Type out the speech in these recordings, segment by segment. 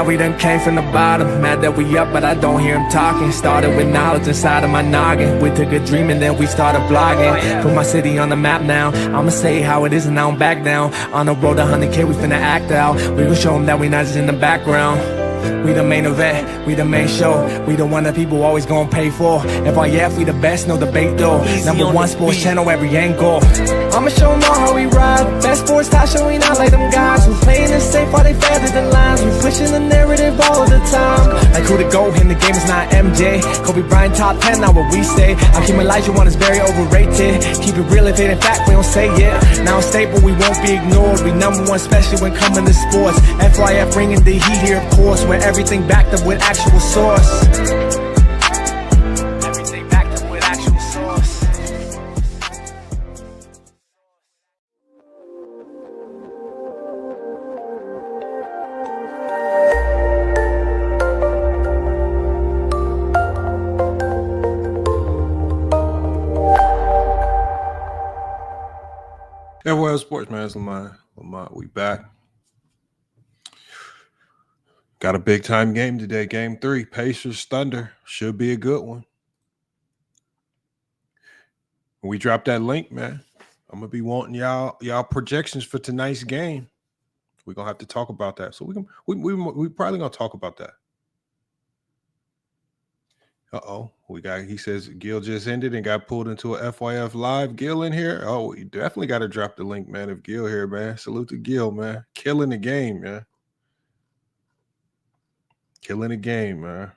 that we done came from the bottom. Mad that we up, but I don't hear him talking. Started with knowledge inside of my noggin. We took a dream and then we started blogging. Put my city on the map now. I'ma say how it is and I don't back down. On the road to 100K, we finna act out. We gon' show them that we not just in the background. We the main event, we the main show. We the one that people always gonna pay for. FYF, we the best, no debate though. Number one sports channel, every angle. I'ma show them all how we ride. Best sports talk show, we not like them guys who playing it safe while they feather the lines. We pushing the narrative all of the time. Like who to go in the game is not MJ. Kobe Bryant top 10, not what we say. I keep Elijah one is very overrated. Keep it real if it in fact we don't say it. Now stable, we won't be ignored. We number one, especially when coming to sports. FYF bringing the heat here, of course. Where everything backed up with actual source. Everything backed up with actual source. Everywhere sports, man. It's Lamont. We back. Got a big time game today. Game 3, Pacers Thunder. Should be a good one. When we drop that link, man, I'm gonna be wanting y'all projections for tonight's game. We're gonna have to talk about that. So we probably gonna talk about that. He says Gil just ended and got pulled into a FYF live. Gil in here. Oh, you definitely got to drop the link, man. If Gil here, man. Salute to Gil, man. Killing the game, man. Killing the game, man.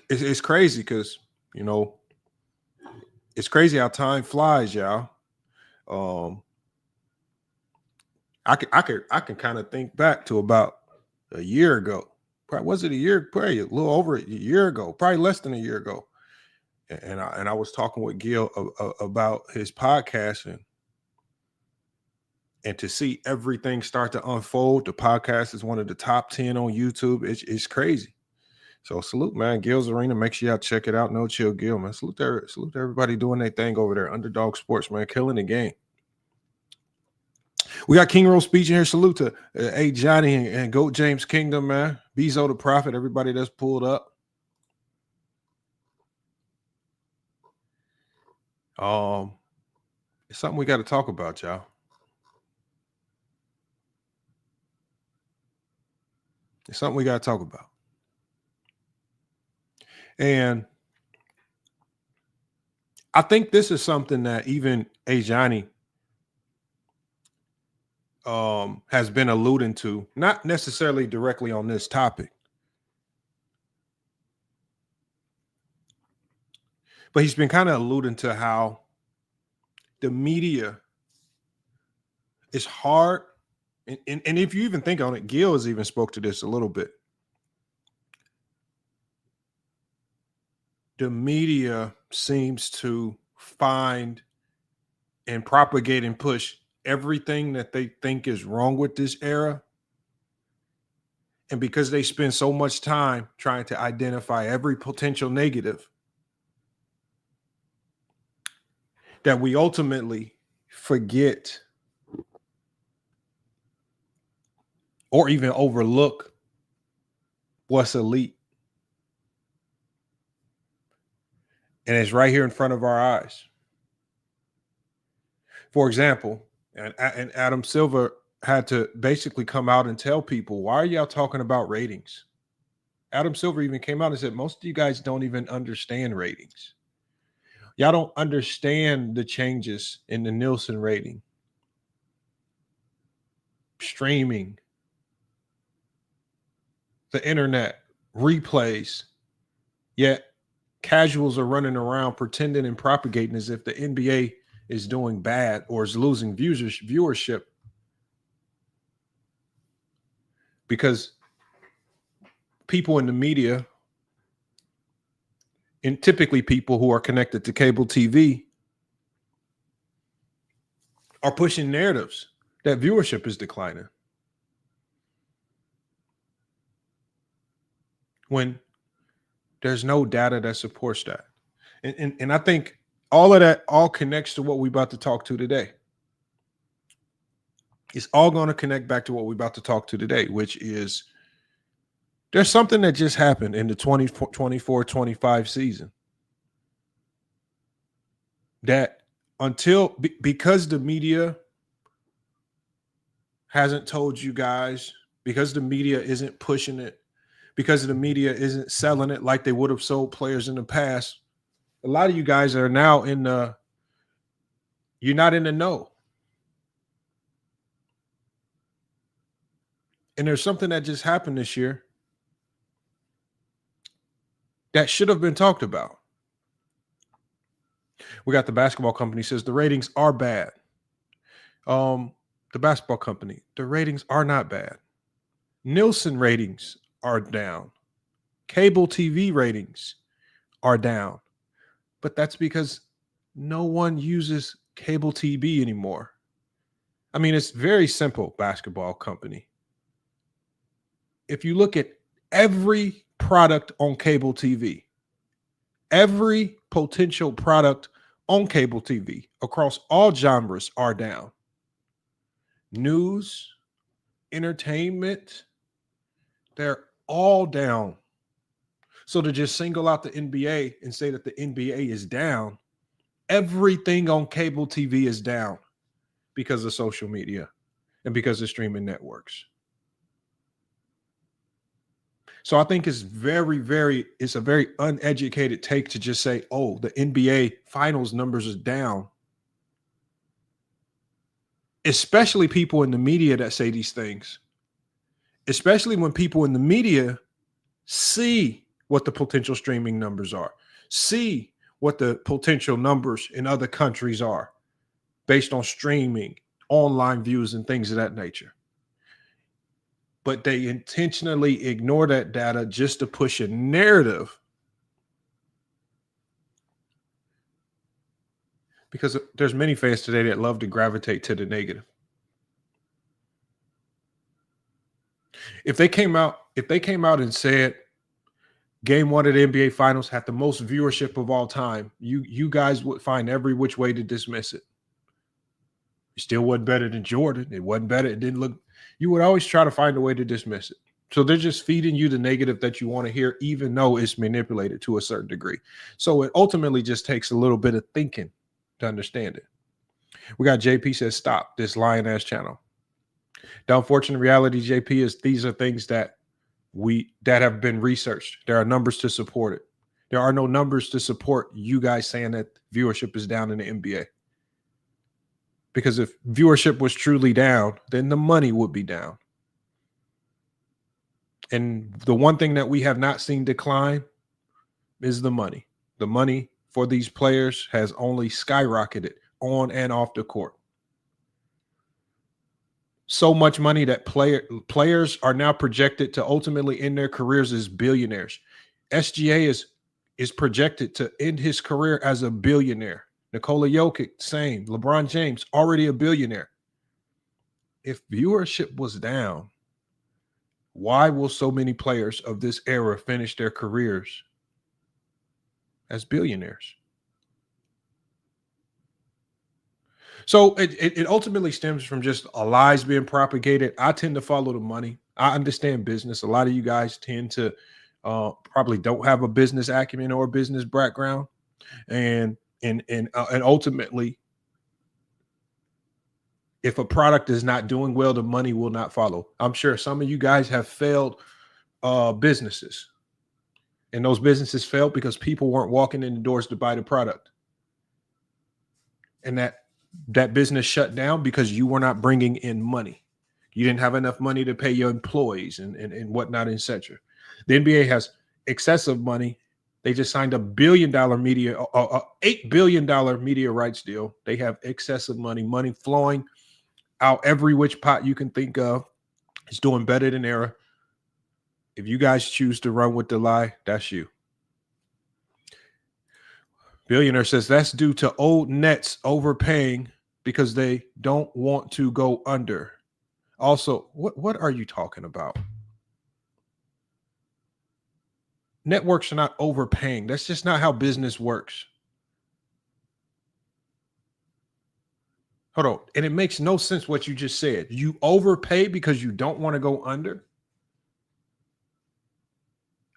It's crazy because, you know, it's crazy how time flies, y'all. I can kind of think back to about a year ago. Probably was it a year? Probably a little over a year ago. Probably less than a year ago. And I was talking with Gil about his podcast and to see everything start to unfold. The podcast is one of the top 10 on YouTube. It's crazy. So salute, man. Gil's Arena. Make sure y'all check it out. No Chill Gil, man. Salute to everybody doing their thing over there. Underdog Sports, man. Killing the game. We got King Rose speech in here. Salute to A. Johnny and Goat James Kingdom, man. Bezo the Prophet, everybody that's pulled up. It's something we got to talk about, y'all. It's something we got to talk about. And I think this is something that even A. Johnny has been alluding to, not necessarily directly on this topic, but he's been kind of alluding to how the media is hard. And if you even think on it, Gil has even spoke to this a little bit. The media seems to find and propagate and push everything that they think is wrong with this era. And because they spend so much time trying to identify every potential negative, that we ultimately forget or even overlook what's elite. And it's right here in front of our eyes. For example, and Adam Silver had to basically come out and tell people, why are y'all talking about ratings? Adam Silver even came out and said, most of you guys don't even understand ratings. Y'all don't understand the changes in the Nielsen rating, streaming, the internet, replays, yet casuals are running around pretending and propagating as if the NBA is doing bad or is losing viewership because people in the media, and typically people who are connected to cable TV, are pushing narratives that viewership is declining. When there's no data that supports that. And I think all of that all connects to what we're about to talk to today. It's all going to connect back to what we're about to talk to today, which is there's something that just happened in the 24-25 season that because the media hasn't told you guys, because the media isn't pushing it, because the media isn't selling it like they would have sold players in the past, a lot of you guys are now you're not in the know. And there's something that just happened this year that should have been talked about. We got the basketball company says the ratings are bad. The basketball company, the ratings are not bad. Nielsen ratings are down. Cable TV ratings are down. But that's because no one uses cable TV anymore. I mean, it's very simple, basketball company. If you look at every product on cable TV, every potential product on cable TV across all genres are down. News, entertainment, they're all down. So to just single out the NBA and say that the NBA is down, everything on cable TV is down because of social media and because of streaming networks. So I think it's it's a very uneducated take to just say, oh, the NBA finals numbers are down. Especially people in the media that say these things. Especially when people in the media see what the potential streaming numbers are, see what the potential numbers in other countries are based on streaming, online views, and things of that nature. But they intentionally ignore that data just to push a narrative because there's many fans today that love to gravitate to the negative. If they came out and said Game 1 of the NBA Finals had the most viewership of all time, you guys would find every which way to dismiss it. It still wasn't better than Jordan. It wasn't better. It didn't look. You would always try to find a way to dismiss it. So they're just feeding you the negative that you want to hear, even though it's manipulated to a certain degree. So it ultimately just takes a little bit of thinking to understand it. We got JP says, stop this lying ass channel. The unfortunate reality, JP, is these are things that have been researched. There are numbers to support it. There are no numbers to support you guys saying that viewership is down in the NBA. Because if viewership was truly down, then the money would be down. And the one thing that we have not seen decline is the money. The money for these players has only skyrocketed on and off the court. So much money that players are now projected to ultimately end their careers as billionaires. SGA is projected to end his career as a billionaire. Nikola Jokic, same. LeBron James, already a billionaire. If viewership was down, why will so many players of this era finish their careers as billionaires? So it ultimately stems from just lies being propagated. I tend to follow the money. I understand business. A lot of you guys tend to probably don't have a business acumen or a business background, and ultimately, if a product is not doing well, the money will not follow. I'm sure some of you guys have failed businesses, and those businesses failed because people weren't walking in the doors to buy the product, and that business shut down because you were not bringing in money. You didn't have enough money to pay your employees and whatnot, etc. The NBA has excessive money. They just signed $1 billion media, $8 billion media rights deal. They have excessive money flowing out every which pot you can think of. It's doing better than era. If you guys choose to run with the lie, that's you. Billionaire says that's due to old Nets overpaying because they don't want to go under. Also, what are you talking about? Networks are not overpaying. That's just not how business works. Hold on. And it makes no sense what you just said. You overpay because you don't want to go under.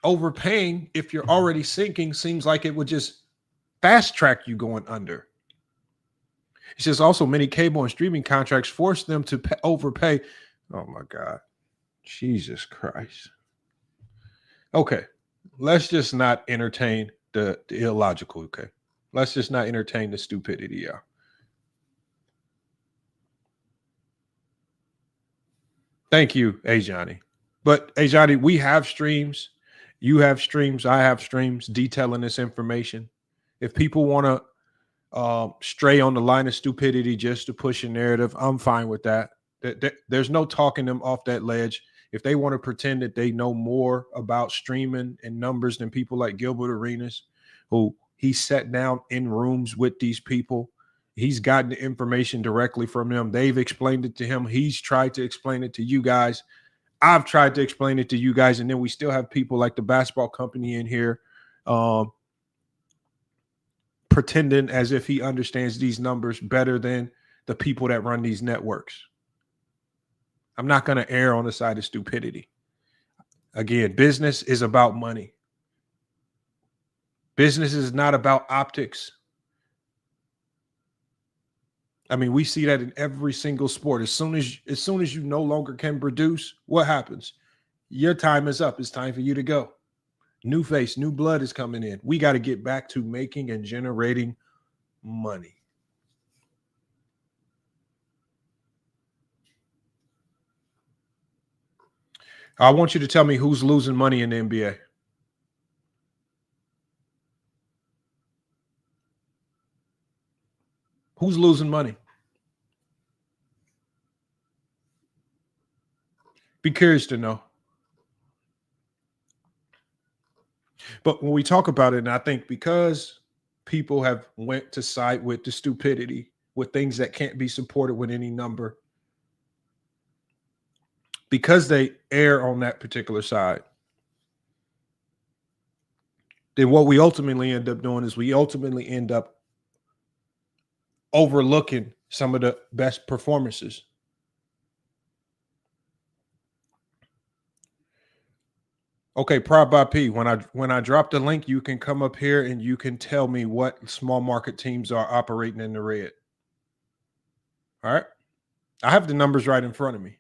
Overpaying, if you're already sinking, seems like it would just fast track you going under. It says also many cable and streaming contracts force them to overpay. Oh my God. Jesus Christ. Okay. Let's just not entertain the illogical. Okay. Let's just not entertain the stupidity, y'all. Thank you, Ajani. But Ajani, we have streams. You have streams. I have streams detailing this information. If people want to stray on the line of stupidity just to push a narrative, I'm fine with that. There's no talking them off that ledge. If they want to pretend that they know more about streaming and numbers than people like Gilbert Arenas, who he sat down in rooms with these people, he's gotten the information directly from them. They've explained it to him. He's tried to explain it to you guys. I've tried to explain it to you guys. And then we still have people like the basketball company in here pretending as if he understands these numbers better than the people that run these networks. I'm not going to err on the side of stupidity. Again, business is about money. Business is not about optics. I mean, we see that in every single sport. As soon as you no longer can produce, what happens? Your time is up. It's time for you to go. New face, new blood is coming in. We got to get back to making and generating money. I want you to tell me who's losing money in the NBA. Who's losing money? Be curious to know. But when we talk about it, and I think because people have went to side with the stupidity, with things that can't be supported with any number, because they err on that particular side, then what we ultimately end up doing is we ultimately end up overlooking some of the best performances. Okay, Prop by P. When I drop the link, you can come up here and you can tell me what small market teams are operating in the red. All right. I have the numbers right in front of me.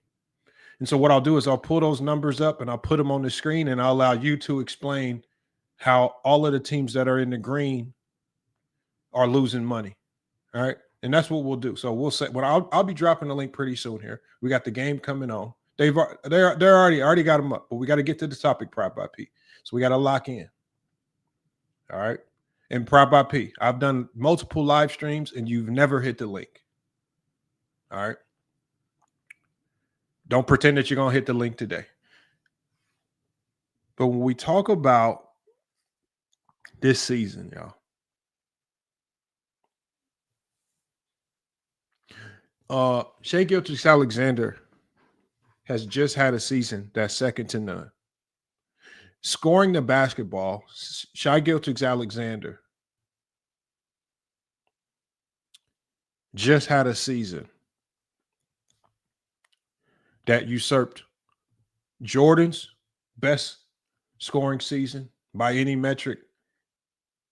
And so what I'll do is I'll pull those numbers up and I'll put them on the screen and I'll allow you to explain how all of the teams that are in the green are losing money. All right. And that's what we'll do. So we'll say, well, I'll be dropping the link pretty soon here. We got the game coming on. They're already got them up, but we got to get to the topic, Prop by P. So we got to lock in. All right. And Prop by P, I've done multiple live streams and you've never hit the link. All right. Don't pretend that you're going to hit the link today. But when we talk about this season, y'all, Shai Gilgeous-Alexander has just had a season that's second to none. Scoring the basketball, Shai Gilgeous-Alexander just had a season that usurped Jordan's best scoring season by any metric,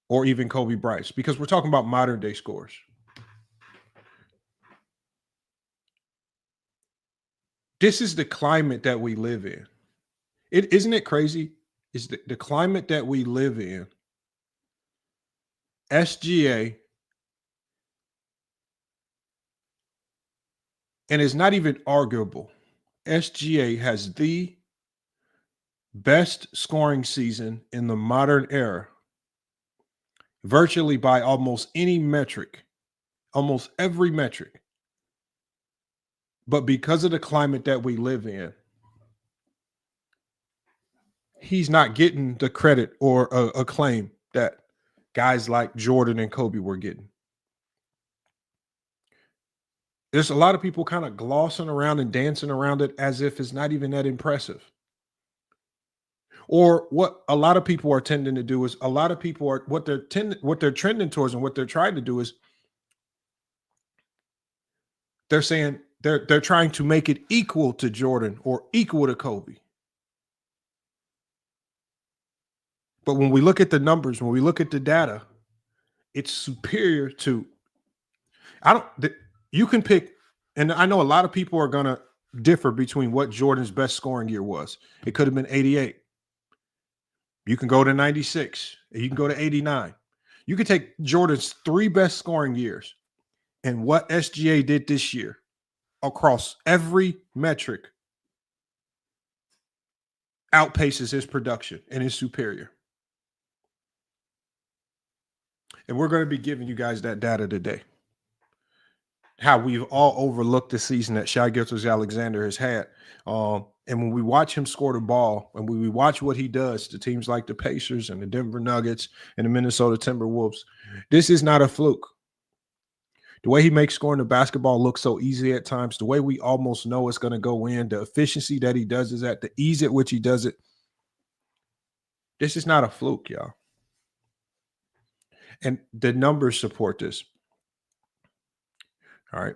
or even Kobe Bryant's, because we're talking about modern day scores. This is the climate that we live in. Isn't it crazy? Is the climate that we live in. SGA, and it's not even arguable, SGA has the best scoring season in the modern era, virtually by almost any metric, almost every metric. But because of the climate that we live in, he's not getting the credit or acclaim that guys like Jordan and Kobe were getting. There's a lot of people kind of glossing around and dancing around it as if it's not even that impressive. Or what a lot of people are tending to do is a lot of people are what they're trending towards and what they're trying to do is They're saying they're trying to make it equal to Jordan or equal to Kobe. But when we look at the numbers, when we look at the data, it's superior to. You can pick, and I know a lot of people are gonna differ between what Jordan's best scoring year was. It could have been 88. You can go to 96. You can go to 89. You can take Jordan's 3 best scoring years and what SGA did this year across every metric outpaces his production and is superior. And we're going to be giving you guys that data today. How we've all overlooked the season that Shai Gilgeous-Alexander has had. And when we watch him score the ball, and when we watch what he does to teams like the Pacers and the Denver Nuggets and the Minnesota Timberwolves, this is not a fluke. The way he makes scoring the basketball look so easy at times, the way we almost know it's going to go in, the efficiency that he does is at, the ease at which he does it. This is not a fluke, y'all. And the numbers support this. All right.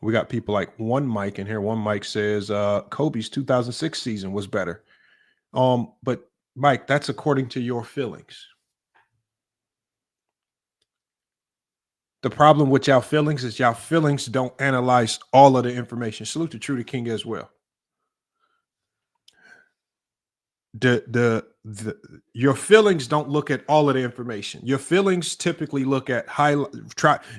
We got people like One Mike in here. One Mike says Kobe's 2006 season was better. But Mike, that's according to your feelings. The problem with y'all feelings is y'all feelings don't analyze all of the information. Salute to True the King as well. Your feelings don't look at all of the information. Your feelings typically look at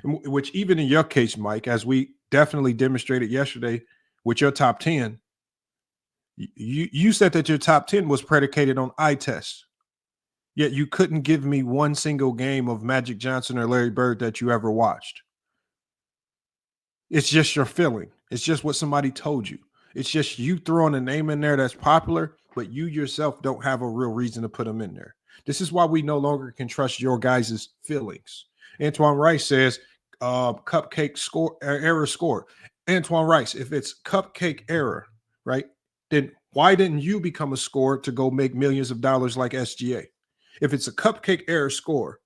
which even in your case, Mike, as we definitely demonstrated yesterday with your top 10, you said that your top 10 was predicated on eye tests. Yet you couldn't give me one single game of Magic Johnson or Larry Bird that you ever watched. It's just your feeling. It's just what somebody told you. It's just you throwing a name in there that's popular, but you yourself don't have a real reason to put them in there. This is why we no longer can trust your guys' feelings. Antoine Rice says, cupcake score error scored. Antoine Rice, if it's cupcake error, right, then why didn't you become a scorer to go make millions of dollars like SGA? If it's a cupcake error score,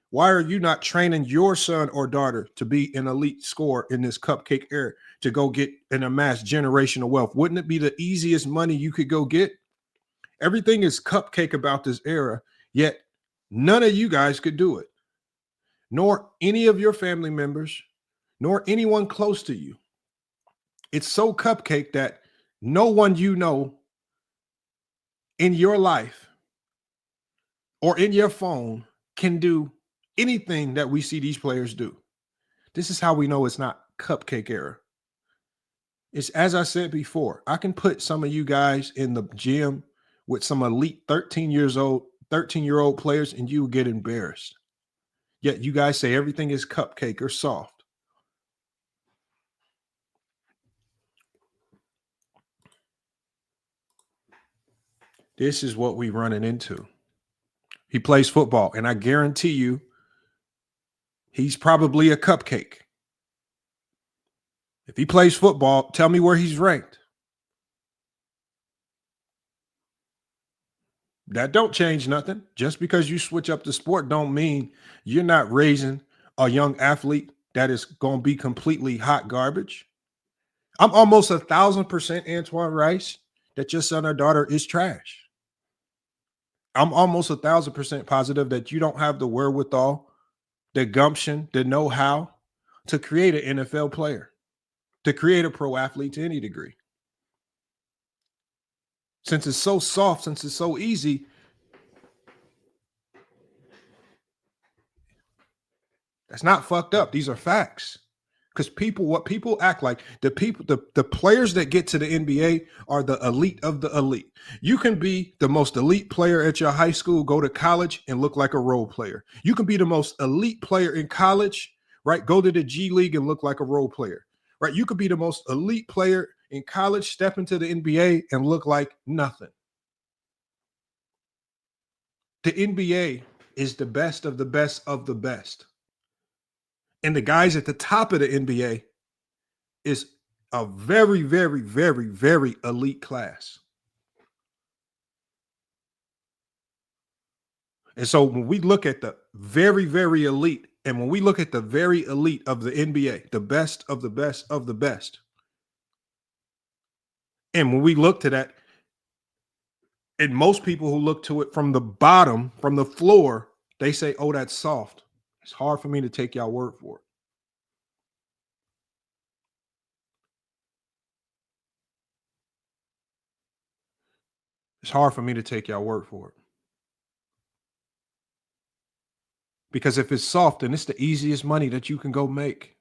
why are you not training your son or daughter to be an elite scorer in this cupcake era to go get and amass generational wealth? Wouldn't it be the easiest money you could go get? Everything is cupcake about this era, yet none of you guys could do it, nor any of your family members, nor anyone close to you. It's so cupcake that no one you know in your life or in your phone can do anything that we see these players do. This is how we know it's not cupcake era. It's, as I said before, I can put some of you guys in the gym with some elite 13-year-old players and you will get embarrassed. Yet you guys say everything is cupcake or soft. This is what we're running into. He plays football, and I guarantee you he's probably a cupcake. If he plays football, tell me where he's ranked. That don't change nothing. Just because you switch up the sport don't mean you're not raising a young athlete that is going to be completely hot garbage. I'm almost 1,000% Antoine Rice that your son or daughter is trash. I'm almost 1,000% positive that you don't have the wherewithal, the gumption, the know-how to create an NFL player, to create a pro athlete to any degree. Since it's so soft, since it's so easy, that's not fucked up. These are facts. Because what people act like, the players that get to the NBA are the elite of the elite. You can be the most elite player at your high school, go to college and look like a role player. You can be the most elite player in college, right? Go to the G League and look like a role player, right? You could be the most elite player in college, step into the NBA and look like nothing. The NBA is the best of the best of the best. And the guys at the top of the NBA is a very, very, very, very elite class. And so when we look at the very, very elite And when we look at the very elite of the NBA, the best of the best of the best, and when we look to that, and most people who look to it from the bottom, from the floor, they say, oh, that's soft. It's hard for me to take y'all word for it. It's hard for me to take y'all word for it. Because if it's soft, then it's the easiest money that you can go make.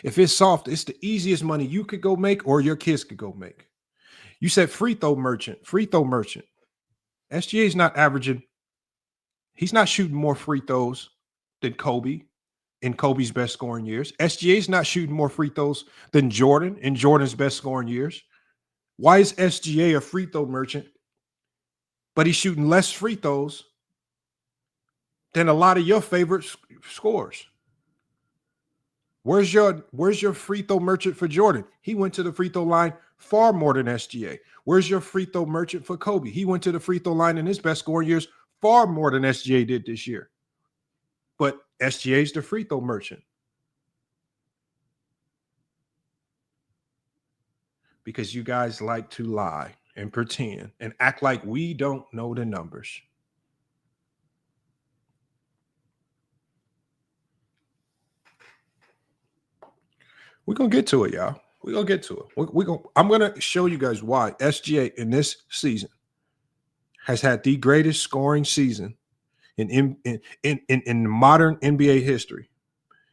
If it's soft, it's the easiest money you could go make or your kids could go make. You said free throw merchant. SGA is not averaging. He's not shooting more free throws than Kobe in Kobe's best scoring years. SGA is not shooting more free throws than Jordan in Jordan's best scoring years. Why is SGA a free throw merchant, but he's shooting less free throws than a lot of your favorite scorers? Where's your free throw merchant for Jordan? He went to the free throw line far more than SGA. Where's your free throw merchant for Kobe? He went to the free throw line in his best scoring years far more than SGA did this year. But SGA is the free throw merchant. Because you guys like to lie and pretend and act like we don't know the numbers. We're going to get to it, y'all. We're going to get to it. I'm going to show you guys why SGA in this season has had the greatest scoring season in modern NBA history.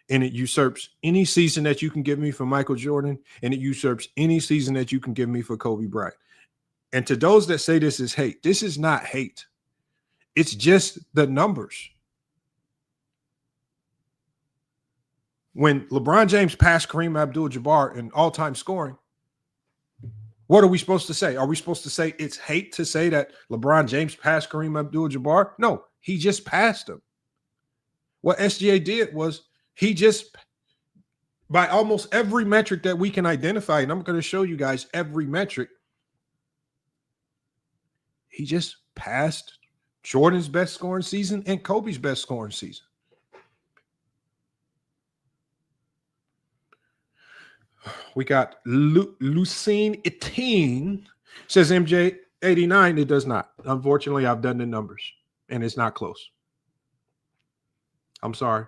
And it usurps any season that you can give me for Michael Jordan, and it usurps any season that you can give me for Kobe Bryant. And to those that say this is hate, this is not hate. It's just the numbers. When LeBron James passed Kareem Abdul-Jabbar in all-time scoring, what are we supposed to say? Are we supposed to say it's hate to say that LeBron James passed Kareem Abdul-Jabbar? No, he just passed him. What SGA did was he just, by almost every metric that we can identify, and I'm going to show you guys every metric, he just passed Jordan's best scoring season and Kobe's best scoring season. We got Lucine Etin says MJ 89. It does not. Unfortunately, I've done the numbers and it's not close. I'm sorry.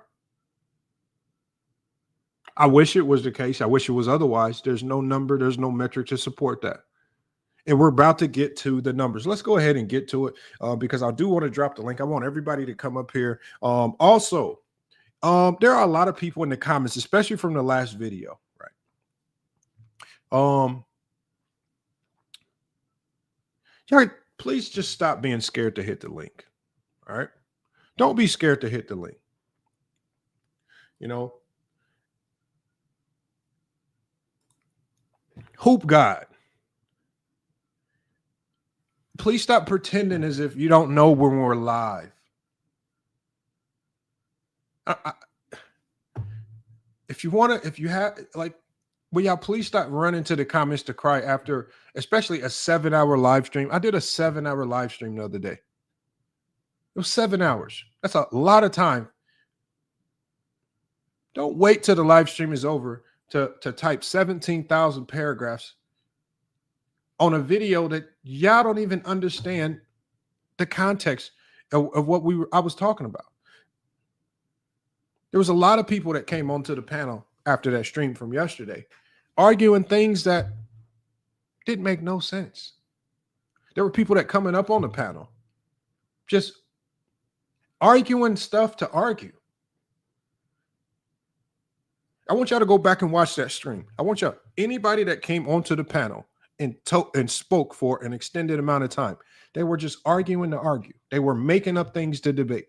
I wish it was the case. I wish it was otherwise. There's no number. There's no metric to support that. And we're about to get to the numbers. Let's go ahead and get to it because I do want to drop the link. I want everybody to come up here. Also, there are a lot of people in the comments, especially from the last video, right? Y'all, please just stop being scared to hit the link. All right. Don't be scared to hit the link. You know, Hoop God, please stop pretending as if you don't know when we're live. If you want to, if you have, like, will y'all please stop running to the comments to cry after, especially a 7-hour live stream. I did a 7-hour live stream the other day. It was 7 hours. That's a lot of time. Don't wait till the live stream is over to type 17,000 paragraphs on a video that y'all don't even understand the context of what I was talking about. There was a lot of people that came onto the panel after that stream from yesterday, arguing things that didn't make no sense. There were people that coming up on the panel, just arguing stuff to argue. I want y'all to go back and watch that stream. I want y'all, anybody that came onto the panel and spoke for an extended amount of time, they were just arguing to argue. They were making up things to debate.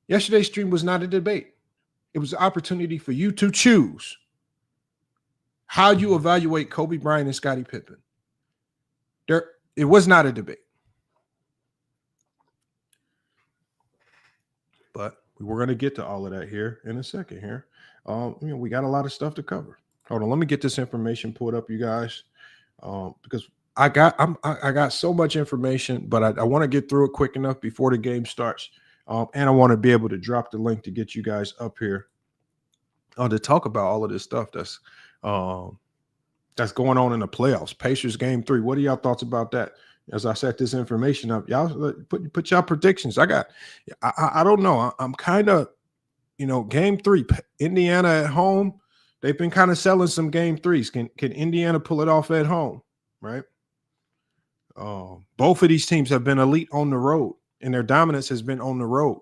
Yesterday's stream was not a debate. It was an opportunity for you to choose how you evaluate Kobe Bryant and Scottie Pippen. It was not a debate. But we're going to get to all of that here in a second here. We got a lot of stuff to cover. Hold on, let me get this information pulled up, you guys, because I got so much information, but I want to get through it quick enough before the game starts. And I want to be able to drop the link to get you guys up here to talk about all of this stuff that's going on in the playoffs. Pacers game 3. What are y'all thoughts about that? As I set this information up, y'all put y'all predictions. I don't know. I'm kind of, game 3, Indiana at home. They've been kind of selling some game 3s. Can Indiana pull it off at home? Right. Both of these teams have been elite on the road, and their dominance has been on the road.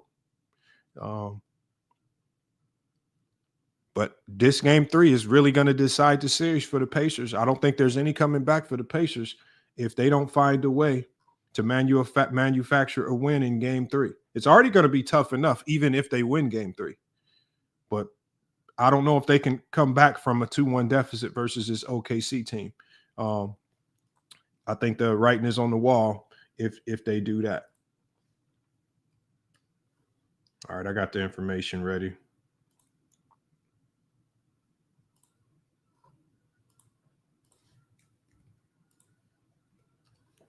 But this game 3 is really going to decide the series for the Pacers. I don't think there's any coming back for the Pacers if they don't find a way to manufacture a win in game 3. It's already going to be tough enough, even if they win game 3. But I don't know if they can come back from a 2-1 deficit versus this OKC team. I think the writing is on the wall if they do that. All right, I got the information ready.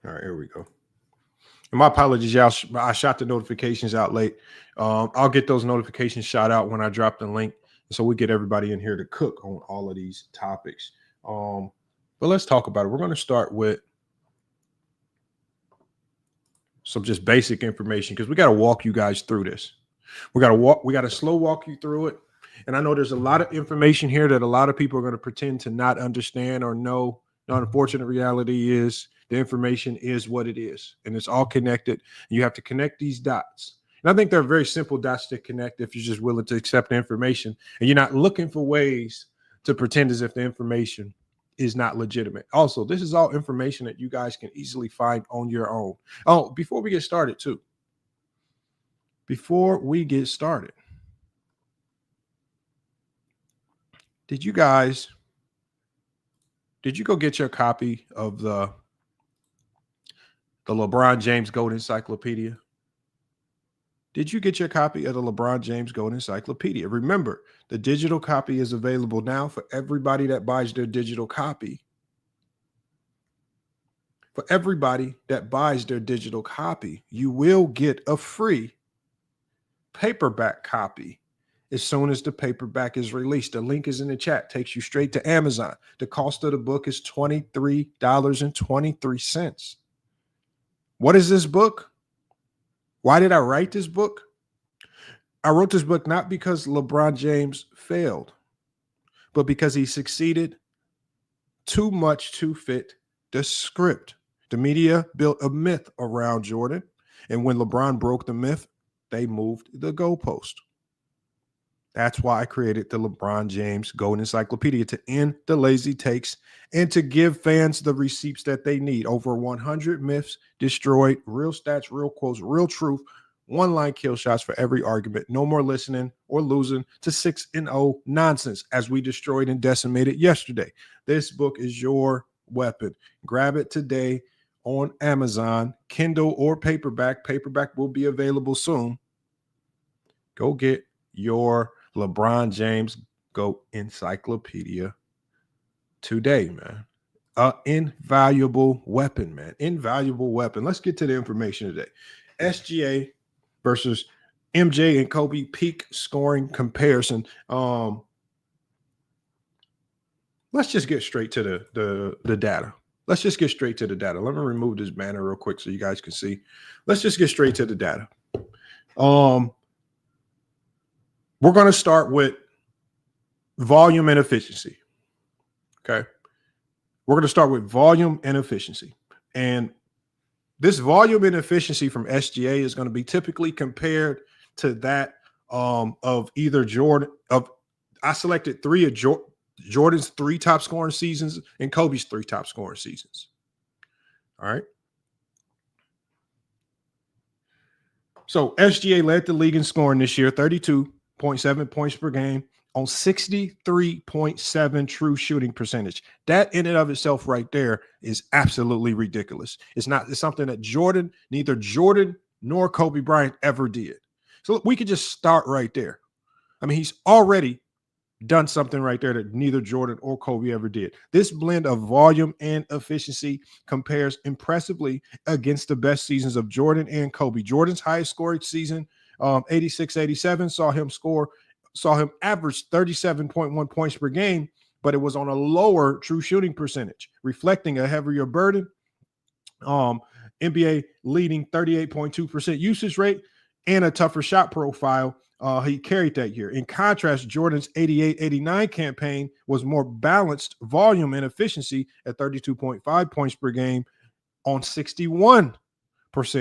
All right, here we go. And my apologies, y'all. I shot the notifications out late. I'll get those notifications shot out when I drop the link, so we get everybody in here to cook on all of these topics. But let's talk about it. We're going to start with some just basic information because we got to walk you guys through this. We got to slow walk you through it. And I know there's a lot of information here that a lot of people are going to pretend to not understand or know. The unfortunate reality is the information is what it is, and it's all connected. You have to connect these dots. And I think they're very simple dots to connect if you're just willing to accept the information and you're not looking for ways to pretend as if the information is not legitimate. Also, this is all information that you guys can easily find on your own. Oh, before we get started, did you go get your copy of the LeBron James Gold Encyclopedia? Did you get your copy of the LeBron James Gold Encyclopedia? Remember, the digital copy is available now for everybody that buys their digital copy. For everybody that buys their digital copy, you will get a free paperback copy as soon as the paperback is released. The link is in the chat. Takes you straight to Amazon. The cost of the book is $23.23. What is this book? Why did I write this book? I wrote this book not because LeBron James failed, but because he succeeded too much to fit the script. The media built a myth around Jordan, and when LeBron broke the myth, they moved the goalpost. That's why I created the LeBron James Gold Encyclopedia, to end the lazy takes and to give fans the receipts that they need. Over 100 myths destroyed, real stats, real quotes, real truth, one-line kill shots for every argument. No more listening or losing to 6-0 nonsense as we destroyed and decimated yesterday. This book is your weapon. Grab it today on Amazon, Kindle or paperback. Paperback will be available soon. Go get your LeBron James Goat Encyclopedia today, man. Invaluable weapon, man. Invaluable weapon. Let's get to the information today. SGA versus MJ and Kobe peak scoring comparison. Let's just get straight to the data. Let's just get straight to the data. Let me remove this banner real quick so you guys can see. Let's just get straight to the data. We're going to start with volume and efficiency. Okay. We're going to start with volume and efficiency. And this volume and efficiency from SGA is going to be typically compared to that of either Jordan. I selected 3 of Jordan's 3 top scoring seasons and Kobe's 3 top scoring seasons. All right. So SGA led the league in scoring this year, 32.7 points per game on 63.7 true shooting percentage. That in and of itself right there is absolutely ridiculous. It's something that neither Jordan nor Kobe Bryant ever did. So we could just start right there. I mean, he's already done something right there that neither Jordan or Kobe ever did. This blend of volume and efficiency compares impressively against the best seasons of Jordan and Kobe. Jordan's highest scoring season 86-87 saw him average 37.1 points per game, but it was on a lower true shooting percentage, reflecting a heavier burden. NBA leading 38.2% usage rate and a tougher shot profile. He carried that year. In contrast, Jordan's 88-89 campaign was more balanced volume and efficiency at 32.5 points per game on 61%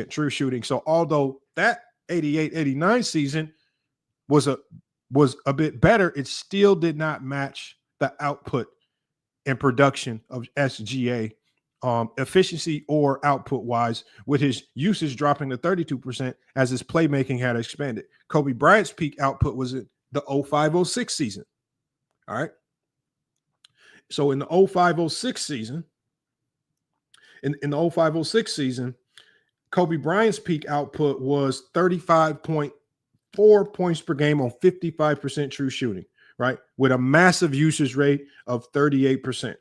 true shooting. So although that 88-89 season was a bit better, it still did not match the output and production of SGA, efficiency or output wise, with his usage dropping to 32% as his playmaking had expanded. Kobe Bryant's peak output was in the 05-06 season. All right. So in the 05-06 season, in the 05-06 season, Kobe Bryant's peak output was 35.4 points per game on 55% true shooting, right? With a massive usage rate of 38%.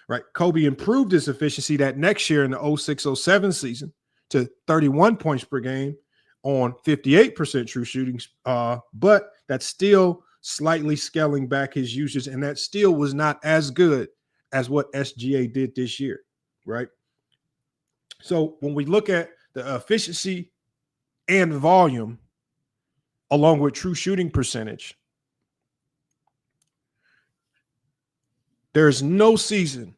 Right. Kobe improved his efficiency that next year in the 06-07 season to 31 points per game on 58% true shooting. But that's still slightly scaling back his usage. And that still was not as good as what SGA did this year. Right. So when we look at the efficiency and volume along with true shooting percentage, there's no season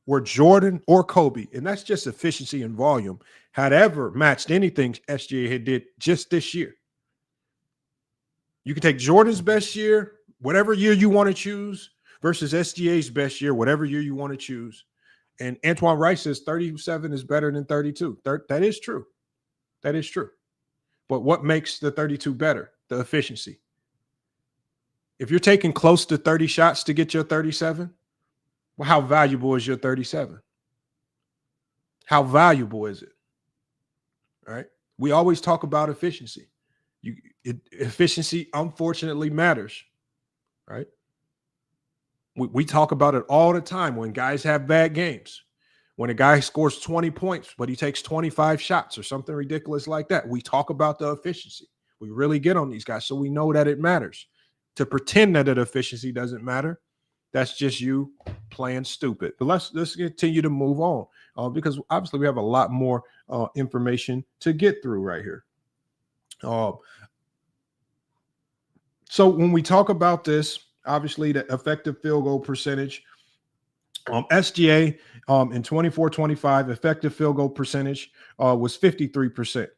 where Jordan or Kobe, and that's just efficiency and volume, had ever matched anything SGA had did just this year. You can take Jordan's best year, whatever year you want to choose, versus SGA's best year, whatever year you want to choose. And Antoine Rice says 37 is better than 32. That is true. That is true. But what makes the 32 better? The efficiency. If you're taking close to 30 shots to get your 37, well, how valuable is your 37? How valuable is it? All right. We always talk about efficiency. Efficiency, unfortunately, matters. Right. We talk about it all the time when guys have bad games. When a guy scores 20 points, but he takes 25 shots or something ridiculous like that, we talk about the efficiency. We really get on these guys, so we know that it matters. To pretend that the efficiency doesn't matter, that's just you playing stupid. But let's continue to move on because obviously we have a lot more information to get through right here. So when we talk about this, obviously the effective field goal percentage, SGA in 24-25 effective field goal percentage was 53%.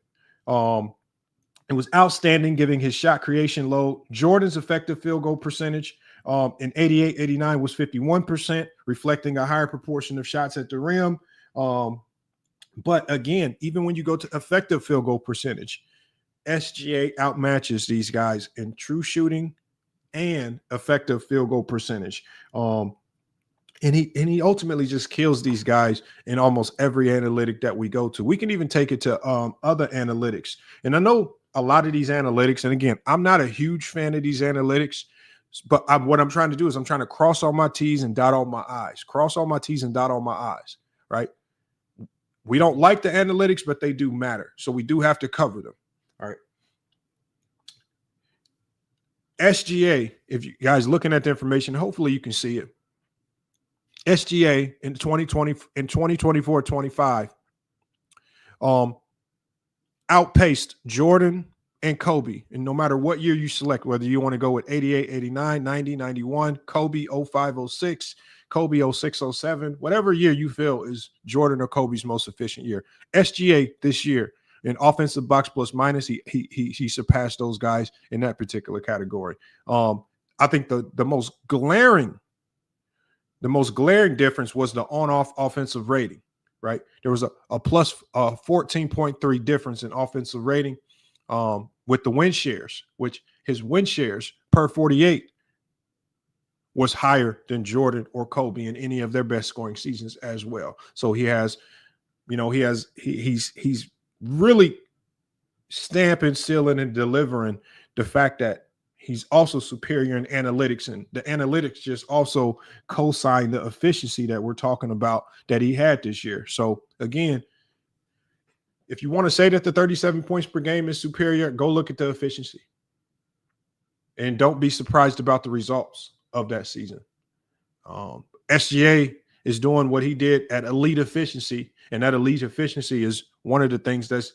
It was outstanding, giving his shot creation load. Jordan's effective field goal percentage in 88-89 was 51%, reflecting a higher proportion of shots at the rim. But again, even when you go to effective field goal percentage, SGA outmatches these guys in true shooting and effective field goal percentage. And he ultimately just kills these guys in almost every analytic that we go to. We can even take it to other analytics. And I know a lot of these analytics, and again, I'm not a huge fan of these analytics, but what I'm trying to do is I'm trying to cross all my T's and dot all my I's. Cross all my T's and dot all my I's, right? We don't like the analytics, but they do matter. So we do have to cover them, all right? SGA, if you guys looking at the information, hopefully you can see it. SGA in 2024-25 outpaced Jordan and Kobe. And no matter what year you select, whether you want to go with 88, 89, 90, 91, Kobe 05, 06, Kobe 06, 07, whatever year you feel is Jordan or Kobe's most efficient year. SGA this year in offensive box plus minus, he surpassed those guys in that particular category. I think the most glaring difference was the on-off offensive rating, right? There was a plus 14.3 difference in offensive rating with the win shares, which his win shares per 48 was higher than Jordan or Kobe in any of their best scoring seasons as well. So he's really stamping, sealing, and delivering the fact that he's also superior in analytics, and the analytics just also co-sign the efficiency that we're talking about that he had this year. So again, If you want to say that the 37 points per game is superior, go look at the efficiency. And don't be surprised about the results of that season. SGA is doing what he did at elite efficiency, and that elite efficiency is one of the things that's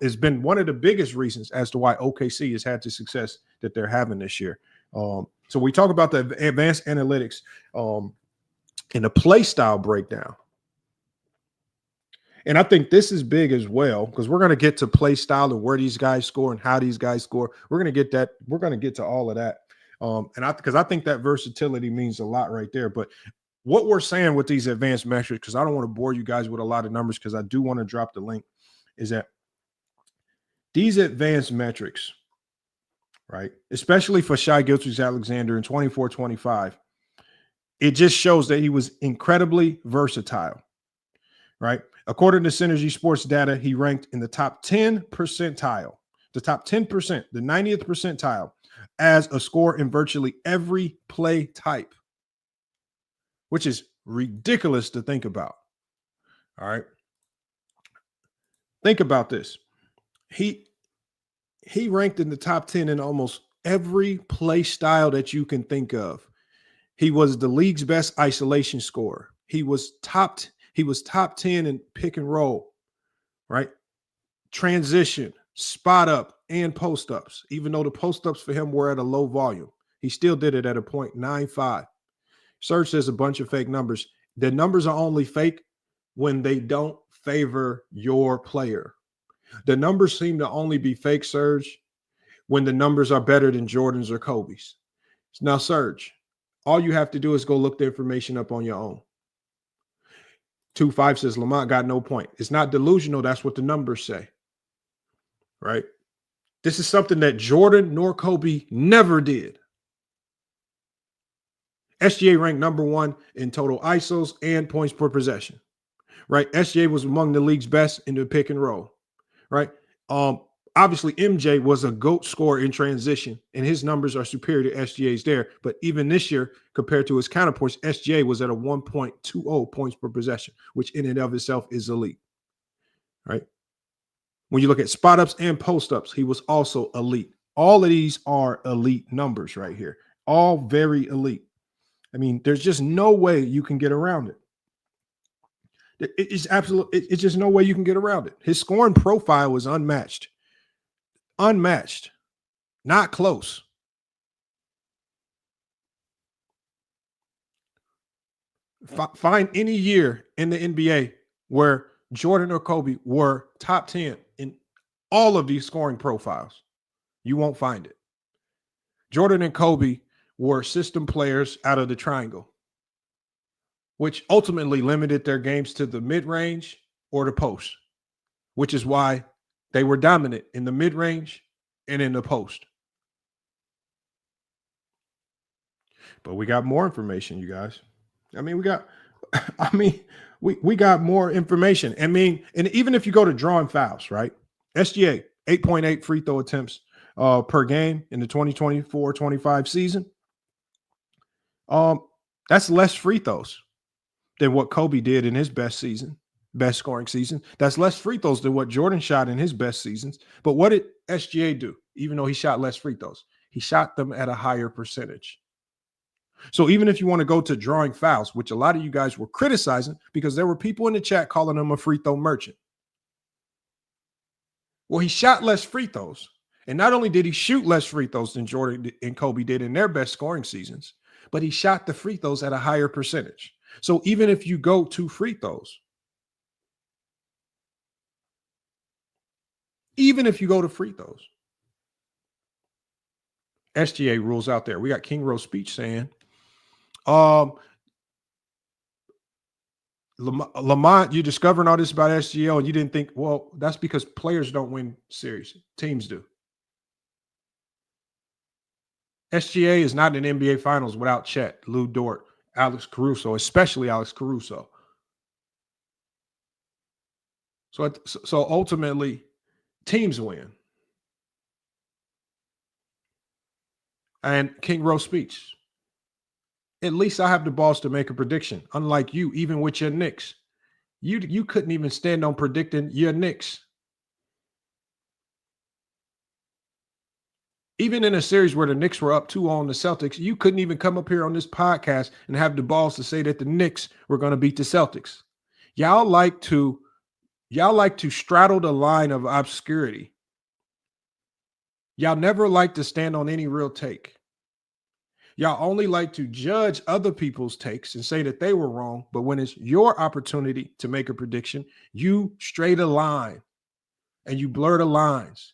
has been one of the biggest reasons as to why OKC has had the success that they're having this year. So we talk about the advanced analytics and the play style breakdown. And I think this is big as well, because we're going to get to play style and where these guys score and how these guys score. We're going to get that. We're going to get to all of that. Because I think that versatility means a lot right there. But what we're saying with these advanced metrics, because I don't want to bore you guys with a lot of numbers, because I do want to drop the link, is that these advanced metrics, right, especially for Shai Gilgeous-Alexander in 24-25, it just shows that he was incredibly versatile, right? According to Synergy Sports data, he ranked in the top 10 percentile, the top 10%, the 90th percentile, as a scorer in virtually every play type, which is ridiculous to think about. All right. Think about this. He ranked in the top 10 in almost every play style that you can think of. He was the league's best isolation scorer. He was top 10 in pick and roll, right? Transition, spot up, and post ups. Even though the post ups for him were at a low volume, he still did it at a 0.95. Serge says a bunch of fake numbers. The numbers are only fake when they don't favor your player. The numbers seem to only be fake, Serge, when the numbers are better than Jordan's or Kobe's. Now, Serge, all you have to do is go look the information up on your own. 2-5 says Lamont got no point. It's not delusional. That's what the numbers say, right? This is something that Jordan nor Kobe never did. SGA ranked number 1 in total ISOs and points per possession, right? SGA was among the league's best in the pick and roll, right? Obviously, MJ was a GOAT scorer in transition, and his numbers are superior to SGA's there. But even this year, compared to his counterparts, SGA was at a 1.20 points per possession, which in and of itself is elite, right? When you look at spot ups and post ups, he was also elite. All of these are elite numbers right here, all very elite. I mean, there's just no way you can get around it. It's just no way you can get around it. His scoring profile was unmatched. Unmatched, not close. Find any year in the NBA where Jordan or Kobe were top 10 in all of these scoring profiles. You won't find it. Jordan and Kobe were system players out of the triangle, which ultimately limited their games to the mid-range or the post, which is why they were dominant in the mid-range and in the post. But we got more information, you guys. We got more information. And even if you go to drawing fouls, right? SGA, 8.8 free throw attempts per game in the 2024-25 season. That's less free throws than what Kobe did in his best scoring season. That's less free throws than what Jordan shot in his best seasons. But what did SGA do? Even though he shot less free throws, he shot them at a higher percentage. So even if you want to go to drawing fouls, which a lot of you guys were criticizing because there were people in the chat calling him a free throw merchant. Well, he shot less free throws. And not only did he shoot less free throws than Jordan and Kobe did in their best scoring seasons, but he shot the free throws at a higher percentage. So even if you go to free throws, SGA rules out there. We got King Rose Speech saying, Lamont, you discovering all this about SGA and you didn't think, well, that's because players don't win series. Teams do. SGA is not in NBA Finals without Chet, Lou Dort, Alex Caruso, especially Alex Caruso. So ultimately, teams win. And King Rose Speech, at least I have the balls to make a prediction, unlike you, even with your Knicks. You couldn't even stand on predicting your Knicks. Even in a series where the Knicks were up 2-0 on the Celtics, you couldn't even come up here on this podcast and have the balls to say that the Knicks were going to beat the Celtics. Y'all like to straddle the line of obscurity. Y'all never like to stand on any real take. Y'all only like to judge other people's takes and say that they were wrong. But when it's your opportunity to make a prediction, you straight a line and you blur the lines.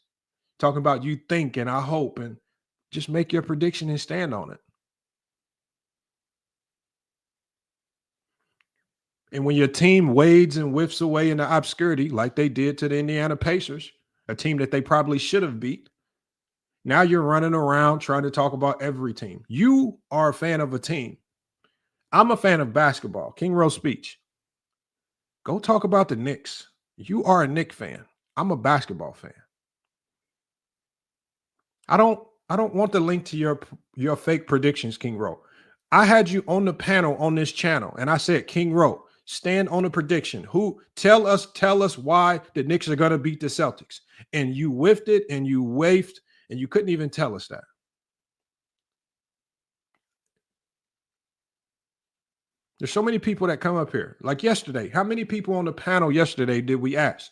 Talking about you think and I hope, and just make your prediction and stand on it. And when your team wades and whiffs away in the obscurity, like they did to the Indiana Pacers, a team that they probably should have beat, now you're running around trying to talk about every team. You are a fan of a team. I'm a fan of basketball. King Rose speech. Go talk about the Knicks. You are a Knicks fan. I'm a basketball fan. I don't want the link to your fake predictions, King Rose. I had you on the panel on this channel, and I said, King Rose, stand on a prediction. Who tell us why the Knicks are going to beat the Celtics. And you whiffed it and you waved. And you couldn't even tell us that. There's so many people that come up here. Like yesterday, how many people on the panel yesterday did we ask?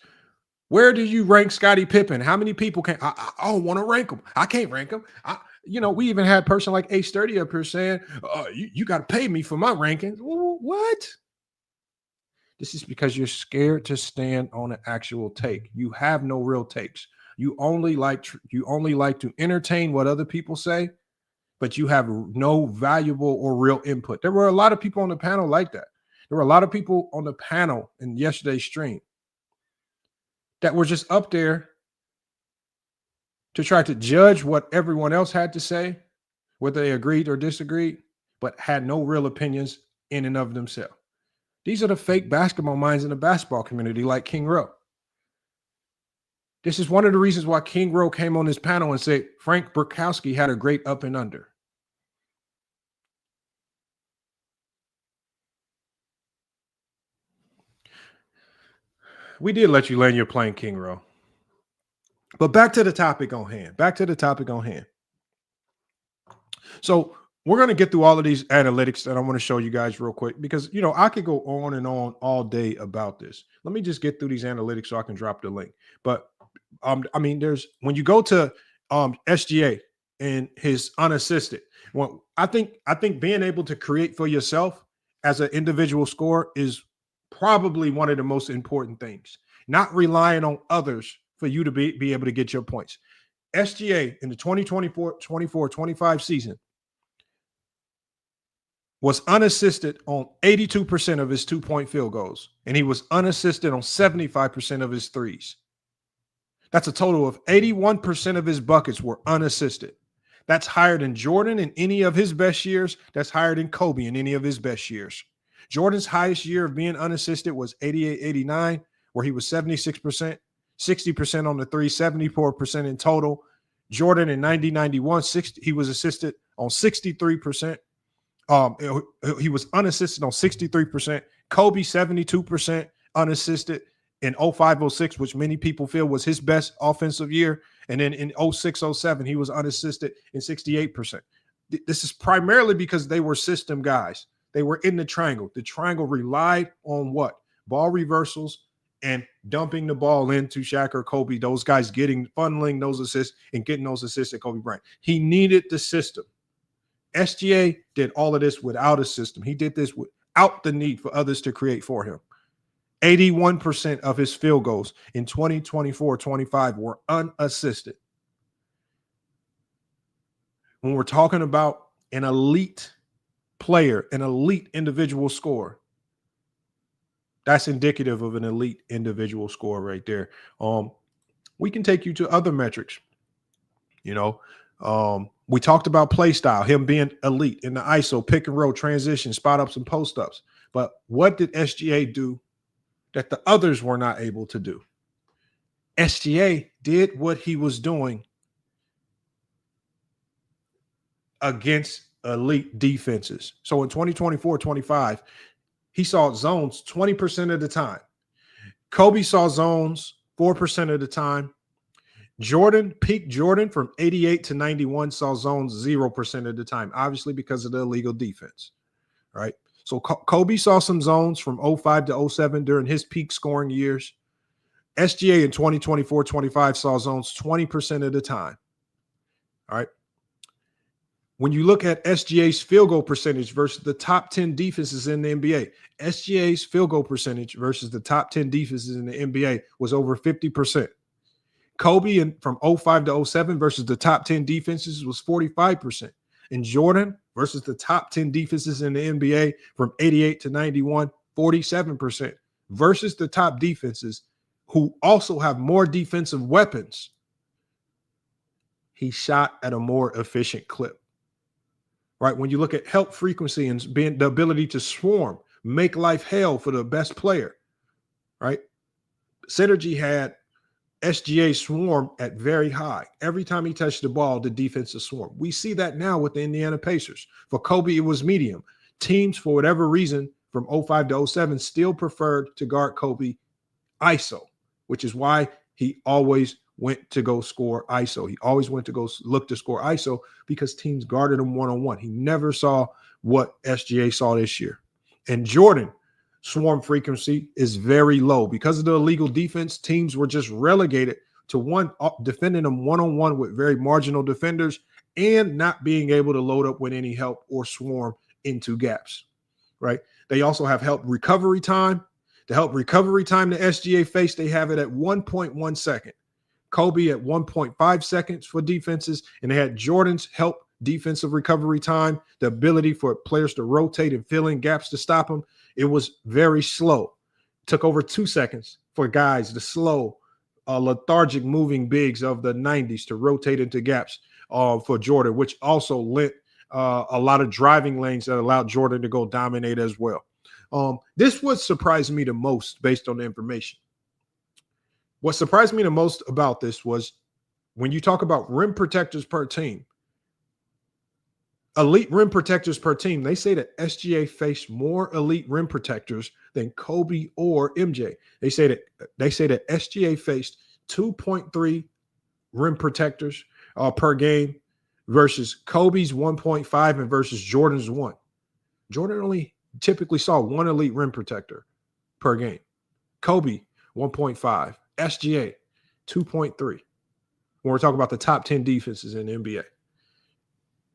Where do you rank Scottie Pippen? How many people can I don't want to rank him. I can't rank him. We even had a person like Ace 30 up here saying, you got to pay me for my rankings. What? This is because you're scared to stand on an actual take. You have no real takes. You only like to entertain what other people say, but you have no valuable or real input. There were a lot of people on the panel like that. There were a lot of people on the panel in yesterday's stream that were just up there to try to judge what everyone else had to say, whether they agreed or disagreed, but had no real opinions in and of themselves. These are the fake basketball minds in the basketball community, like King Rowe. This is one of the reasons why King Rowe came on this panel and said Frank Burkowski had a great up and under. We did let you land your plane, King Rowe. But back to the topic on hand. So we're going to get through all of these analytics that I want to show you guys real quick because, I could go on and on all day about this. Let me just get through these analytics so I can drop the link. But there's when you go to SGA and his unassisted. Well, I think being able to create for yourself as an individual scorer is probably one of the most important things. Not relying on others for you to be able to get your points. SGA in the 2024-25 season was unassisted on 82% of his 2-point field goals, and he was unassisted on 75% of his threes. That's a total of 81% of his buckets were unassisted. That's higher than Jordan in any of his best years. That's higher than Kobe in any of his best years. Jordan's highest year of being unassisted was 88-89, where he was 76%, 60% on the three, 74% in total. Jordan in 90-91, he was assisted on 63%. He was unassisted on 63%. Kobe 72% unassisted in 05-06, which many people feel was his best offensive year. And then in 06-07, he was unassisted in 68%. This is primarily because they were system guys. They were in the triangle. The triangle relied on what? Ball reversals and dumping the ball into Shaq or Kobe, those guys funneling those assists and getting those assists at Kobe Bryant. He needed the system. SGA did all of this without a system. He did this without the need for others to create for him. 81% of his field goals in 2024-25 were unassisted. When we're talking about an elite player, an elite individual scorer, that's indicative of an elite individual scorer right there. We can take you to other metrics. We talked about play style, him being elite in the ISO, pick and roll, transition, spot ups, and post ups. But what did SGA do that the others were not able to do? SGA did what he was doing against elite defenses. So in 2024-25, he saw zones 20% of the time. Kobe saw zones 4% of the time. Peak Jordan from 88 to 91 saw zones 0% of the time, obviously because of the illegal defense, right? So Kobe saw some zones from 05 to 07 during his peak scoring years. SGA in 2024-25 saw zones 20% of the time, all right? When you look at SGA's field goal percentage versus the top 10 defenses in the NBA, SGA's field goal percentage versus the top 10 defenses in the NBA was over 50%. Kobe from 05 to 07 versus the top 10 defenses was 45%. And Jordan versus the top 10 defenses in the NBA from 88 to 91, 47%. Versus the top defenses who also have more defensive weapons, he shot at a more efficient clip. Right? When you look at help frequency and being the ability to swarm, make life hell for the best player, right? Synergy had SGA swarm at very high. Every time he touched the ball, the defensive swarm. We see that now with the Indiana Pacers. For Kobe, it was medium. Teams, for whatever reason, from 05 to 07 still preferred to guard Kobe ISO, which is why he always went to go score ISO. He always went to go look to score ISO because teams guarded him one-on-one. He never saw what SGA saw this year. And Jordan, swarm frequency is very low. Because of the illegal defense, teams were just relegated to defending them one-on-one with very marginal defenders and not being able to load up with any help or swarm into gaps, right? They also have help recovery time. The help recovery time the SGA faced, they have it at 1.1 second. Kobe at 1.5 seconds for defenses, and they had Jordan's help defensive recovery time, the ability for players to rotate and fill in gaps to stop them. It was very slow. It took over 2 seconds for guys, the slow, lethargic moving bigs of the 90s to rotate into gaps for Jordan, which also lent a lot of driving lanes that allowed Jordan to go dominate as well. This would surprise me the most based on the information. What surprised me the most about this was when you talk about rim protectors per team, elite rim protectors per team, they say that SGA faced more elite rim protectors than Kobe or MJ. They say that SGA faced 2.3 rim protectors per game versus Kobe's 1.5 and versus Jordan's 1. Jordan only typically saw one elite rim protector per game. Kobe 1.5. SGA 2.3 when we're talking about the top 10 defenses in the NBA.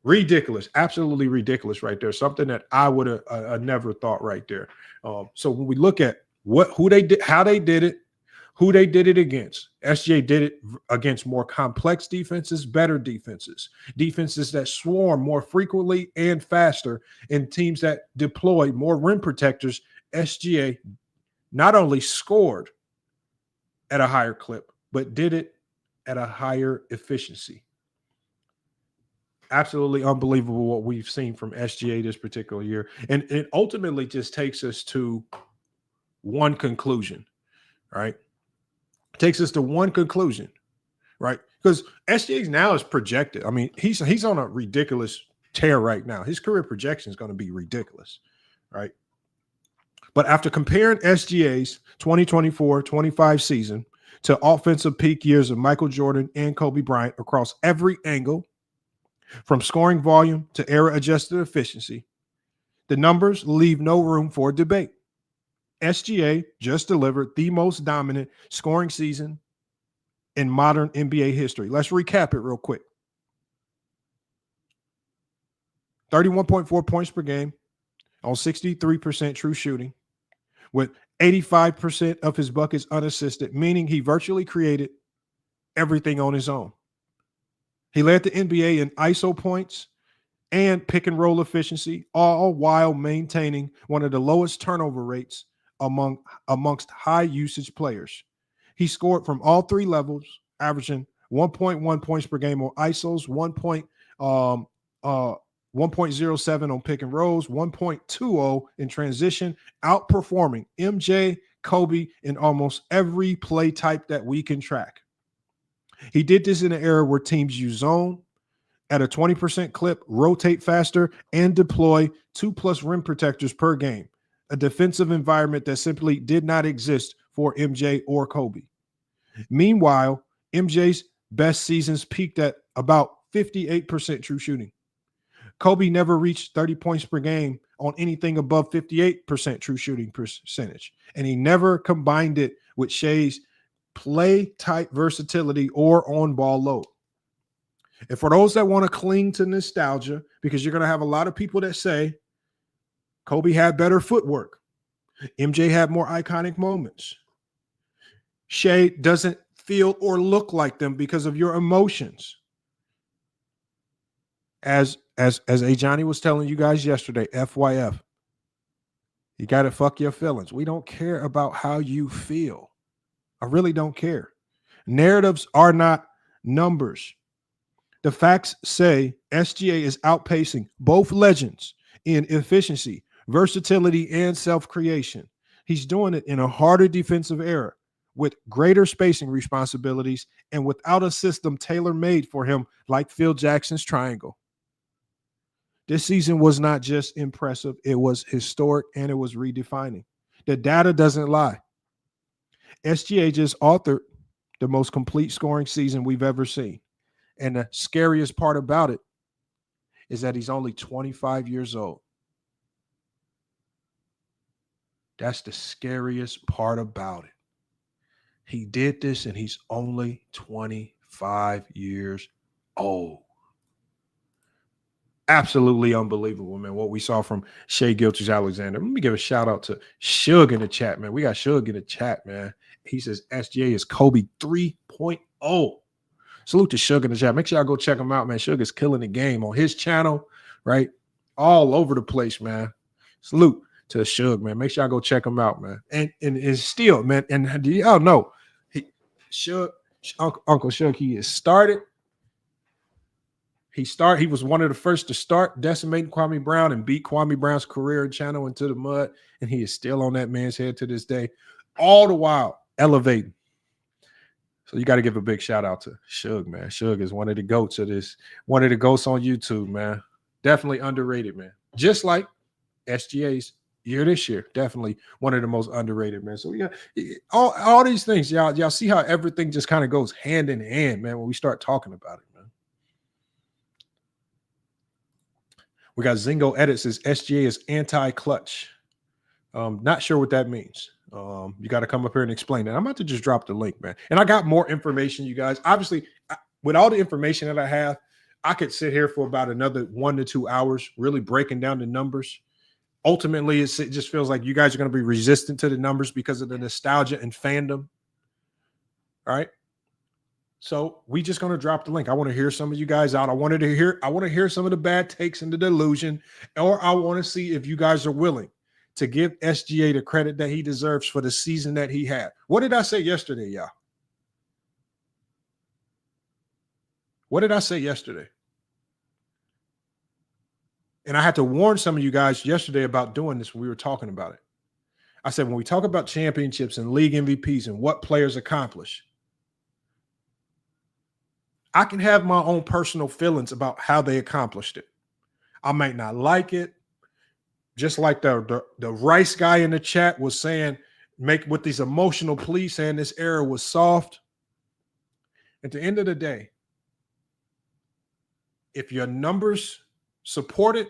Ridiculous, absolutely ridiculous right there. Something that I would have never thought right there. So when we look at who they did, how they did it, who they did it against, SGA did it against more complex defenses, better defenses that swarm more frequently and faster, and teams that deploy more rim protectors. SGA not only scored at a higher clip, but did it at a higher efficiency. Absolutely unbelievable what we've seen from SGA this particular year. And it ultimately just takes us to one conclusion, right? It takes us to one conclusion, right? Because SGA now is projected. I mean, he's on a ridiculous tear right now. His career projection is going to be ridiculous, right? But after comparing SGA's 2024-25 season to offensive peak years of Michael Jordan and Kobe Bryant across every angle, from scoring volume to era-adjusted efficiency, the numbers leave no room for debate. SGA just delivered the most dominant scoring season in modern NBA history. Let's recap it real quick. 31.4 points per game on 63% true shooting, with 85% of his buckets unassisted, meaning he virtually created everything on his own. He led the NBA in ISO points and pick and roll efficiency, all while maintaining one of the lowest turnover rates amongst high usage players. He scored from all three levels, averaging 1.1 points per game on ISOs, 1.07 on pick and rolls, 1.20 in transition, outperforming MJ, Kobe in almost every play type that we can track. He did this in an era where teams use zone at a 20% clip, rotate faster, and deploy 2+ rim protectors per game. a defensive environment that simply did not exist for MJ or Kobe. Meanwhile, MJ's best seasons peaked at about 58% true shooting. Kobe never reached 30 points per game on anything above 58% true shooting percentage. And he never combined it with Shai's play type versatility or on-ball load. And for those that want to cling to nostalgia, because you're going to have a lot of people that say Kobe had better footwork, MJ had more iconic moments, Shai doesn't feel or look like them because of your emotions. As A Johnny was telling you guys yesterday, FYF, you got to fuck your feelings. We don't care about how you feel. I really don't care. Narratives are not numbers. The facts say SGA is outpacing both legends in efficiency, versatility, and self-creation. He's doing it in a harder defensive era with greater spacing responsibilities and without a system tailor-made for him like Phil Jackson's triangle. This season was not just impressive, it was historic and it was redefining. The data doesn't lie. SGA just authored the most complete scoring season we've ever seen. And the scariest part about it is that he's only 25 years old. That's the scariest part about it. He did this and he's only 25 years old. Absolutely unbelievable, man, what we saw from Shai Gilgeous-Alexander. Let me give a shout out to Shug in the chat, man. We got Shug in the chat, man. He says SGA is Kobe 3.0. Salute to Shug in the chat. Make sure y'all go check him out, man. Shug is killing the game on his channel, right? All over the place, man. Salute to Shug, man. Make sure y'all go check him out, man. And still, man, and do y'all know, Uncle Shug, he has started. He was one of the first to start decimating Kwame Brown and beat Kwame Brown's career and channel into the mud, and he is still on that man's head to this day, all the while elevating. So you got to give a big shout out to Shug, man. Shug is one of the goats of this, one of the goats on YouTube, man. Definitely underrated, man. Just like SGA's year this year, definitely one of the most underrated, man. So we got all these things, y'all see how everything just kind of goes hand in hand, man, when we start talking about it, man. We got Zingo Edit says SGA is anti-clutch. Not sure what that means. You got to come up here and explain that. I'm about to just drop the link, man. And I got more information, you guys. Obviously, with all the information that I have, I could sit here for about another 1 to 2 hours really breaking down the numbers. Ultimately, it just feels like you guys are going to be resistant to the numbers because of the nostalgia and fandom. All right. So we just going to drop the link. I want to hear some of you guys out. I want to hear some of the bad takes and the delusion, or I want to see if you guys are willing to give SGA the credit that he deserves for the season that he had. What did I say yesterday, y'all? What did I say yesterday? And I had to warn some of you guys yesterday about doing this when we were talking about it. I said, when we talk about championships and league MVPs and what players accomplish, I can have my own personal feelings about how they accomplished it. I might not like it. Just like the Rice guy in the chat was saying, make with these emotional pleas saying this era was soft. At the end of the day, if your numbers support it,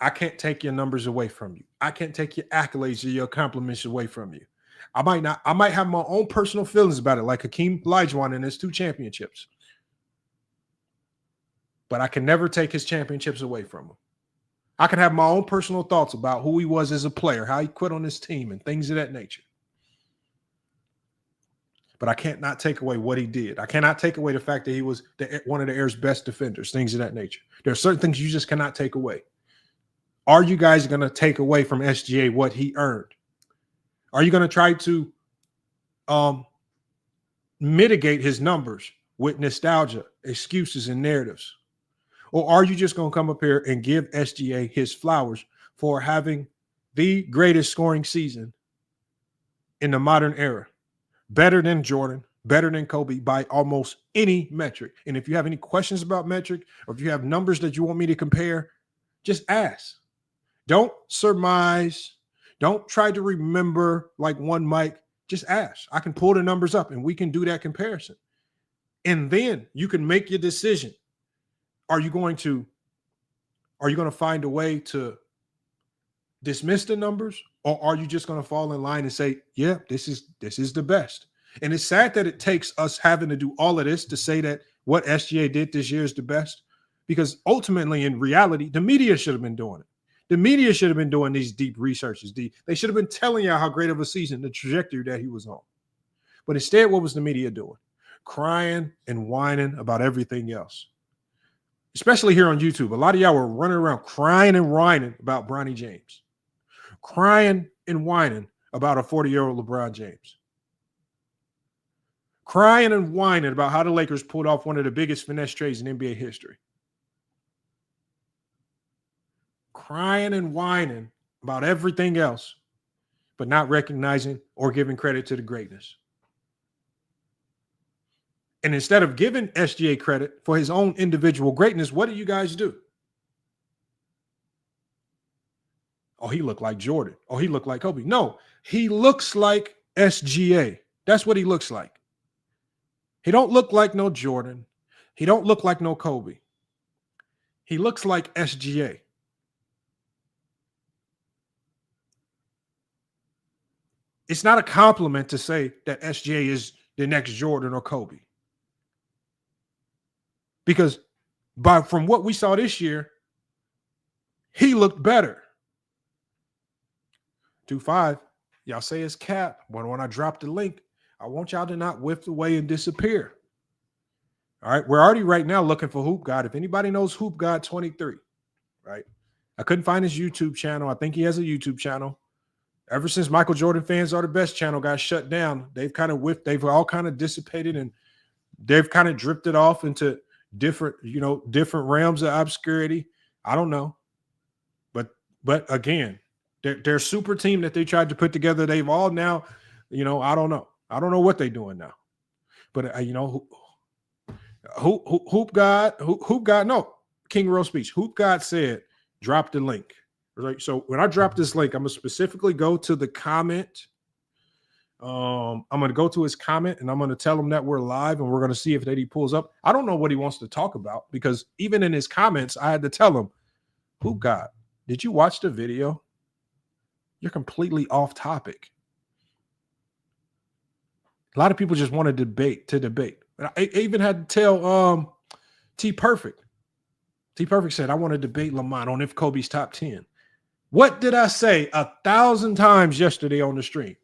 I can't take your numbers away from you. I can't take your accolades or your compliments away from you. I might have my own personal feelings about it, like Hakeem Olajuwon and his 2 championships. But I can never take his championships away from him. I can have my own personal thoughts about who he was as a player, how he quit on his team, and things of that nature. But I can't not take away what he did. I cannot take away the fact that he was one of the era's best defenders, things of that nature. There are certain things you just cannot take away. Are you guys going to take away from SGA what he earned? Are you going to try to mitigate his numbers with nostalgia, excuses, and narratives? Or are you just going to come up here and give SGA his flowers for having the greatest scoring season in the modern era? Better than Jordan, better than Kobe by almost any metric. And if you have any questions about metric, or if you have numbers that you want me to compare, just ask. Don't surmise. Don't try to remember like one mic. Just ask. I can pull the numbers up and we can do that comparison. And then you can make your decision. Are you going to find a way to dismiss the numbers, or are you just going to fall in line and say, yeah, this is the best? And it's sad that it takes us having to do all of this to say that what SGA did this year is the best, because ultimately, in reality, the media should have been doing it. The media should have been doing these deep researches. They should have been telling y'all how great of a season, the trajectory that he was on. But instead, what was the media doing? Crying and whining about everything else. Especially here on YouTube. A lot of y'all were running around crying and whining about Bronny James. Crying and whining about a 40-year-old LeBron James. Crying and whining about how the Lakers pulled off one of the biggest finesse trades in NBA history. Crying and whining about everything else, but not recognizing or giving credit to the greatness. And instead of giving SGA credit for his own individual greatness, what do you guys do? Oh, he looked like Jordan. Oh, he looked like Kobe. No, he looks like SGA. That's what he looks like. He don't look like no Jordan. He don't look like no Kobe. He looks like SGA. It's not a compliment to say that SGA is the next Jordan or Kobe. Because from what we saw this year, he looked better. 2-5, y'all say it's cap. But when I drop the link, I want y'all to not whiff away and disappear. All right, we're already right now looking for Hoop God. If anybody knows Hoop God 23, right? I couldn't find his YouTube channel. I think he has a YouTube channel. Ever since Michael Jordan Fans Are the Best channel got shut down, they've kind of whiffed. They've all kind of dissipated and they've kind of drifted off into different realms of obscurity. I don't know. But again, their super team that they tried to put together, they've all now, I don't know. I don't know what they're doing now. But Hoop God, no, King Rose Speech. Hoop God said, drop the link. Right. So when I drop this link, I'm gonna specifically go to the comment. I'm gonna go to his comment and I'm gonna tell him that we're live and we're gonna see if that he pulls up. I don't know what he wants to talk about, because even in his comments, I had to tell him, Hoop God, did you watch the video? You're completely off topic. A lot of people just want to debate. I even had to tell T Perfect. T Perfect said, I want to debate Lamont on if Kobe's top 10. What did I say 1,000 times yesterday on the stream?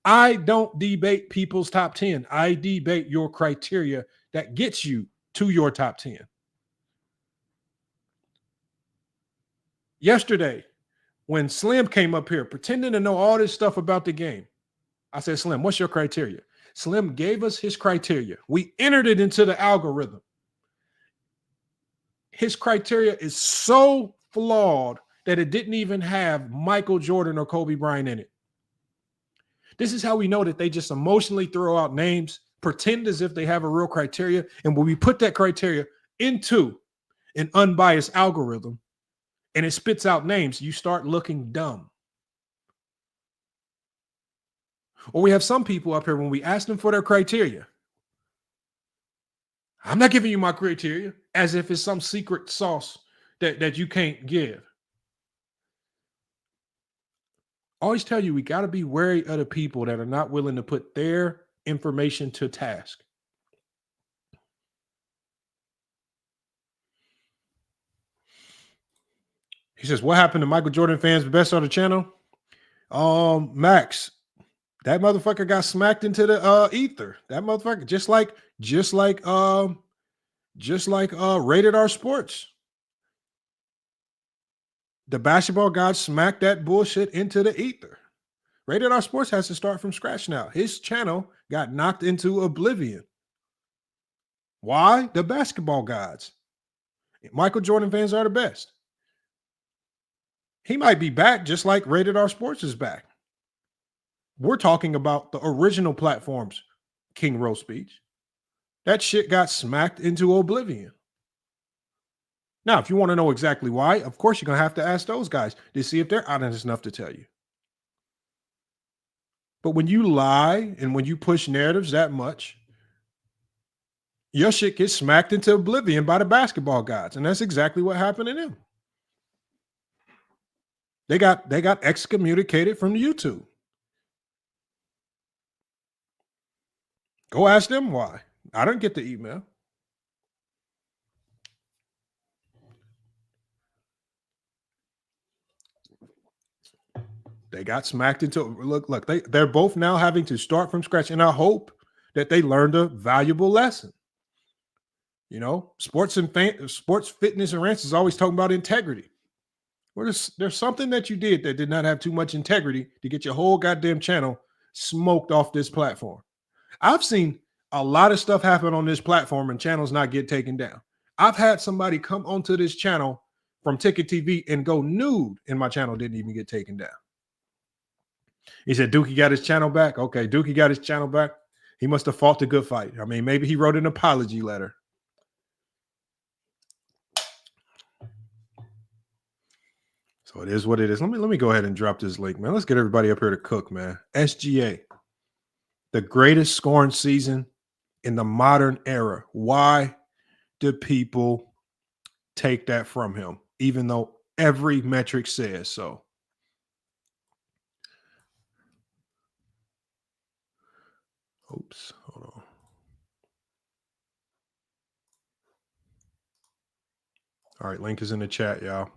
I don't debate people's top 10. I debate your criteria that gets you to your top 10. Yesterday, when Slim came up here pretending to know all this stuff about the game, I said, Slim, what's your criteria? Slim gave us his criteria. We entered it into the algorithm. His criteria is so flawed that it didn't even have Michael Jordan or Kobe Bryant in it. This is how we know that they just emotionally throw out names, pretend as if they have a real criteria. And when we put that criteria into an unbiased algorithm and it spits out names, you start looking dumb. Or we have some people up here, when we ask them for their criteria, I'm not giving you my criteria, as if it's some secret sauce that you can't give. Always tell you, we got to be wary of the people that are not willing to put their information to task. He says, what happened to Michael Jordan Fans Best on the channel? Max, that motherfucker got smacked into the ether. That motherfucker, just like Rated R Sports. The basketball god smacked that bullshit into the ether. Rated R Sports has to start from scratch now. His channel got knocked into oblivion. Why? The basketball gods. Michael Jordan Fans Are the Best. He might be back just like Rated R Sports is back. We're talking about the original platforms, King Rose Speech. That shit got smacked into oblivion. Now, if you want to know exactly why, of course, you're going to have to ask those guys to see if they're honest enough to tell you. But when you lie and when you push narratives that much, your shit gets smacked into oblivion by the basketball gods. And that's exactly what happened to them. They got excommunicated from YouTube. Go ask them why. I didn't get the email. They got smacked into look. They're both now having to start from scratch, and I hope that they learned a valuable lesson. You know, sports fitness and rants is always talking about integrity. Well, there's something that you did that did not have too much integrity to get your whole goddamn channel smoked off this platform. I've seen a lot of stuff happen on this platform and channels not get taken down. I've had somebody come onto this channel from Ticket TV and go nude, and my channel didn't even get taken down. He said Dookie got his channel back. Okay, Dookie got his channel back. He must have fought a good fight. I mean, maybe he wrote an apology letter. So it is what it is. Let me go ahead and drop this link, man. Let's get everybody up here to cook, man. SGA, the greatest scoring season in the modern era. Why do people take that from him, even though every metric says so? Oops, hold on. All right, link is in the chat, y'all.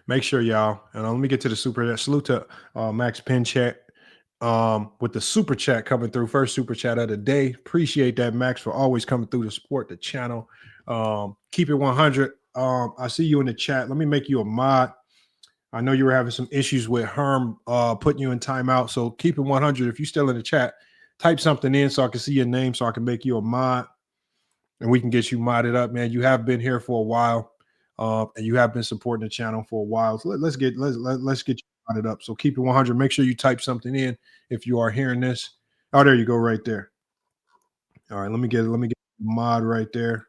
Make sure, y'all, and let me get to the super chat. Salute to Max Pinchat with the super chat coming through. First super chat of the day. Appreciate that, Max, for always coming through to support the channel. Keep it 100. I see you in the chat. Let me make you a mod. I know you were having some issues with Herm putting you in timeout, so keep it 100. If you're still in the chat, type something in so I can see your name so I can make you a mod, and we can get you modded up, man. You have been here for a while. And you have been supporting the channel for a while. So let's get you modded up. So keep it 100. Make sure you type something in if you are hearing this. Oh, there you go, right there. All right, let me get a mod right there.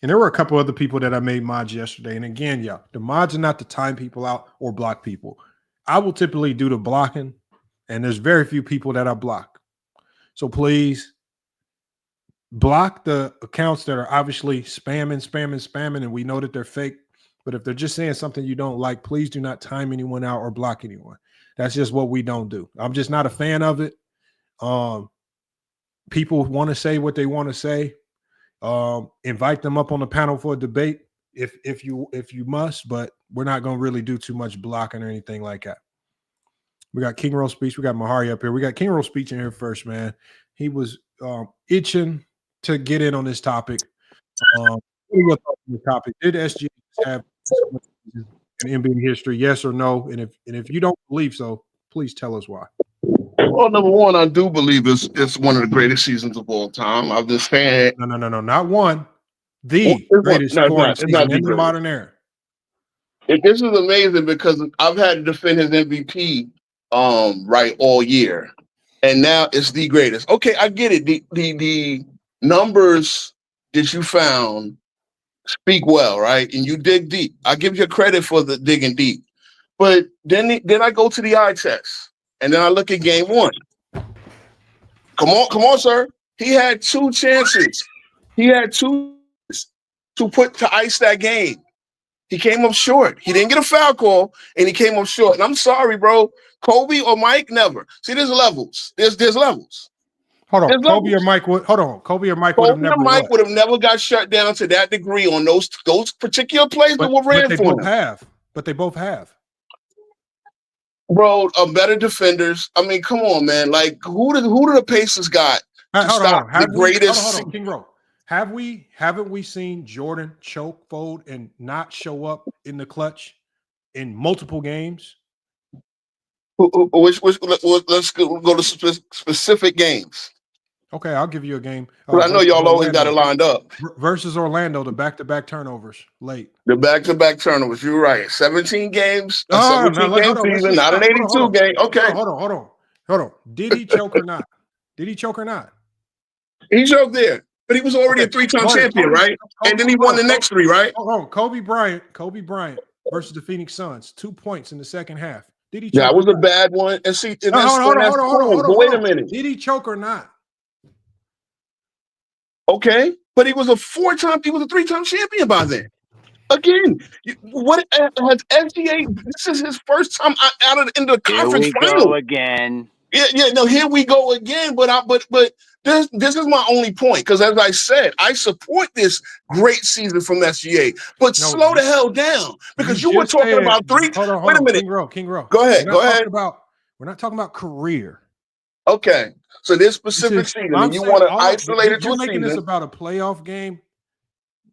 And there were a couple other people that I made mods yesterday. And again, yeah, the mods are not to time people out or block people. I will typically do the blocking, and there's very few people that I block. So please block the accounts that are obviously spamming, and we know that they're fake. But if they're just saying something you don't like, please do not time anyone out or block anyone. That's just what we don't do. I'm just not a fan of it. People want to say what they want to say. Invite them up on the panel for a debate if you must, but we're not going to really do too much blocking or anything like that. We got King Roll Speech. We got Mahari up here. We got King Roll Speech in here first, man. He was itching to get in on this topic. Did SGA have an NBA history? Yes or no? And if you don't believe so, please tell us why. Well, number one, I do believe it's one of the greatest seasons of all time. I've been saying No, not one. The greatest scoring season in the modern era. This is amazing because I've had to defend his MVP right all year, and now it's the greatest. Okay, I get it. The numbers that you found speak well, right? And you dig deep. I give you credit for the digging deep. But then I go to the eye test, and then I look at game one. Come on, sir. He had two chances. He had two to ice that game. He came up short. He didn't get a foul call, and he came up short. And I'm sorry, bro. Kobe or Mike, never. See, there's levels. There's levels. Hold on. Kobe or Mike would have never got shut down to that degree on those particular plays that were ran for them. But they both have. Bro, better defenders. I mean, come on, man. Like, who do the Pacers got to stop the greatest? King Roll. Haven't we seen Jordan choke, fold, and not show up in the clutch in multiple games? Let's go to specific games. Okay, I'll give you a game. I know y'all always got it lined up. Versus Orlando, the back-to-back turnovers late. The back-to-back turnovers. You're right. 17 games. 17-game season, not an 82 game. Okay. Hold on. Did he choke or not? He choked there. But he was already a three-time champion, right? And then he won the next three, right? Hold on. Kobe Bryant versus the Phoenix Suns. 2 points in the second half. Did he choke? That was a bad one. And see, and that's Hold on. But wait a minute. Did he choke or not? Okay, but he was a 3-time champion by then. Again, what has SGA? This is his first time out of the conference final. Here we go again. Yeah. No, here we go again. But this is my only point, because as I said, I support this great season from SGA. But slow the hell down, because you were talking about three. Hold on, wait a minute, King Rowe. Go ahead. We're not talking about career. Okay, so this specific season, you want to isolate it to a season. You're making this about a playoff game.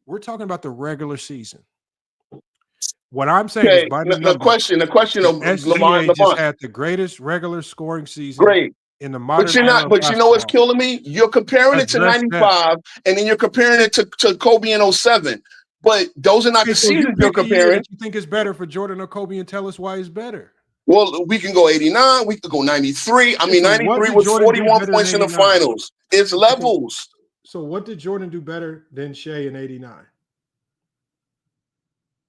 We're talking about the regular season. What I'm saying is, by the question of SGA just had the greatest regular scoring season. Great. In the modern, but you know what's killing me? You're comparing it to 95, and then you're comparing it to Kobe in 07. But those are not the seasons you're comparing. You think it's better for Jordan or Kobe, and tell us why it's better. Well, we can go 89. We could go 93. I mean, 93 was 41 points in the finals. It's levels. So what did Jordan do better than Shai in 89?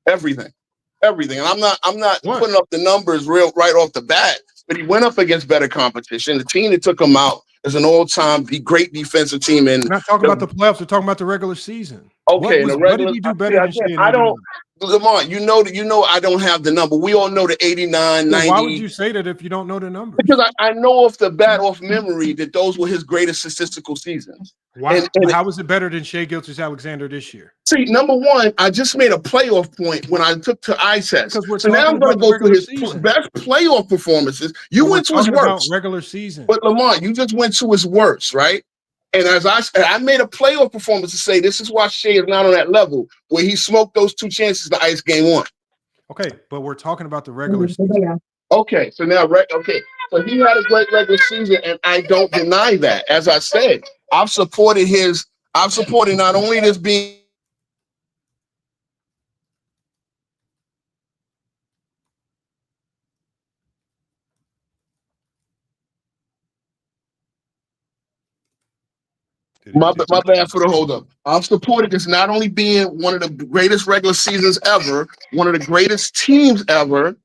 Everything. And I'm not putting up the numbers right off the bat, but he went up against better competition. The team that took him out is an all-time great defensive team. And we're not talking about the playoffs. We're talking about the regular season. Okay, what did he do better than Shai? I don't. Lamar, you know I don't have the number. We all know the 89, 90. Why would you say that if you don't know the numbers? Because I know off the bat, off memory, that those were his greatest statistical seasons. Why? And how was it better than Shai Gilgeous-Alexander this year? See, number one, I just made a playoff point when I took to eye test. So now I'm going to go through his best playoff performances. You went to his worst. Regular season. But Lamar, you just went to his worst, right? And as I made a playoff performance to say this is why Shai is not on that level where he smoked those 2 chances to ice game 1. Okay, but we're talking about the regular season. Okay, so now so he had a great regular season, and I don't deny that. As I said, I've supported not only this being. My bad for the hold up. I've supported this not only being one of the greatest regular seasons ever, one of the greatest teams ever,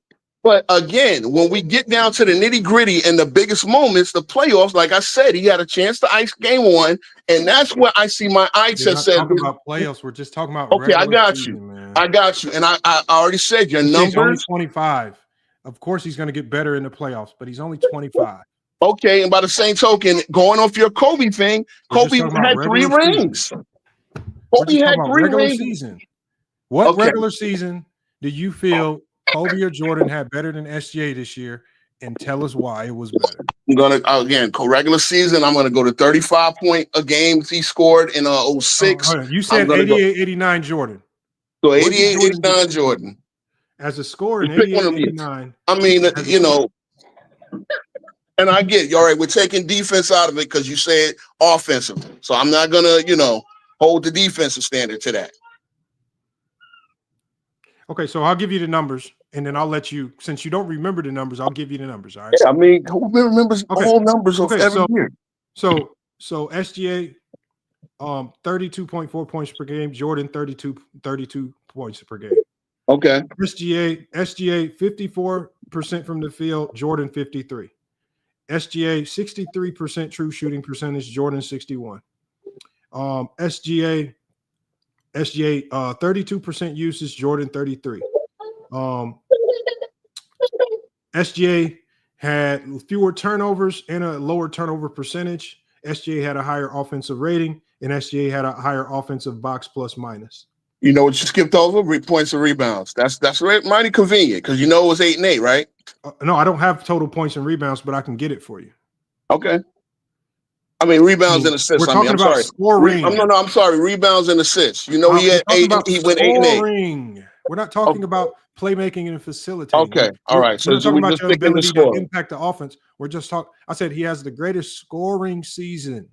but again, when we get down to the nitty gritty and the biggest moments, the playoffs, like I said, he had a chance to ice game 1, and that's where I see my eye test says. Talking about playoffs, we're just talking about. Okay, I got you, man. I got you, and I already said your numbers. He's only 25. Of course, he's going to get better in the playoffs, but he's only 25. Okay, and by the same token, going off your Kobe thing, Kobe had 3 rings. Kobe had 3 rings. Season. What regular season do you feel Kobe or Jordan had better than SGA this year? And tell us why it was better. I'm going to, again, regular season, I'm going to go to 35 point a game he scored in 06. You said 88, 89 Jordan. So 88, 89 Jordan. As a scorer in 88, 89. I mean, and I get you. All right, we're taking defense out of it because you said offensive. So I'm not going to, hold the defensive standard to that. Okay, so I'll give you the numbers, and then I'll let you, since you don't remember the numbers, I'll give you the numbers, all right? Yeah, I mean, who remembers all numbers of every year? So SGA, 32.4 points per game. Jordan, 32 points per game. Okay. SGA 54% from the field. Jordan 53. SGA 63% true shooting percentage. Jordan 61. SGA 32% usage. Jordan 33. SGA had fewer turnovers and a lower turnover percentage. SGA had a higher offensive rating, and SGA had a higher offensive box plus minus. You know what you skipped over? Points and rebounds. That's mighty convenient because it was 8 and 8, right? No, I don't have total points and rebounds, but I can get it for you. Okay. I mean, rebounds and assists. We're talking about scoring. I'm sorry. Rebounds and assists. He had 8. He went 8 and 8. We're not talking about playmaking and facilitating. Okay. All right. So we're talking about your ability to impact the offense. We're just talking. I said he has the greatest scoring season.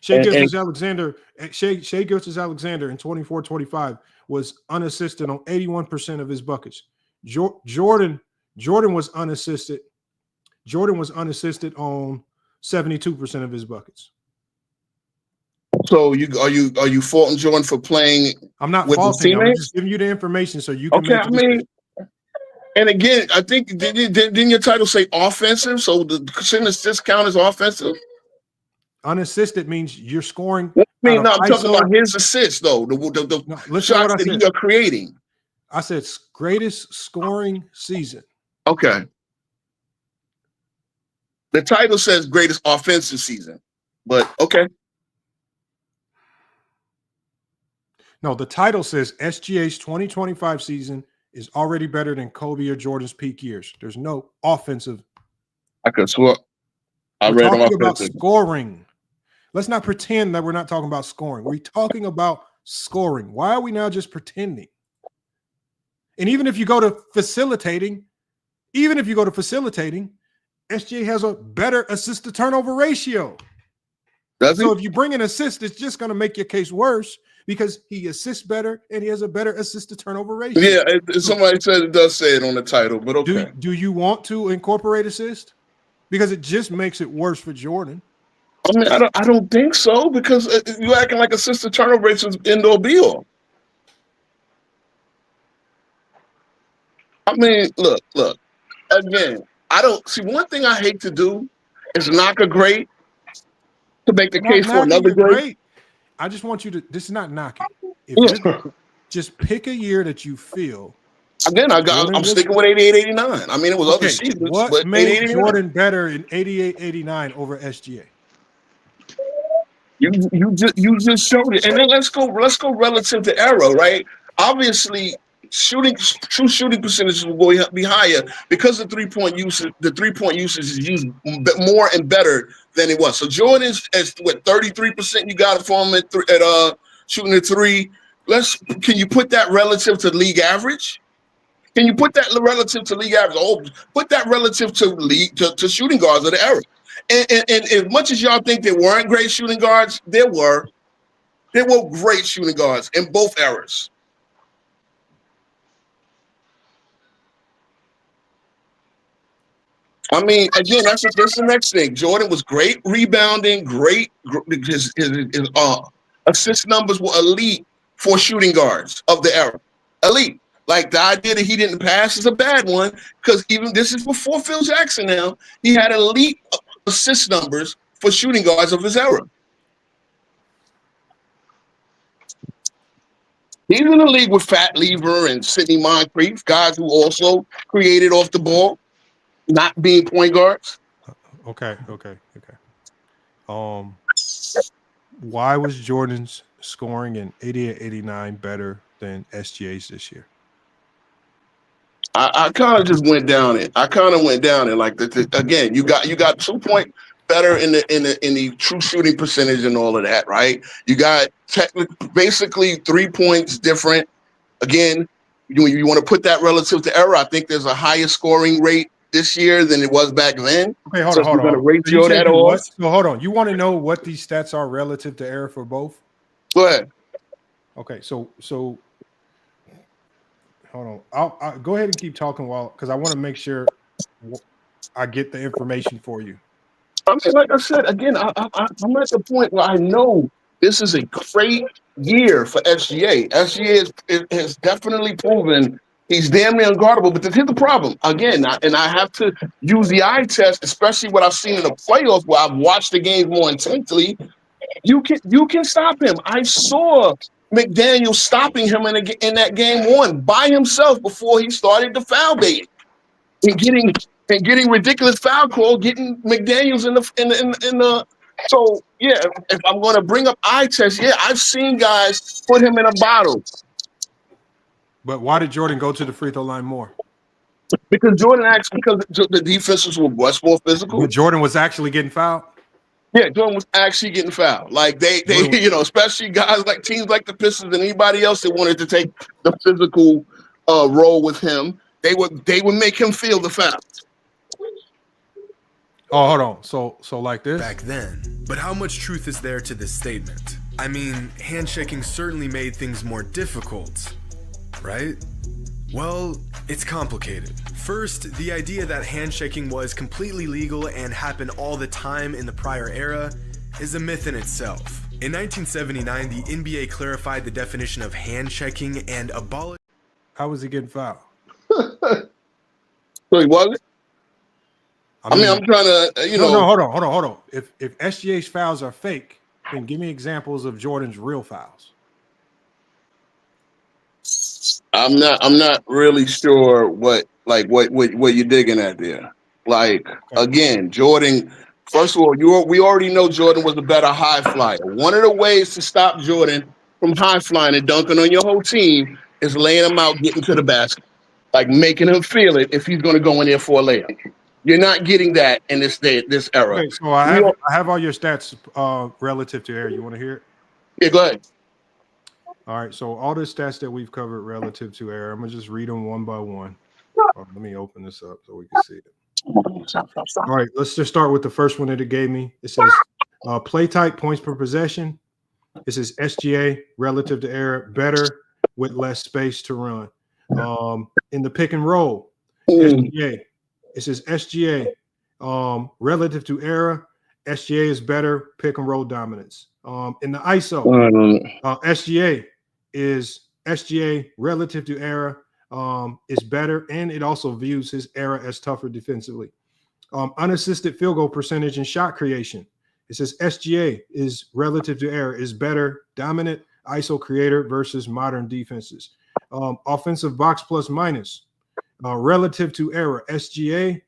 Shai Gilgeous-Alexander in 24-25 was unassisted on 81% of his buckets. Jordan was unassisted. Jordan was unassisted on 72% of his buckets. So are you faulting Jordan for playing? I'm not faulting him. I'm just giving you the information so you can. Okay, And again, I think didn't your title say offensive? So shouldn't assist count as offensive? Unassisted means you're scoring. I mean, no, I'm talking ISO. about his assists though. The listen to what shots I that said. he are creating. I said greatest scoring season. Okay. The title says greatest offensive season, but okay. No, the title says SGA's 2025 season is already better than Kobe or Jordan's peak years. There's no offensive. I could swear. We're talking about scoring. Let's not pretend that we're not talking about scoring. We're talking about scoring. Why are we now just pretending? And even if you go to facilitating, SGA has a better assist to turnover ratio. So if you bring an assist, it's just going to make your case worse because he assists better and he has a better assist to turnover ratio. Yeah, somebody said it does say it on the title, but okay. Do you want to incorporate assist? Because it just makes it worse for Jordan. I mean, I don't think so because you're acting like assist to turnover rate is end all be all. I mean, look. Again, I don't see one thing I hate to do is knock a great to make the case for another great. I just want you to. This is not knocking. Just pick a year that you feel. Again, I'm sticking with 88, 89. I mean, it was other seasons. What made Jordan better in 88, 89 over SGA? You just showed it, and then let's go relative to era, right? Obviously, true shooting percentages will be higher because the 3-point usage. The 3-point usage is used more and better than it was. So Jordan's at what 33% you got it for him at shooting a three. Can you put that relative to league average? Can you put that relative to league average? Oh, put that relative to shooting guards of the era. And as much as y'all think there weren't great shooting guards, there were great shooting guards in both eras. I mean, again, that's the next thing. Jordan was great rebounding, his assist numbers were elite for shooting guards of the era. Elite. Like the idea that he didn't pass is a bad one because even this is before Phil Jackson now. He had elite assist numbers for shooting guards of his era. He's in the league with Fat Lever and Sidney Moncrief, guys who also created off the ball, not being point guards. Okay. Why was Jordan's scoring in 88, 89 better than SGA's this year? I kind of just went down it. Like again, you got 2 point better in the true shooting percentage and all of that, right? You got basically 3 points different. Again, you want to put that relative to era. I think there's a higher scoring rate this year than it was back then. Okay, hold on. So hold on. You want to know what these stats are relative to era for both? Go ahead. Okay, so hold on. I'll go ahead and keep talking because I want to make sure I get the information for you. I mean, like I said, again, I'm at the point where I know this is a great year for SGA. SGA has definitely proven he's damn near unguardable. But here's the problem. Again, and I have to use the eye test, especially what I've seen in the playoffs where I've watched the games more intensely. You can stop him. I saw McDaniel stopping him in that game one by himself before he started the foul bait and getting ridiculous foul call, getting McDaniels in the. So yeah, if I'm going to bring up eye test, yeah, I've seen guys put him in a bottle. But why did Jordan go to the free throw line more? Because the defenses were much more physical. But Jordan was actually getting fouled. Yeah, Jordan was actually getting fouled. Like they especially guys like teams like the Pistons and anybody else that wanted to take the physical role with him, they would make him feel the fouls. Oh, hold on. So like this? Back then. But how much truth is there to this statement? I mean, handshaking certainly made things more difficult, right? Well, it's complicated. First, the idea that handshaking was completely legal and happened all the time in the prior era is a myth in itself. In 1979, the NBA clarified the definition of handshaking and abolished. How was he getting fouled? So he wasn't. I mean, mean, I'm trying to, No, hold on. If SGA's fouls are fake, then give me examples of Jordan's real fouls. I'm not really sure what you're digging at there. Like, again, Jordan. First of all, we already know Jordan was a better high flyer. One of the ways to stop Jordan from high flying and dunking on your whole team is laying him out, getting to the basket, like making him feel it if he's going to go in there for a layup. You're not getting that in this era. Okay, so I have all your stats relative to air. You want to hear it? Yeah, go ahead. All right, so all the stats that we've covered relative to air, I'm gonna just read them one by one. Let me open this up so we can see it. All right, let's just start with the first one that it gave me. It says play type, points per possession. It says SGA relative to air, better with less space to run. In the pick and roll, SGA. It says SGA relative to era, SGA is better pick and roll dominance. In the ISO, SGA is SGA relative to era is better, and it also views his era as tougher defensively. Unassisted field goal percentage and shot creation. It says SGA is relative to era is better dominant ISO creator versus modern defenses. Offensive box plus minus relative to era SGA.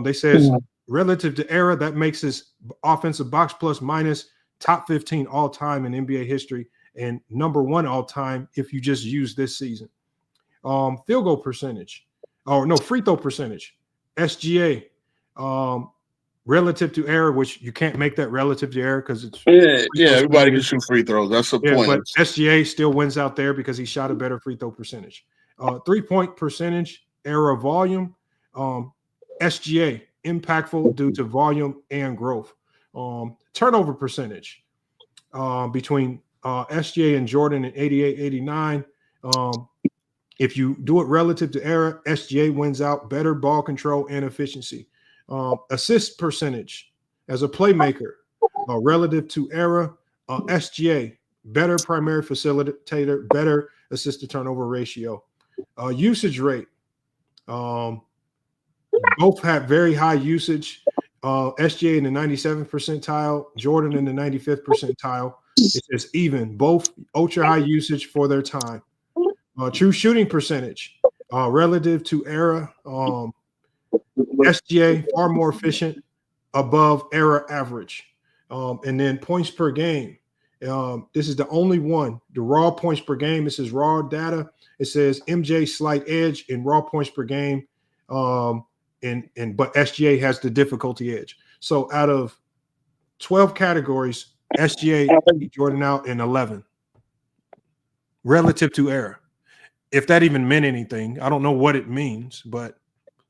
They says relative to era that makes his offensive box plus minus top 15 all time in NBA history and number 1 all time if you just use this season. Field goal percentage, free throw percentage, SGA relative to error, which you can't make that relative to error because it's everybody can shoot free throws. That's the point. But SGA still wins out there because he shot a better free throw percentage. 3-point percentage, error volume, SGA impactful due to volume and growth. Turnover percentage between SGA and Jordan in 88-89. If you do it relative to era, SGA wins out, better ball control and efficiency. Assist percentage as a playmaker relative to era, SGA, better primary facilitator, better assist to turnover ratio. Usage rate, both have very high usage. SGA in the 97th percentile, Jordan in the 95th percentile. It says even, both ultra high usage for their time. True shooting percentage relative to era, SGA far more efficient, above era average. And then points per game. This is the only one, the raw points per game. This is raw data. It says MJ slight edge in raw points per game. But SGA has the difficulty edge. So out of 12 categories, SGA beat Jordan out in 11 relative to era. If that even meant anything, I don't know what it means, but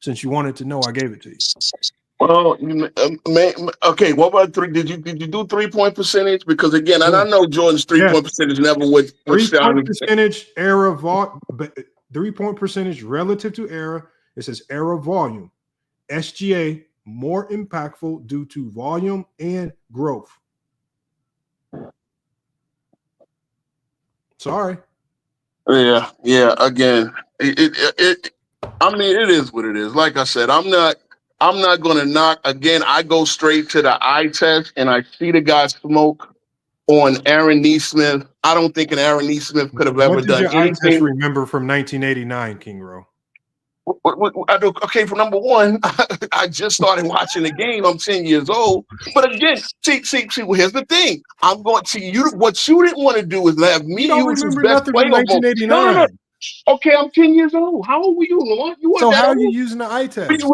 since you wanted to know, I gave it to you. Well, okay. What about three? Did you do 3-point percentage? Because again, and I know Jordan's 3-point percentage never would. 3-point percentage era 3-point percentage relative to era. It says era volume. SGA more impactful due to volume and growth. Sorry. Yeah. Again, it. I mean, it is what it is. Like I said, I'm not going to knock. Again, I go straight to the eye test, and I see the guy smoke on Aaron Neesmith. I don't think an Aaron Neesmith could have ever done your anything. Eye test remember from 1989, King Rowe? Okay, for number one, I just started watching the game. I'm 10 years old. But again, see, well, here's the thing. I'm going to you. What you didn't want to do is have me use his best player. 1989. No. Okay, I'm 10 years old. How old were you, Lord? So how are you using the eye test?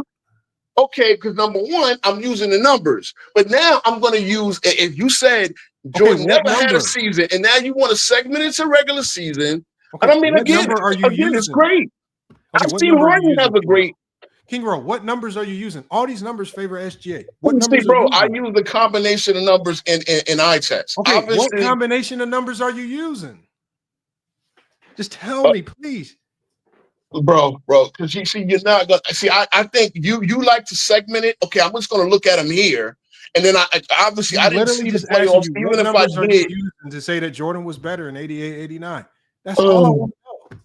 Okay, because number one, I'm using the numbers. But now I'm going to use, if you said Jordan never had a season, and now you want to segment it to regular season. Okay, and I mean, again, using? It's great. Okay, I've seen Harden have a great. King Rowe, what numbers are you using? All these numbers favor SGA. What numbers? See, bro, I use the combination of numbers in eye test. Okay, what combination of numbers are you using? Just tell me, please. Bro, because you see, you're not gonna see. I think you like to segment it. Okay, I'm just gonna look at him here, and then I didn't see the playoffs. Even if I did, to say that Jordan was better in 88, 89. That's all I want to know.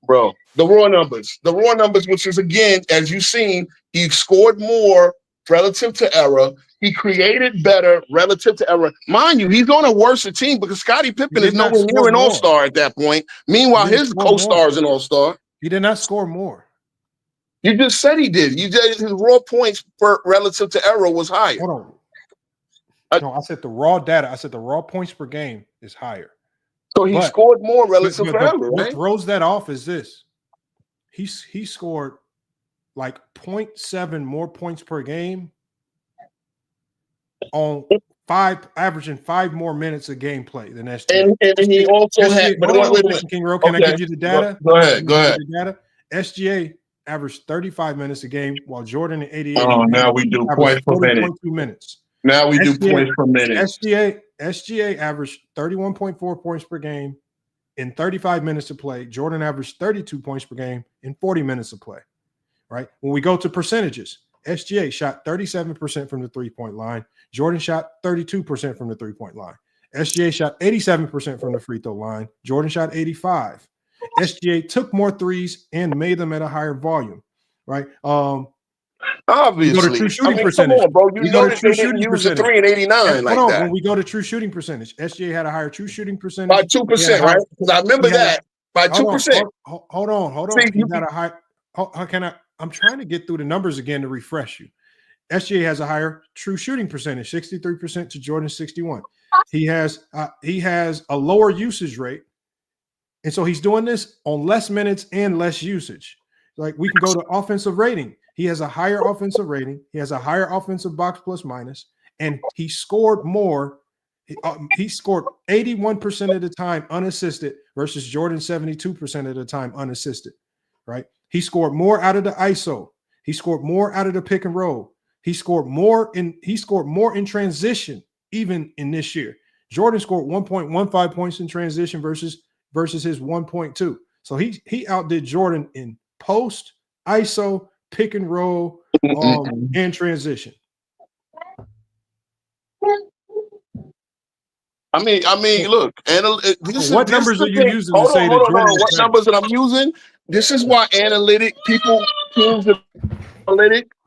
bro. The raw numbers, which is again, as you've seen, he scored more relative to error. He created better relative to error. Mind you, he's on a worse team because Scottie Pippen is nowhere near an all-star at that point. Meanwhile, his co-star is an all-star. He did not score more. You just said he did. You did. His raw points per relative to error was higher. Hold on. No, I said the raw data. I said the raw points per game is higher. So he scored more relative to error, right? What throws that off is this. He scored like 0.7 more points per game on averaging 5 more minutes of gameplay than SGA. And he also had. But King Ro, can I give you the data? Go ahead. SGA averaged 35 minutes a game, while Jordan in 88. Oh, now we do points per minute. Minutes. Now we do points per minute. SGA averaged 31.4 points per game in 35 minutes of play. Jordan averaged 32 points per game in 40 minutes of play. Right? When we go to percentages, SGA shot 37% from the three-point line. Jordan shot 32% from the three-point line. SGA shot 87% from the free throw line. Jordan shot 85%. SGA took more threes and made them at a higher volume, right? Obviously, you go to true shooting percentage. Come on, bro. You know that they didn't use a 3 and 89 like that. When we go to true shooting percentage, SGA had a higher true shooting percentage by 2%, right? Because I remember that by 2%. Hold on. See, he got a high. How can I? I'm trying to get through the numbers again to refresh you. SGA has a higher true shooting percentage, 63% to Jordan's 61%. He has a lower usage rate. And so he's doing this on less minutes and less usage. Like we can go to offensive rating. He has a higher offensive rating. He has a higher offensive box plus minus, and he scored more. He scored 81% of the time unassisted versus Jordan 72% of the time unassisted, right? He scored more out of the ISO. He scored more out of the pick and roll. He scored more in transition even in this year. Jordan scored 1.15 points in transition versus his 1.2. So he outdid Jordan in post, ISO, pick and roll, and transition. I mean, look. What numbers are you using to say that Jordan? What numbers that I'm using? This is why teams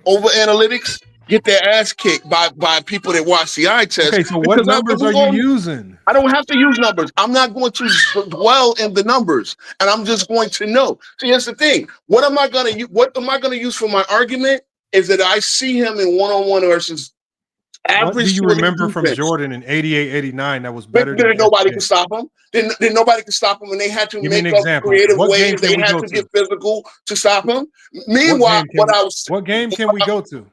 over analytics get their ass kicked by people that watch the eye test. Okay, so what numbers are you using? I don't have to use numbers. I'm not going to dwell in the numbers, and I'm just going to know. See, here's the thing. What am I going to use for my argument is that I see him in one-on-one versus average. What do you remember from Jordan in 88, 89 that was better? Then nobody could stop him. Then nobody could stop him, and they had to make up creative ways. They had to get physical to stop him. Meanwhile, what game can we go to? What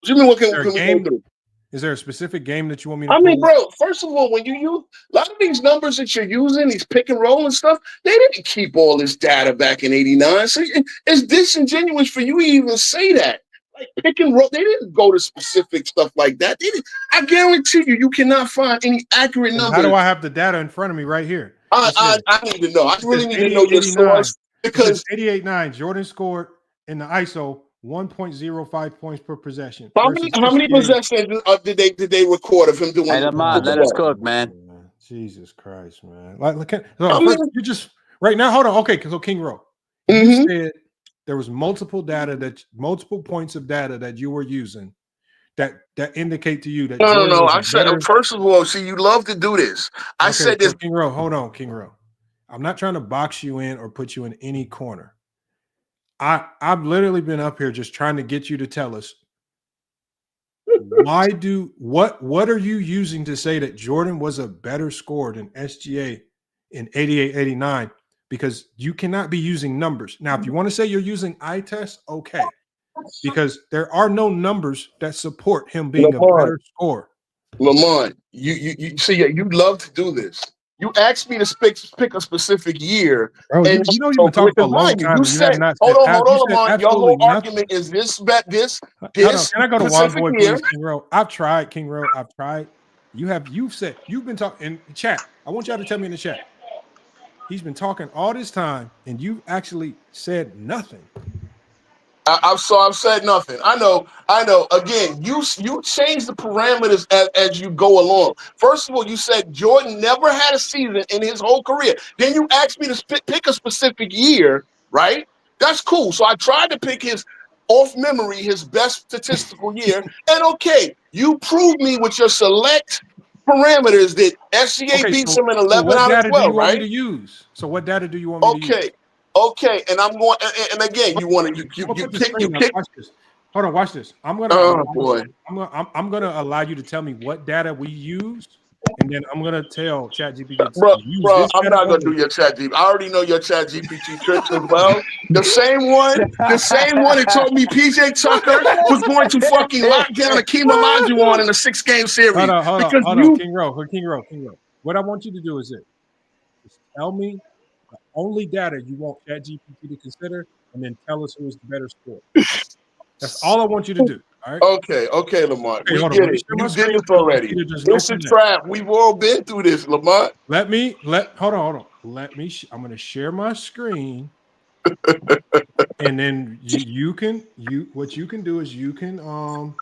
do you mean, what can we go to? Is there a specific game that you want me to? I mean, bro, first of all, when you use a lot of these numbers that you're using, these pick and roll and stuff, they didn't keep all this data back in 89. So it's disingenuous for you to even say that. Like pick and roll, they didn't go to specific stuff like that. I guarantee you cannot find any accurate numbers. How do I have the data in front of me right here? I need to know. I really need to know your source because 88-9, Jordan scored in the ISO 1.05 points per possession. How many possessions did they record of him doing? Hey, Lamont, let us cook, man. Jesus Christ, man! You just right now. Hold on. Okay, so King Ro, you said there was multiple points of data that you were using that indicate to you that no. I said first of all, see, you love to do this. I said this. King Ro, hold on, King Ro. I'm not trying to box you in or put you in any corner. I've literally been up here just trying to get you to tell us what are you using to say that Jordan was a better scorer than SGA in 88, 89? Because you cannot be using numbers. Now, if you want to say you're using eye test, okay. Because there are no numbers that support him being a better scorer. Lamont, you see, you love to do this. You asked me to pick a specific year. Bro, and you've been talking for a long time. You said, hold on, Lamont. Your whole argument is this. Can I go to Wild Boy, please, King Ro? I've tried, King Ro. I've tried. You've been talking in the chat. I want y'all to tell me in the chat. He's been talking all this time, and you actually said nothing. I've said nothing. I know. Again, you change the parameters as you go along. First of all, you said Jordan never had a season in his whole career. Then you asked me to pick a specific year, right? That's cool. So I tried to pick his off memory, his best statistical year. And okay, you proved me with your select parameters that SGA Okay, beats so him in 11 what out of data do 12, you want me right? to use? So what data do you want me to use? Okay, and I'm going. And again, you want to I'm gonna you put the pick you screen up. pick. Watch this. Hold on, watch this. Oh boy. I'm gonna allow you to tell me what data we use, and then I'm gonna tell ChatGPT to use Bro, this I'm data not gonna do only. your chat GPT. I already know your chat GPT tricks as well. The same one that told me PJ Tucker was going to fucking lock down Akeem Olajuwon in a 6-game series. Because Hold on, King Row. What I want you to do is this: just tell me the only data you want ChatGPT to consider, and then tell us who is the better scorer. That's all I want you to do. All right. Okay, Lamont. Okay, We hold on. get Let me it. share my You did screen this so you can already. see that there's no It's a connection. trap. We've all been through this, Lamont. Hold on. I'm gonna share my screen, and then what you can do is you can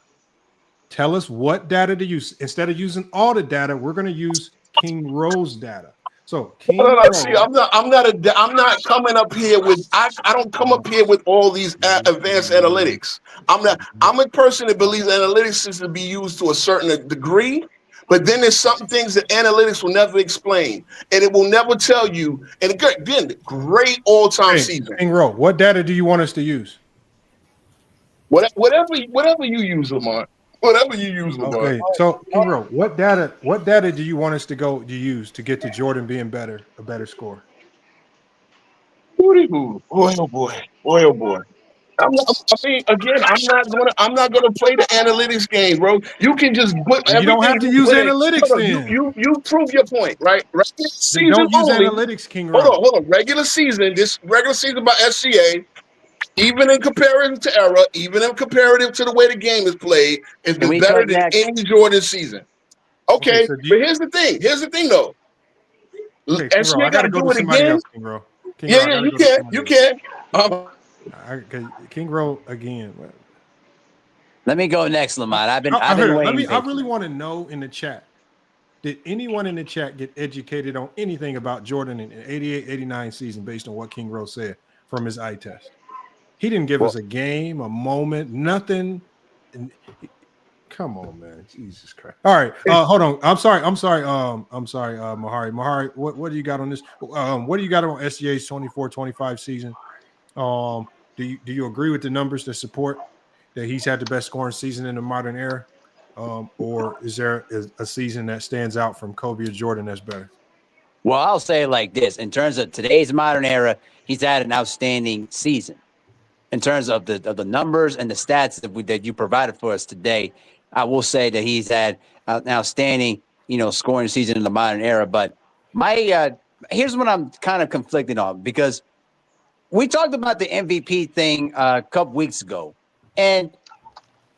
tell us what data to use. Instead of using all the data, we're gonna use King Rose data. So King No. See, Rose. I'm not coming up here with. I don't come up here with all these advanced analytics. I'm a person that believes analytics is to be used to a certain degree, but then there's some things that analytics will never explain, and it will never tell you. And again, great all-time Hey, season. King Rose, what data do you want us to use? Whatever you use, Lamont. Whatever you use, Lamont. Okay, so King Rose, what data do you want us to use to get to Jordan being a better scorer? Boy, oh boy. I'm not gonna play the analytics game, bro. You can just put You don't everything have to you use put in. analytics Hold on, then. you prove your point, right? Regular Then season don't use only. analytics, King Hold Rose. on, Regular season. This regular season by SGA, even in comparison to era, even in comparative to the way the game is played, has Can been we better talk than next? any Jordan season. Okay, Okay, so but here's the thing. though. King Rose, I SGA got gotta to go do to it somebody again. else, King Rose. King Rose, I Yeah, gotta you go to can, somebody else. Okay, King Rose again. Let me go next, Lamont. I've been waiting I patiently. really want to know in the chat. Did anyone in the chat get educated on anything about Jordan in 88-89 season based on what King Rose said from his eye test? He didn't give us a game, a moment, nothing. Come on, man. Jesus Christ. All right. Hold on. I'm sorry, Mahari. Mahari, what do you got on this? What do you got on SGA's 24-25 season? Do you agree with the numbers that support that he's had the best scoring season in the modern era? Or is there a season that stands out from Kobe or Jordan that's better? Well, I'll say it like this: in terms of today's modern era, he's had an outstanding season. In terms of the numbers and the stats that you provided for us today, I will say that he's had an outstanding, scoring season in the modern era. But my here's what I'm kind of conflicted on, because we talked about the MVP thing a couple weeks ago, and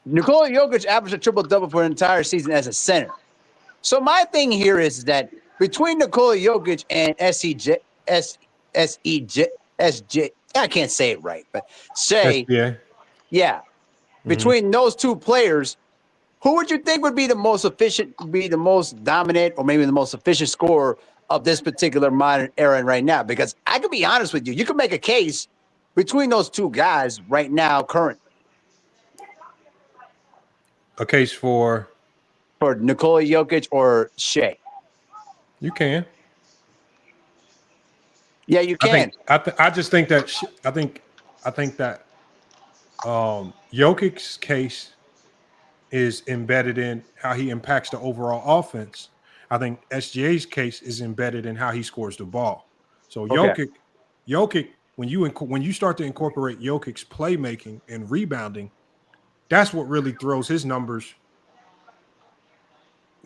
Nikola Jokic averaged a triple-double for an entire season as a center. So my thing here is that between Nikola Jokic and SJ, I can't say it right, but say, SGA. yeah, between those two players, who would you think would be the most efficient, be the most dominant, or maybe the most efficient scorer of this particular modern era right now? Because I could be honest with you, you could make a case between those two guys right now, currently. A case for Nikola Jokic or Shai. you can. Yeah, you can. I just think that Jokic's case is embedded in how he impacts the overall offense. I think SGA's case is embedded in how he scores the ball. So Jokic, when you start to incorporate Jokic's playmaking and rebounding, that's what really throws his numbers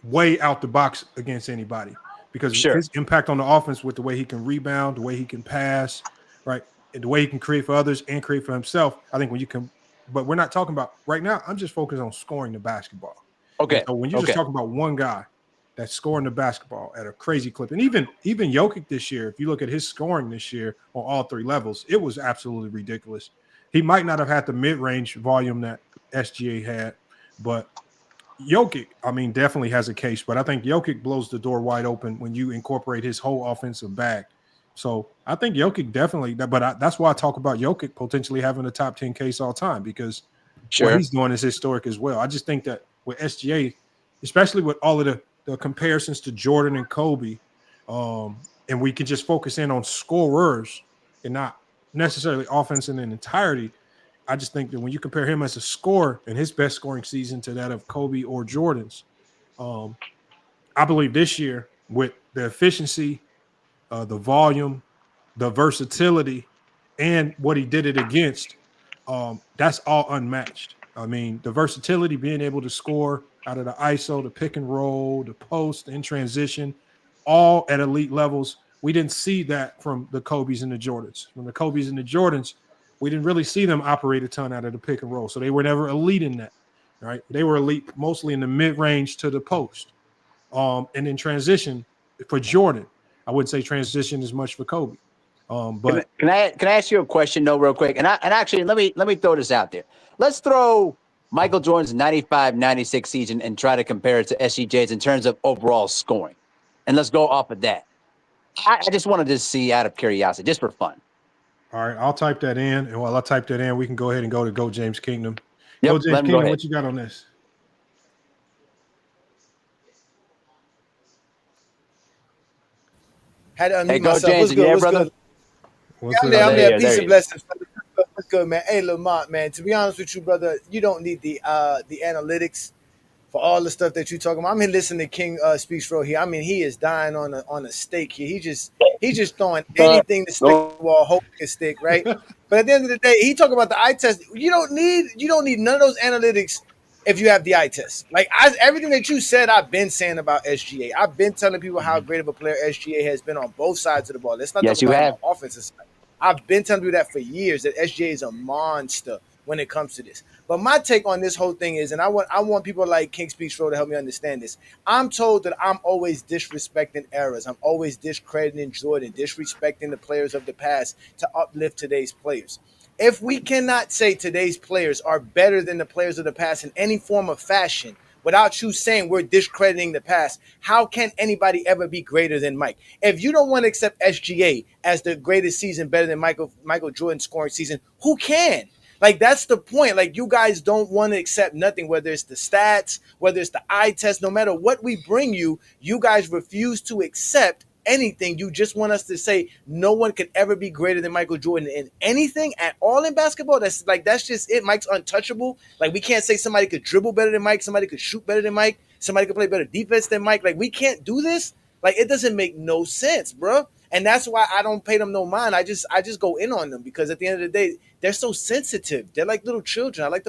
way out the box against anybody, because his impact on the offense with the way he can rebound, the way he can pass, right, and the way he can create for others and create for himself. I think when you can, but we're not talking about right now. I'm just focused on scoring the basketball. Okay. And so when you're just talking about one guy that's scoring the basketball at a crazy clip, and even Jokic this year, if you look at his scoring this year on all three levels, it was absolutely ridiculous. He might not have had the mid-range volume that SGA had, but Jokic, I mean, definitely has a case. But I think Jokic blows the door wide open when you incorporate his whole offensive bag. So I think Jokic definitely, but that's why I talk about Jokic potentially having a top 10 case all time, because what he's doing is historic as well. I just think that with SGA, especially with all of the comparisons to Jordan and Kobe, and we can just focus in on scorers and not necessarily offense in an entirety. I just think that when you compare him as a scorer and his best scoring season to that of Kobe or Jordan's, I believe this year with the efficiency, the volume, the versatility, and what he did it against, that's all unmatched. I mean, the versatility, being able to score out of the ISO, the pick and roll, the post, in transition, all at elite levels. We didn't see that from the Kobes and the Jordans. From the Kobes and the Jordans, we didn't really see them operate a ton out of the pick and roll. So they were never elite in that, right? They were elite mostly in the mid-range to the post. And in transition for Jordan, I wouldn't say transition as much for Kobe. But can I ask you a question though, real quick? And actually let me throw this out there. Let's throw Michael Jordan's 95-96 season and try to compare it to SGJ's in terms of overall scoring. And let's go off of that. I just wanted to see out of curiosity, just for fun. All right, I'll type that in. And while I type that in, we can go ahead and go to Go James Kingdom. Yep, Go James Kingdom, what you got on this? Had to unmute Hey, Go myself. James, What's good? What's brother? good? What's I'm up? there. I'm there. Yeah, Peace there and you blessings. What's good, man? Hey, Lamont, man. To be honest with you, brother, you don't need the analytics for all the stuff that you're talking about. I'm here listening to King Speaks for here. I mean, he is dying on a stake here. He just throwing anything to stick to the wall, hope it can stick, right? But at the end of the day, he talk about the eye test. You don't need none of those analytics if you have the eye test. Like everything that you said, I've been saying about SGA. I've been telling people how great of a player SGA has been on both sides of the ball. Let's not Yes, talk you about have. him on offensive side. I've been telling you that for years, that SGA is a monster when it comes to this. But my take on this whole thing is, and I want people like King Speaks Pro to help me understand this. I'm told that I'm always disrespecting eras. I'm always discrediting Jordan, disrespecting the players of the past to uplift today's players. If we cannot say today's players are better than the players of the past in any form of fashion, without you saying we're discrediting the past, how can anybody ever be greater than Mike? If you don't want to accept SGA as the greatest season, better than Michael Jordan's scoring season, who can? Like, that's the point. Like, you guys don't want to accept nothing, whether it's the stats, whether it's the eye test, no matter what we bring you, you guys refuse to accept anything. You just want us to say no one could ever be greater than Michael Jordan in anything at all in basketball. That's just it. Mike's untouchable. Like, we can't say somebody could dribble better than Mike, somebody could shoot better than Mike, somebody could play better defense than Mike. Like, we can't do this. Like, it doesn't make no sense, bro. And that's why I don't pay them no mind. I just go in on them, because at the end of the day, they're so sensitive. They're like little children. I like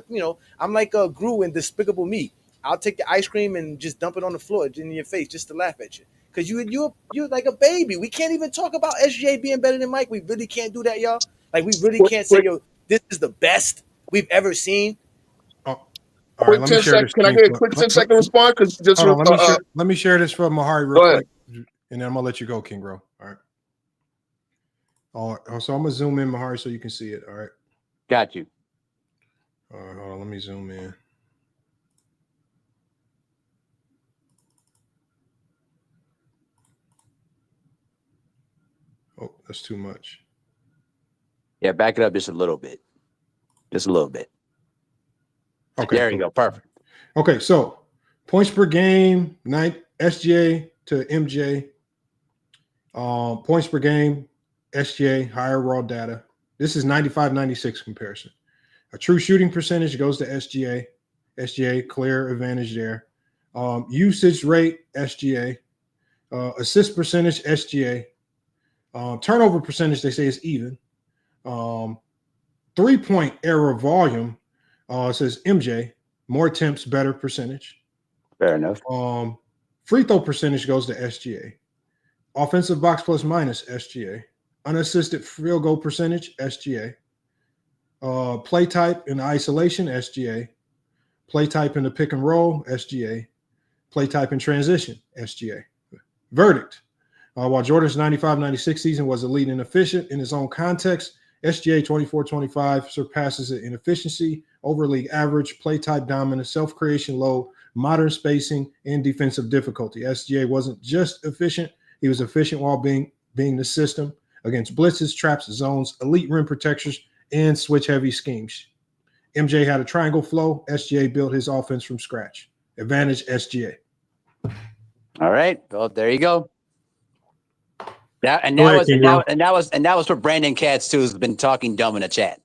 I'm like Gru in Despicable Me. I'll take the ice cream and just dump it on the floor in your face just to laugh at you. Because you're like a baby. We can't even talk about SGA being better than Mike. We really can't do that, y'all. Like, we really can't say, yo, this is the best we've ever seen. Oh, all right, let me share this. Can I get a quick 10-second response? Because just hold on, let me share this for Mahari real quick, and then I'm gonna let you go, King Bro. All right. So I'm gonna zoom in, Mahari, so you can see it. All right. Got you. All right, hold on. Let me zoom in. Oh, that's too much. Yeah, back it up just a little bit. Just a little bit. Okay. There you go. Perfect. Okay, so points per game, SGA to MJ. Points per game, SGA, higher raw data. This is 95-96 comparison. A true shooting percentage goes to SGA. SGA, clear advantage there. Usage rate, SGA. Assist percentage, SGA. Turnover percentage, they say, is even. 3-point error volume, says MJ. More attempts, better percentage. Fair enough. Free throw percentage goes to SGA. Offensive box plus minus, SGA. Unassisted field goal percentage, SGA. Play type in isolation, SGA. Play type in the pick and roll, SGA. Play type in transition, SGA. Verdict. While Jordan's 95-96 season was elite and efficient in his own context, SGA 24-25 surpasses it in efficiency, over league average, play type dominance, self-creation low, modern spacing, and defensive difficulty. SGA wasn't just efficient, he was efficient while being the system against blitzes, traps, zones, elite rim protectors, and switch-heavy schemes. MJ had a triangle flow. SGA built his offense from scratch. Advantage SGA. All right. Well, there you go. That was for Brandon Katz too, who's been talking dumb in the chat.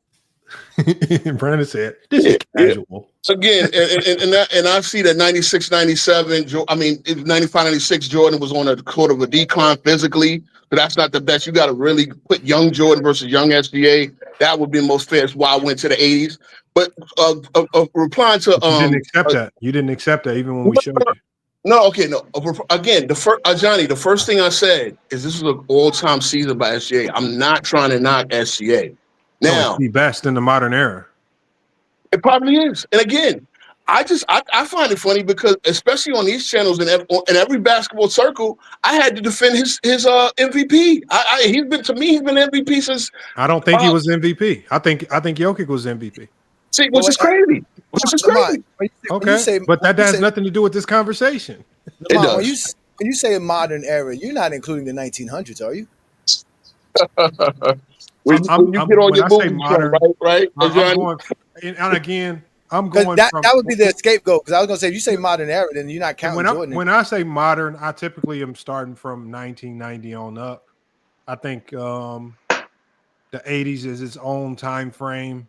Brandon said, "This is casual." Again, and I see that 96, 97, 95, 96, Jordan was on a sort of a decline physically, but that's not the best. You got to really put young Jordan versus young SGA. That would be most fair. That's why I went to the 80s. But replying to you didn't accept that. You didn't accept that even when we showed you. No, okay, no. Again, Johnny, the first thing I said is this is an all-time season by SGA. I'm not trying to knock SGA. Now, it's the best in the modern era. It probably is. And again, I find it funny because especially on these channels and in every basketball circle, I had to defend his MVP. He's been MVP since. I don't think he was MVP. I think Jokic was MVP. See, which is crazy. Okay, but that has nothing to do with this conversation. It does. When you say a modern era, you're not including the 1900s, are you? When you get on your movie modern, right? I'm going. That would be the scapegoat because I was going to say if you say modern era, then you're not counting Jordan. When I say modern, I typically am starting from 1990 on up. I think the 80s is its own time frame,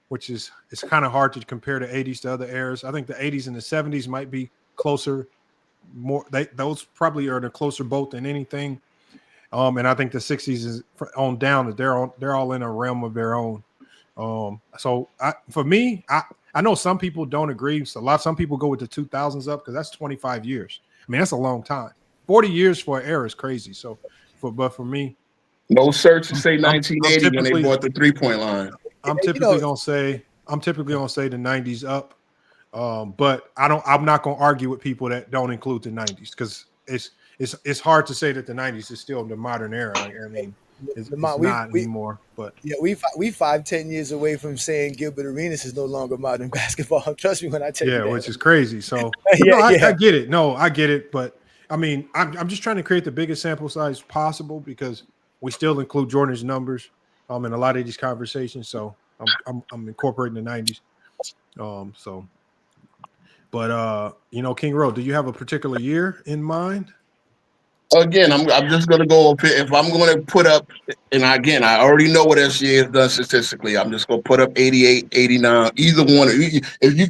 which is it's kind of hard to compare the 80s to other eras. I think the 80s and the 70s might be closer. Those probably are in a closer boat than anything. And I think the 60s is on down. They're all in a realm of their own. So for me, I know some people don't agree. Some people go with the 2000s up because that's 25 years. I mean, that's a long time. 40 years for an era is crazy. But for me, no search to say 1980 when they bought the 3-point line. I'm typically gonna say the 90s up. But I'm not gonna argue with people that don't include the 90s because it's hard to say that the 90s is still the modern era. I mean, it's not anymore. But yeah, we 5-10 years away from saying Gilbert Arenas is no longer modern basketball. Trust me when I tell you that. Which is crazy. So I get it. No, I get it. But I mean, I'm just trying to create the biggest sample size possible because we still include Jordan's numbers in a lot of these conversations. So I'm incorporating the 90s. King Rowe, do you have a particular year in mind? Again, I'm just going to go up here. If I'm going to put up, and again, I already know what SGA has done statistically. I'm just going to put up 88, 89, either one.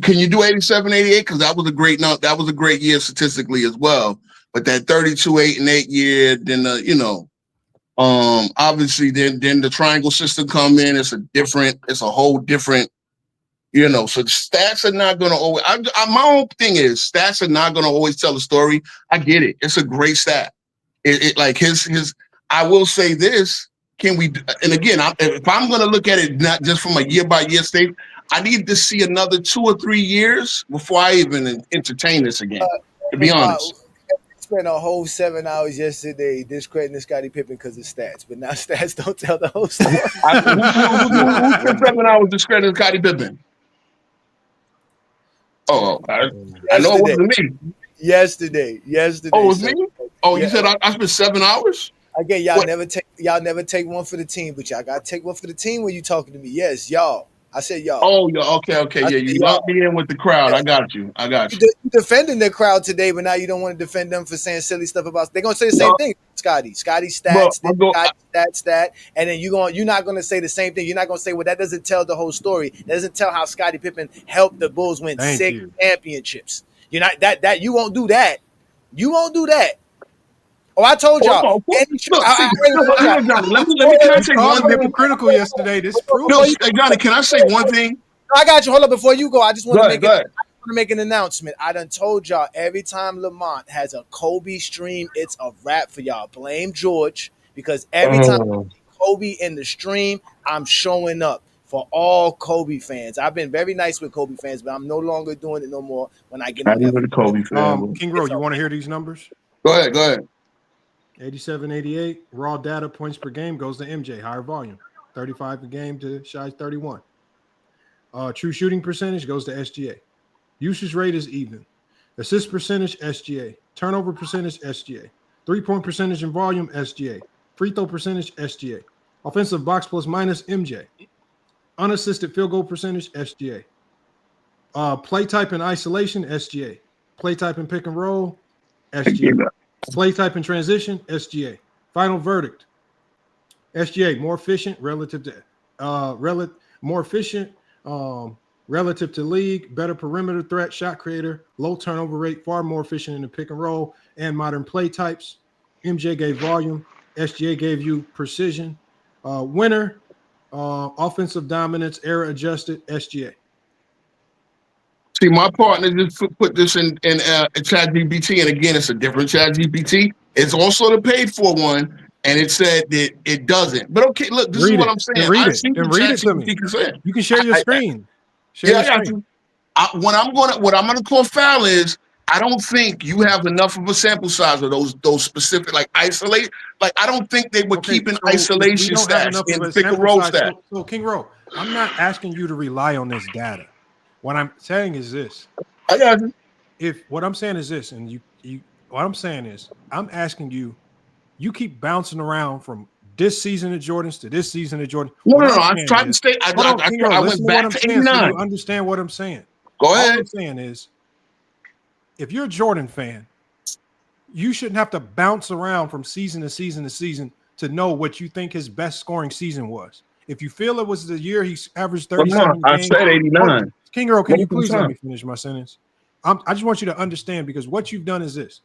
Can you do 87, 88? Because that was a great year statistically as well. But that 32, 8, and 8 year, then obviously then the triangle system come in. It's a whole different. So stats are not going to always. My own thing is stats are not going to always tell a story. I get it. It's a great stat. It like his. I will say this. Can we? And again, if I'm going to look at it not just from a year by year state, I need to see another 2 or 3 years before I even entertain this again. To be honest. Spent a whole 7 hours yesterday discrediting Scottie Pippen because of stats, but now stats don't tell the whole story. Who spent 7 hours discrediting Scottie Pippen? Oh, I know it wasn't me. Yesterday. Oh, it was me? Oh, you said I spent 7 hours? Again, y'all never take one for the team, but y'all gotta take one for the team when you talking to me. Yes, y'all. I said y'all. Oh, yeah, okay. Yeah, you lumped me in with the crowd. I got you. You defending the crowd today, but now you don't want to defend them for saying silly stuff about. They're gonna say the same thing. Scotty stats, stat, and then you're not gonna say the same thing. You're not gonna say, well, that doesn't tell the whole story. That doesn't tell how Scottie Pippen helped the Bulls win 6 championships. You're not that you won't do that. You won't do that. Oh, I told y'all. Let me can I say one thing? Hypocritical yesterday. This proves. No, Johnny, can I say one thing? I got you. Hold up before you go. I just want to make an announcement. I done told y'all every time Lamont has a Kobe stream, it's a wrap for y'all. Blame George because every time Kobe in the stream, I'm showing up for all Kobe fans. I've been very nice with Kobe fans, but I'm no longer doing it no more when I get on the Kobe fan. King Rowe, you want to hear these numbers? Go ahead. 87, 88, raw data points per game goes to MJ, higher volume. 35 a game to Shai's 31. True shooting percentage goes to SGA. Usage rate is even. Assist percentage, SGA. Turnover percentage, SGA. 3-point percentage and volume, SGA. Free throw percentage, SGA. Offensive box plus minus, MJ. Unassisted field goal percentage, SGA. Play type in isolation, SGA. Play type in pick and roll, SGA. Play type in transition, SGA. Final verdict, SGA more efficient relative to relative to league, better perimeter threat, shot creator, low turnover rate, far more efficient in the pick and roll and modern play types. MJ gave volume, SGA gave you precision. Winner, offensive dominance, error adjusted, SGA. See, my partner just put this in ChatGPT, and again, it's a different ChatGPT. It's also the paid for one, and it said that it doesn't. But okay, look, this is what I'm saying. I see what ChatGPT can say. You can share your screen. What I'm gonna call foul is I don't think you have enough of a sample size of those specific like isolate. Like I don't think they were keeping isolation stats in pick and roll stats. So King Roll, I'm not asking you to rely on this data. What I'm saying is this. I got you. What I'm saying is this, and what I'm saying is I'm asking you. You keep bouncing around from this season of Jordans to this season of Jordan. No. I'm trying to stay. I went back to 89. So you understand what I'm saying? Go ahead. All I'm saying is, if you're a Jordan fan, you shouldn't have to bounce around from season to season to season to know what you think his best scoring season was. If you feel it was the year he averaged 37 I said 89. King Earl, can you please let me finish my sentence? I just want you to understand, because what you've done is this.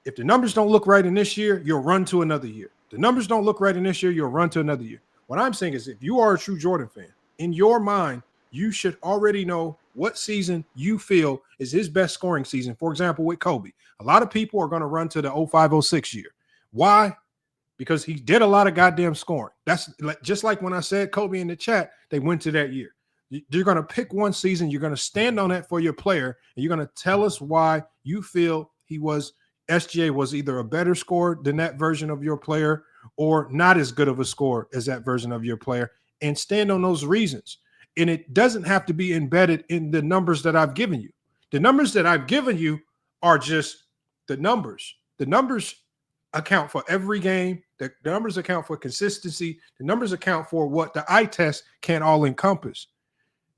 If the numbers don't look right in this year, you'll run to another year. The numbers don't look right in this year, you'll run to another year. What I'm saying is, if you are a true Jordan fan, in your mind, you should already know what season you feel is his best scoring season. For example, with Kobe, a lot of people are going to run to the 05-06 year. Why? Because he did a lot of goddamn scoring. That's just like when I said Kobe in the chat, they went to that year. You're going to pick one season. You're going to stand on that for your player, and you're going to tell us why you feel SGA was either a better scorer than that version of your player or not as good of a scorer as that version of your player, and stand on those reasons. And it doesn't have to be embedded in the numbers that I've given you. The numbers that I've given you are just the numbers. The numbers account for every game. The numbers account for consistency. The numbers account for what the eye test can't all encompass,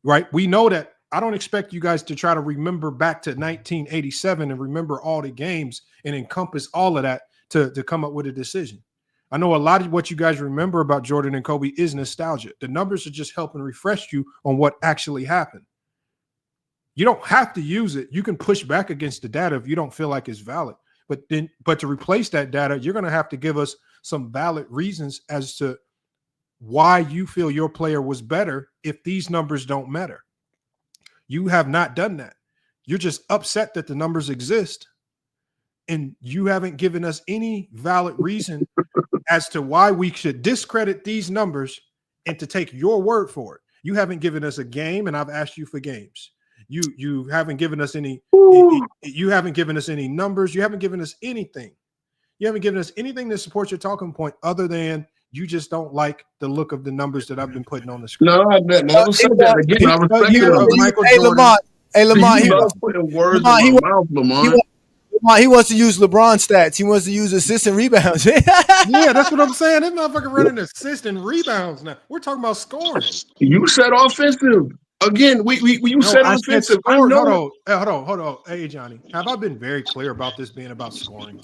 right? We know that. I don't expect you guys to try to remember back to 1987 and remember all the games and encompass all of that to come up with a decision. I know a lot of what you guys remember about Jordan and Kobe is nostalgia. The numbers are just helping refresh you on what actually happened. You don't have to use it. You can push back against the data if you don't feel like it's valid. But to replace that data, you're going to have to give us some valid reasons as to why you feel your player was better if these numbers don't matter. You have not done that. You're just upset that the numbers exist, and you haven't given us any valid reason as to why we should discredit these numbers and to take your word for it. You haven't given us a game, and I've asked you for games. You haven't given us any. You haven't given us any numbers. You haven't given us anything. You haven't given us anything to support your talking point other than you just don't like the look of the numbers that I've been putting on the screen. No, I never said that. Again, I respect Lamont. Hey, Lamont, he loves putting words in my mouth, Lamont. He wants to use LeBron stats. He wants to use assists and rebounds. Yeah, that's what I'm saying. This motherfucker running assists and rebounds now. We're talking about scoring. You said offensive. Again, you said offensive. Hold on. Hey, Johnny, have I been very clear about this being about scoring?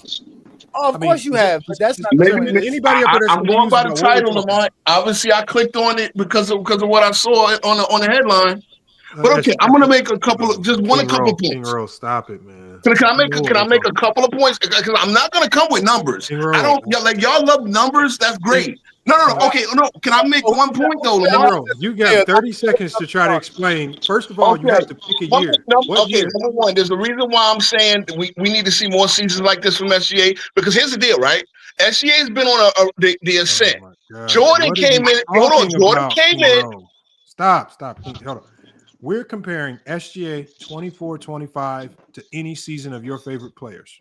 Oh, of course you have, but that's not anybody up there. I'm going by the title, Lamont. Obviously, I clicked on it because of what I saw on the headline. But okay, I'm gonna make a couple of points. King Roll, stop it, man. Can I make a couple of points? Because I'm not gonna come with numbers. I don't y'all love numbers. That's great. No. Okay, no. Can I make one point though, Lamont? You got 30 seconds to try to explain. First of all, you have to pick a year. Year? Number one, there's a reason why I'm saying we need to see more seasons like this from SGA. Because here's the deal, right? SGA has been on the ascent. Jordan came in. Hold on, Jordan came in. Stop. Hold on. We're comparing SGA 24-25 to any season of your favorite players.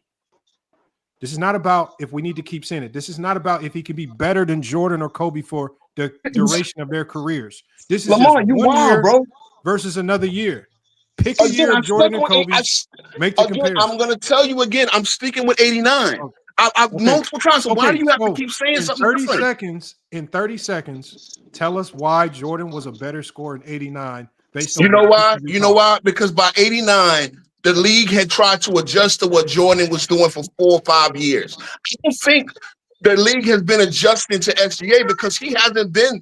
This is not about if we need to keep saying it. This is not about if he can be better than Jordan or Kobe for the duration of their careers. This is Lamar, just you 1 wild, year bro. versus another year. Pick a Again, year I of Jordan stuck and with Kobe. Make the again. comparison. I'm gonna tell you again. I'm sticking with 89. Okay. I've Okay. multiple times. So why do you have to So keep saying in something 30 different? seconds, tell us why Jordan was a better scorer in 89 based on You know what why? you You know why? Because by 89, the league had tried to adjust to what Jordan was doing for 4 or 5 years. I don't think the league has been adjusting to SGA because he hasn't been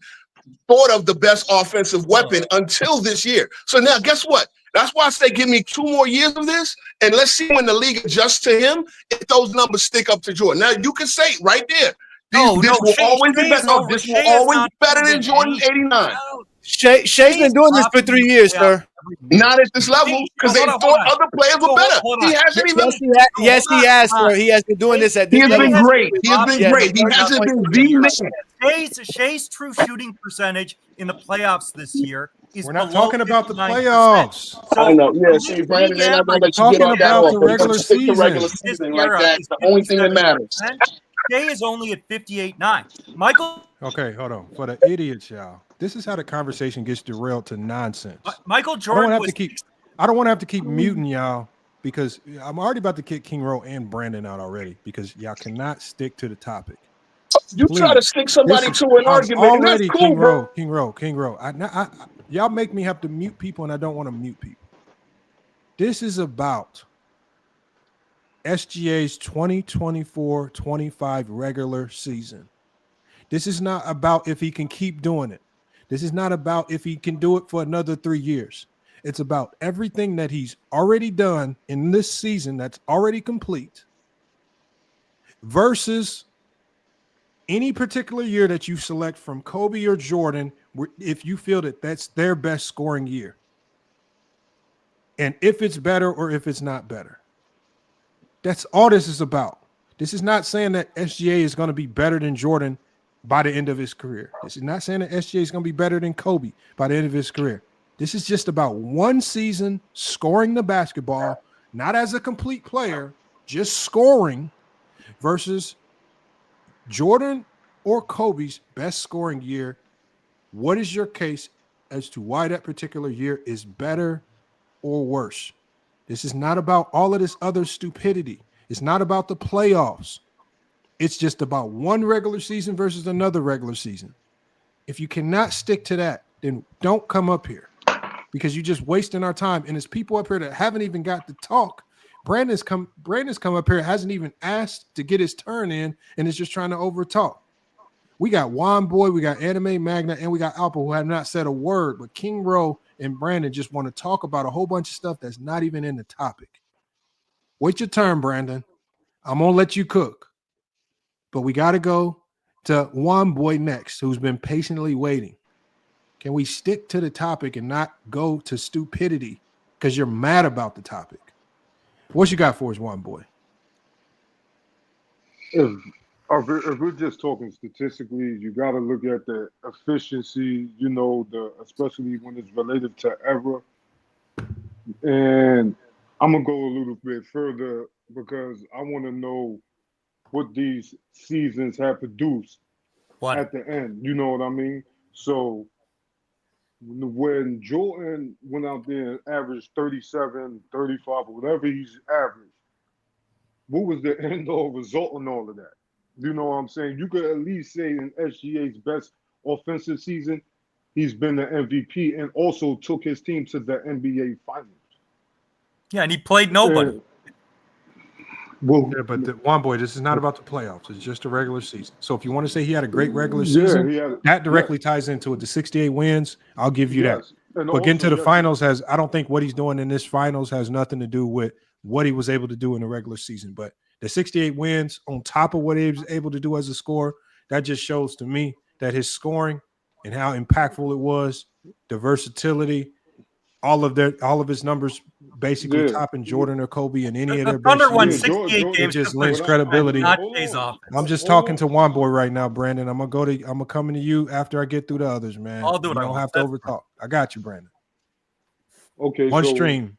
thought of the best offensive weapon until this year. So now, guess what? That's why I say give me 2 more years of this, and let's see when the league adjusts to him if those numbers stick up to Jordan. Now, you can say right there, this will always be better. No, this will always be better than Jordan's 89. Shay's been doing this for 3 years, sir. Not at this level because they thought other players were better. He hasn't even. Yes, he has, sir. He has been doing this at He this has level. been great. He has been great. He hasn't been the man. Shay's true shooting percentage in the playoffs this year is We're not below talking about the 59%. playoffs. So I know. Yeah, the see, league Brandon, they're not going to let you average get off that about off. the They're regular going to stick to regular season. this season like era that. is The only thing that matters. 57%. Shay is only at 58.9. Michael. Okay, hold on. For the idiots, y'all, this is how the conversation gets derailed to nonsense. Michael Jordan I don't want to have to keep muting y'all because I'm already about to kick King Rowe and Brandon out already because y'all cannot stick to the topic. You try to stick somebody to an argument, and that's cool, bro. King Rowe. Y'all make me have to mute people, and I don't want to mute people. This is about SGA's 2024-25 regular season. This is not about if he can keep doing it. This is not about if he can do it for another 3 years. It's about everything that he's already done in this season that's already complete versus any particular year that you select from Kobe or Jordan, if you feel that that's their best scoring year. And if it's better or if it's not better. That's all this is about. This is not saying that SGA is going to be better than Jordan by the end of his career. This is not saying that SGA is going to be better than Kobe by the end of his career. This is just about one season scoring the basketball, not as a complete player, just scoring versus Jordan or Kobe's best scoring year. What is your case as to why that particular year is better or worse? This is not about all of this other stupidity. It's not about the playoffs. It's just about one regular season versus another regular season. If you cannot stick to that, then don't come up here because you're just wasting our time. And there's people up here that haven't even got to talk. Brandon's come up here, hasn't even asked to get his turn in, and is just trying to overtalk. We got Juan Boy, we got Anime Magna, and we got Alpha, who have not said a word, but King Rowe and Brandon just want to talk about a whole bunch of stuff that's not even in the topic. Wait your turn, Brandon. I'm going to let you cook. But we got to go to Juan Boy next, who's been patiently waiting. Can we stick to the topic and not go to stupidity because you're mad about the topic? What you got for us, Juan Boy? If we're just talking statistically, you got to look at the efficiency, especially when it's related to era. And I'm going to go a little bit further because I want to know what these seasons have produced at the end. You know what I mean? So when Jordan went out there and averaged 37, 35, or whatever he's averaged, what was the end all result in all of that? You know what I'm saying? You could at least say in SGA's best offensive season, he's been the MVP and also took his team to the NBA Finals. Yeah, and he played nobody. But Juan Boy, this is not about the playoffs. It's just a regular season. So if you want to say he had a great regular season, that directly ties into it. The 68 wins, I'll give you that. But getting to the finals I don't think what he's doing in this finals has nothing to do with what he was able to do in the regular season. But the 68 wins on top of what he was able to do as a scorer, that just shows to me that his scoring and how impactful it was, the versatility, all of his numbers basically topping Jordan or Kobe in any of their best Thunder won years. 68 games. It just lends credibility. Not Shay's offense. I'm just talking to Juan Boy right now, Brandon. I'm gonna come into you after I get through the others, man. I'll do it. You don't have to overtalk. I got you, Brandon. Okay. One stream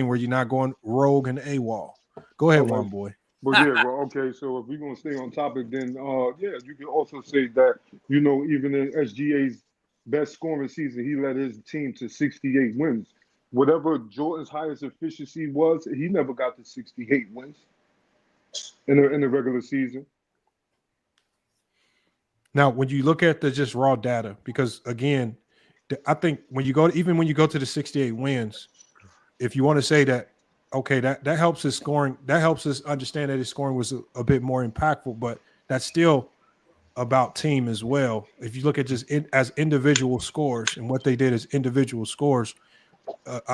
where you're not going rogue and AWOL. Go ahead, Juan Boy. But yeah, well, okay. So if we're gonna stay on topic, then yeah, you can also say that even in SGA's best scoring season, he led his team to 68 wins. Whatever Jordan's highest efficiency was, he never got to 68 wins in the regular season. Now, when you look at the just raw data, because again, I think when you go to the 68 wins, if you want to say that, okay, that helps his scoring, that helps us understand that his scoring was a bit more impactful, but that's still about team as well. If you look at just as individual scores and what they did as individual scores,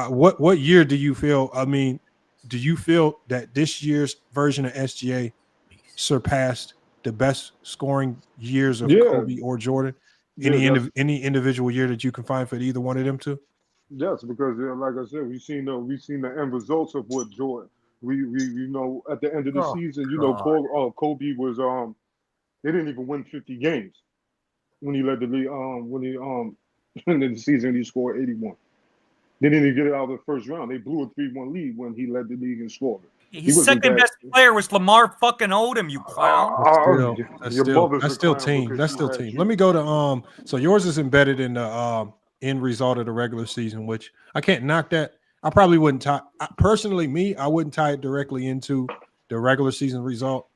what year do you feel? I mean, do you feel that this year's version of SGA surpassed the best scoring years of Yeah, Kobe or Jordan? yeah, Any individual year that you can find for either one of them two? yes, because like I said, we've seen the end results of what Jordan. We at the end of the Oh, season, God. Kobe was they didn't even win 50 games when he led the league. When he in the season he scored 81. They didn't even get it out of the first round. They blew a 3-1 lead when he led the league in scoring. He His wasn't second that. best player was Lamar fucking Odom, you clown. Your mother's That's a still clown team. because That's she still had team. you. Let me go to so yours is embedded in the end result of the regular season, which I can't knock that. I probably wouldn't tie personally, I wouldn't tie it directly into the regular season result.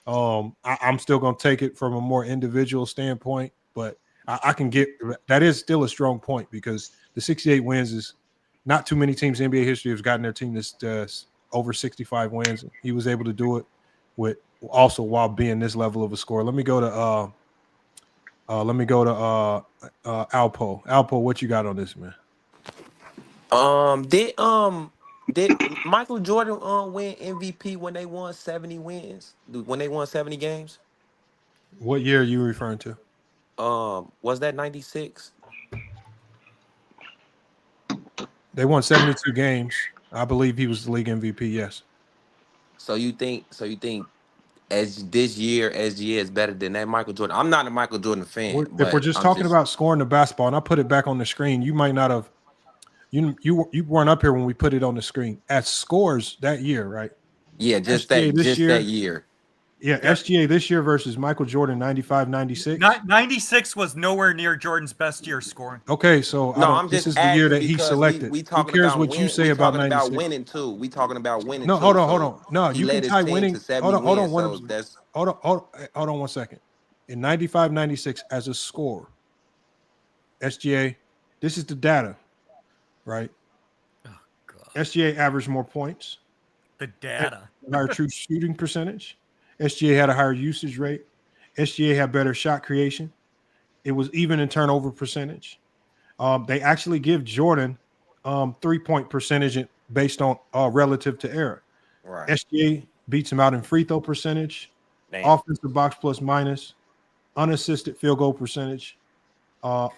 I'm still gonna take it from a more individual standpoint, but I can get that is still a strong point because the 68 wins is not too many teams in NBA history have gotten their team this over 65 wins. He was able to do it with also while being this level of a scorer. Let me go to Alpo. Alpo, what you got on this, man? Did Michael Jordan win MVP when they won 70 wins? When they won 70 games? What year are you referring to? Was that 96? They won 72 games. I believe he was the league MVP, yes. So you think as this year SGA is better than that Michael Jordan? I'm not a Michael Jordan fan, If we're but just I'm talking just about scoring the basketball, and I put it back on the screen, you might not have you weren't up here when we put it on the screen. As scores that year, right? just SGA this that year. year. Yeah, Yep. SGA this year versus Michael Jordan 95-96. 96 was nowhere near Jordan's best year scoring. Okay, so No, I'm this just is the year asking that he because we selected. we Who talking cares about what you win. say We about talking about 96? winning too. We talking about winning No, too. hold on. So No, he you can led his tie team winning. to 70 Hold on. wins. So that's Hold on 1 second. In 95-96 as a scorer, SGA, this is the data, right? Oh, God. SGA averaged more points. The data. Higher true shooting percentage. SGA had a higher usage rate. SGA had better shot creation. It was even in turnover percentage. They actually give Jordan 3-point percentage based on relative to error. right. SGA beats him out in free throw percentage, Damn. offensive box plus minus, unassisted field goal percentage,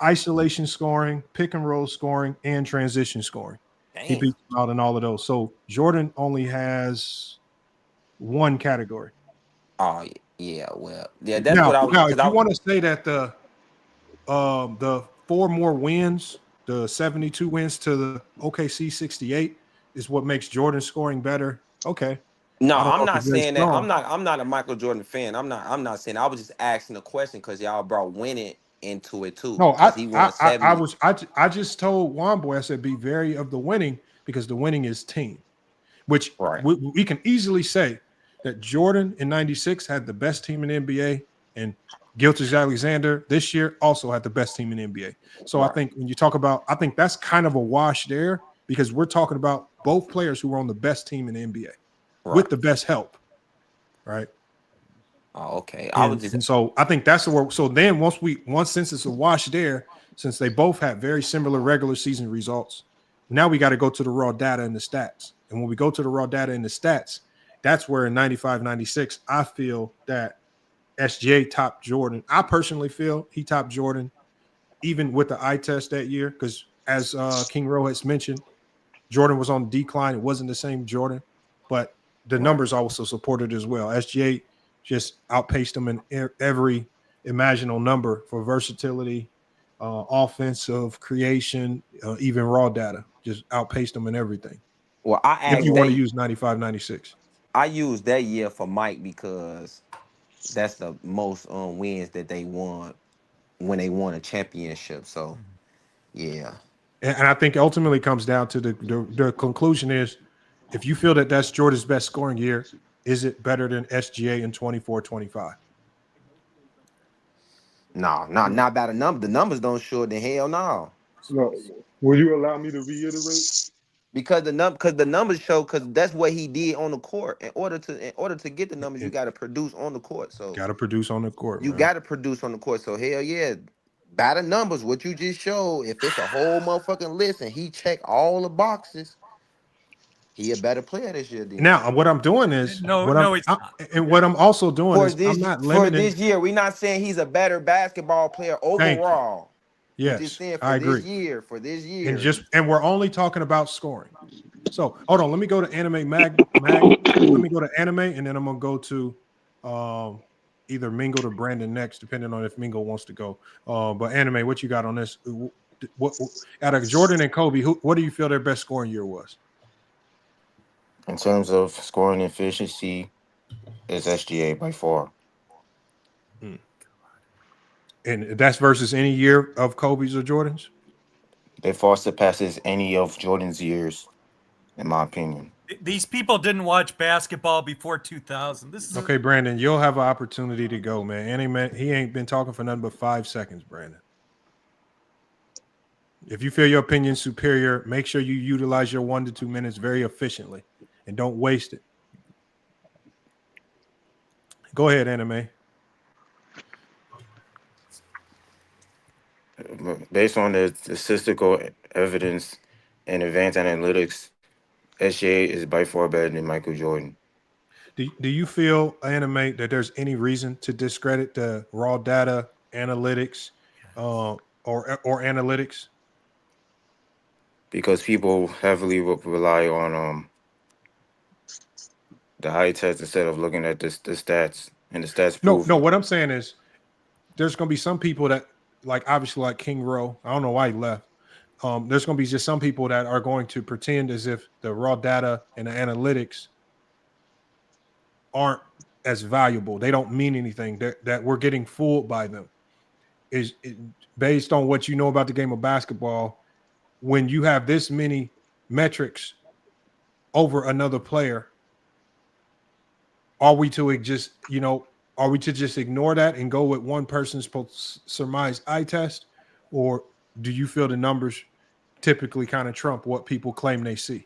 isolation scoring, pick and roll scoring, and transition scoring. He Damn. beats him out in all of those. So Jordan only has one category. Oh yeah. Well, yeah. That's Now, what I was now, because if you want to say that the 4 more wins, the 72 wins to the OKC 68 is what makes Jordan scoring better. Okay. No, I don't I'm know if not it's very saying that. strong. I'm not a Michael Jordan fan. I'm not saying. I was just asking a question because y'all brought winning into it too. No, Because he won 70. I just told Juan Boy, I said be very of the winning because the winning is team, which Right. we can easily say that Jordan in 96 had the best team in the NBA and Gilgeous-Alexander this year also had the best team in the NBA. So I Right. think when you talk about, I think that's kind of a wash there because we're talking about both players who were on the best team in the NBA Right. with the best help, right? Oh, okay. I was just And so I think that's the work. So then since it's a wash there, since they both had very similar regular season results, now we got to go to the raw data and the stats. And when we go to the raw data and the stats, that's where in 95-96, I feel that SGA topped Jordan. I personally feel he topped Jordan even with the eye test that year because as King Rowe has mentioned, Jordan was on decline. It wasn't the same Jordan, but the numbers also supported as well. SGA just outpaced him in every imaginable number for versatility, offensive creation, even raw data. Just outpaced him in everything. well. I If asked you want to that. use 95-96. I use that year for Mike because that's the most wins that they won when they won a championship. So yeah. And I think ultimately comes down to the conclusion is, if you feel that that's Jordan's best scoring year, is it better than SGA in 24-25? No, not by the number. The numbers don't show it. Then hell no. No, will you allow me to reiterate? Because the numbers show, because that's what he did on the court. In order to get the numbers, you got to produce on the court. So Got to produce on the court, you man. got to produce on the court. So hell yeah, by the numbers, what you just showed, if it's a whole motherfucking list and he check all the boxes, he a better player this year. Then Now, what I'm doing is what I'm also doing for is I'm this not for limiting. this year, we're not saying he's a better basketball player Thank you. overall. We're just Yes, saying I for this agree. year, And we're only talking about scoring. So hold on, let me go to anime mag. Let me go to anime, and then I'm gonna go to either Mingo or Brandon next, depending on if Mingo wants to go. But anime, what you got on this? What out of Jordan and Kobe, what do you feel their best scoring year was? In terms of scoring efficiency, it's SGA by far. And that's versus any year of Kobe's or Jordan's? They far surpasses any of Jordan's years, in my opinion. These people didn't watch basketball before 2000. This is Okay, Brandon, you'll have an opportunity to go, man. Anime, he ain't been talking for nothing but 5 seconds, Brandon. If you feel your opinion's superior, make sure you utilize your 1 to 2 minutes very efficiently and don't waste it. Go ahead, anime. Based on the statistical evidence and advanced analytics, SGA is by far better than Michael Jordan. Do you feel, anime, that there's any reason to discredit the raw data analytics or analytics? Because people heavily rely on the eye test instead of looking at the stats, and the stats prove. No. What I'm saying is, there's going to be some people that, like obviously like King Rowe. I don't know why he left. There's going to be just some people that are going to pretend as if the raw data and the analytics aren't as valuable. They don't mean anything. That we're getting fooled by them. Is based on what you know about the game of basketball. When you have this many metrics over another player, are we to just ignore that and go with one person's surmised eye test, or do you feel the numbers typically kind of trump what people claim they see?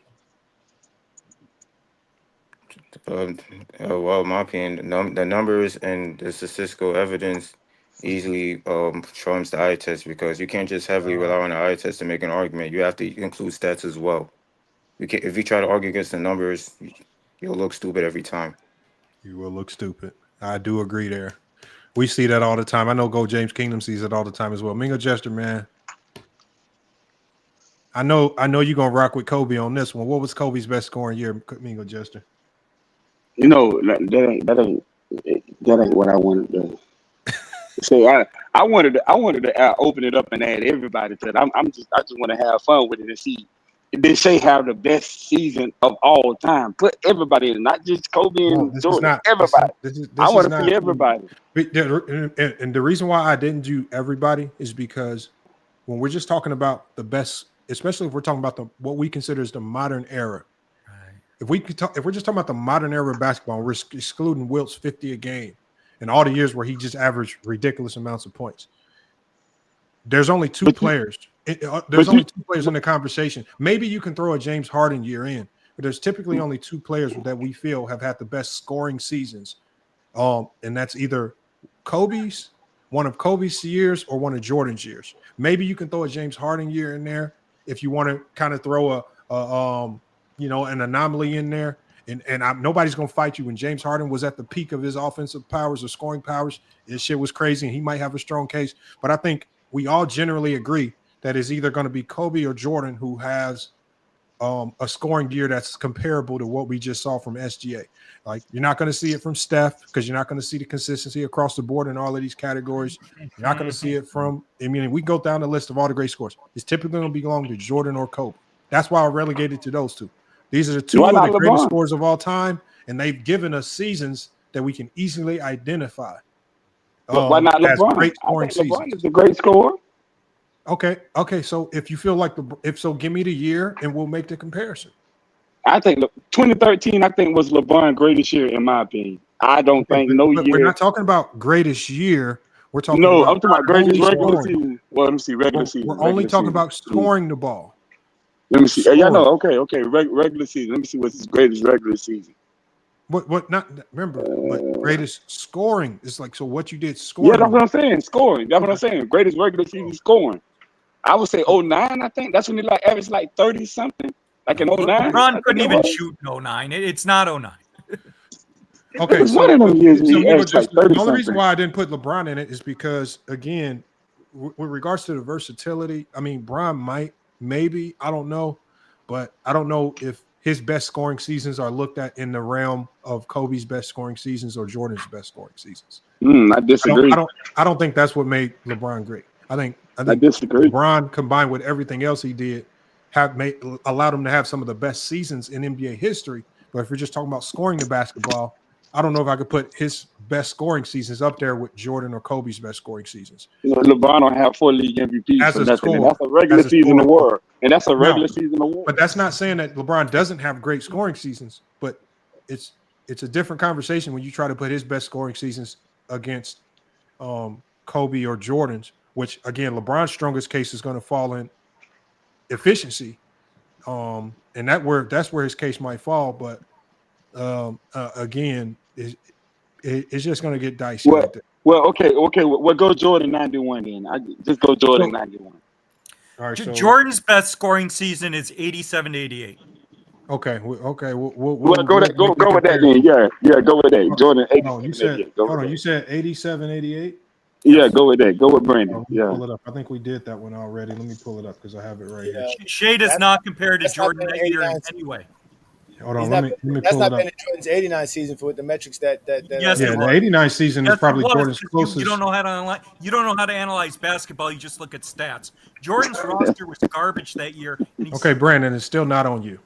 Well, in my opinion, the numbers and the statistical evidence easily trumps the eye test, because you can't just heavily rely on the eye test to make an argument. You have to include stats as well. If you try to argue against the numbers, you'll look stupid every time. You will look stupid. I do agree there. We see that all the time. I know Go James Kingdom sees it all the time as well. Mingo Jester, man. I know you're gonna rock with Kobe on this one. What was Kobe's best scoring year, Mingo Jester? You know, that ain't what I wanted to. So I wanted to open it up and add everybody to it. I just want to have fun with it and see. They say have the best season of all time. Put everybody in, not just Kobe and Jordan. Everybody. I want to see everybody. And the reason why I didn't do everybody is because when we're just talking about the best, especially if we're talking about what we consider as the modern era. If we're just talking about the modern era of basketball, we're excluding Wilt's 50 a game and all the years where he just averaged ridiculous amounts of points. There's only two players. There's only two players in the conversation. Maybe you can throw a James Harden year in, but there's typically only two players that we feel have had the best scoring seasons. And that's either one of Kobe's years or one of Jordan's years. Maybe you can throw a James Harden year in there if you want to kind of throw an anomaly in there. And nobody's going to fight you. When James Harden was at the peak of his offensive powers or scoring powers, this shit was crazy, and he might have a strong case. But I think we all generally agree that it's either going to be Kobe or Jordan who has a scoring year that's comparable to what we just saw from SGA. Like, you're not going to see it from Steph because you're not going to see the consistency across the board in all of these categories. You're not going to see it from – I mean, we go down the list of all the great scores. It's typically going to belong to Jordan or Kobe. That's why I relegated to those two. These are the two of the greatest scorers of all time, and they've given us seasons that we can easily identify. Why not as LeBron? great I scoring think LeBron seasons. is a great scorer. Okay. So if you feel like if so, give me the year and we'll make the comparison. I think 2013, I think, was LeBron's greatest year, in my opinion. I don't think But year. we're not talking about greatest year. We're talking No, about I'm talking about greatest regular scoring. season. Well, let me see, regular season. We're only talking about scoring the ball. Let me see. Scoring. Yeah, no, okay. Regular season. Let me see what's his greatest regular season. What not remember, but greatest scoring is like, so what you did scoring. Yeah, that's what I'm saying. Scoring. That's what I'm saying. Greatest regular season scoring. I would say 09, I think. That's when he like averaged like 30 something. Like in 09. LeBron couldn't even shoot in 09. It's not 09. Okay, so one of them years he averaged like 30 the only reason why I didn't put LeBron in it is because, again, with regards to the versatility, I mean, Bron maybe, I don't know, but I don't know if his best scoring seasons are looked at in the realm of Kobe's best scoring seasons or Jordan's best scoring seasons. I disagree. I don't think that's what made LeBron great. I think disagree. LeBron, combined with everything else he did, allowed him to have some of the best seasons in NBA history. But if you're just talking about scoring the basketball, I don't know if I could put his best scoring seasons up there with Jordan or Kobe's best scoring seasons. LeBron don't have 4 league MVPs As for a nothing. scorer, And that's a regular season award. And that's a regular season award. But that's not saying that LeBron doesn't have great scoring seasons. But it's a different conversation when you try to put his best scoring seasons against Kobe or Jordan's, which, again, LeBron's strongest case is going to fall in efficiency. And that's where his case might fall. But again, it's just going to get dicey. Okay. Well, go Jordan 91 then. I just go Jordan 91. All right, Jordan's best scoring season is 87-88. Okay. We'll go with that then. Yeah, go with that. Jordan 87. You said 87-88? Yeah, go with that. Go with Brandon. Pull it up. I think we did that one already. Let me pull it up because I have it right here. Shai does not compare to Jordan that year in any way. Hold on, let me pull it up. That's not been in Jordan's 89 season for the metrics that Yes, the 89 season is probably Jordan's closest. You don't know how to analyze. You don't know how to analyze basketball. You just look at stats. Jordan's roster was garbage that year. Okay, Brandon, it's still not on you.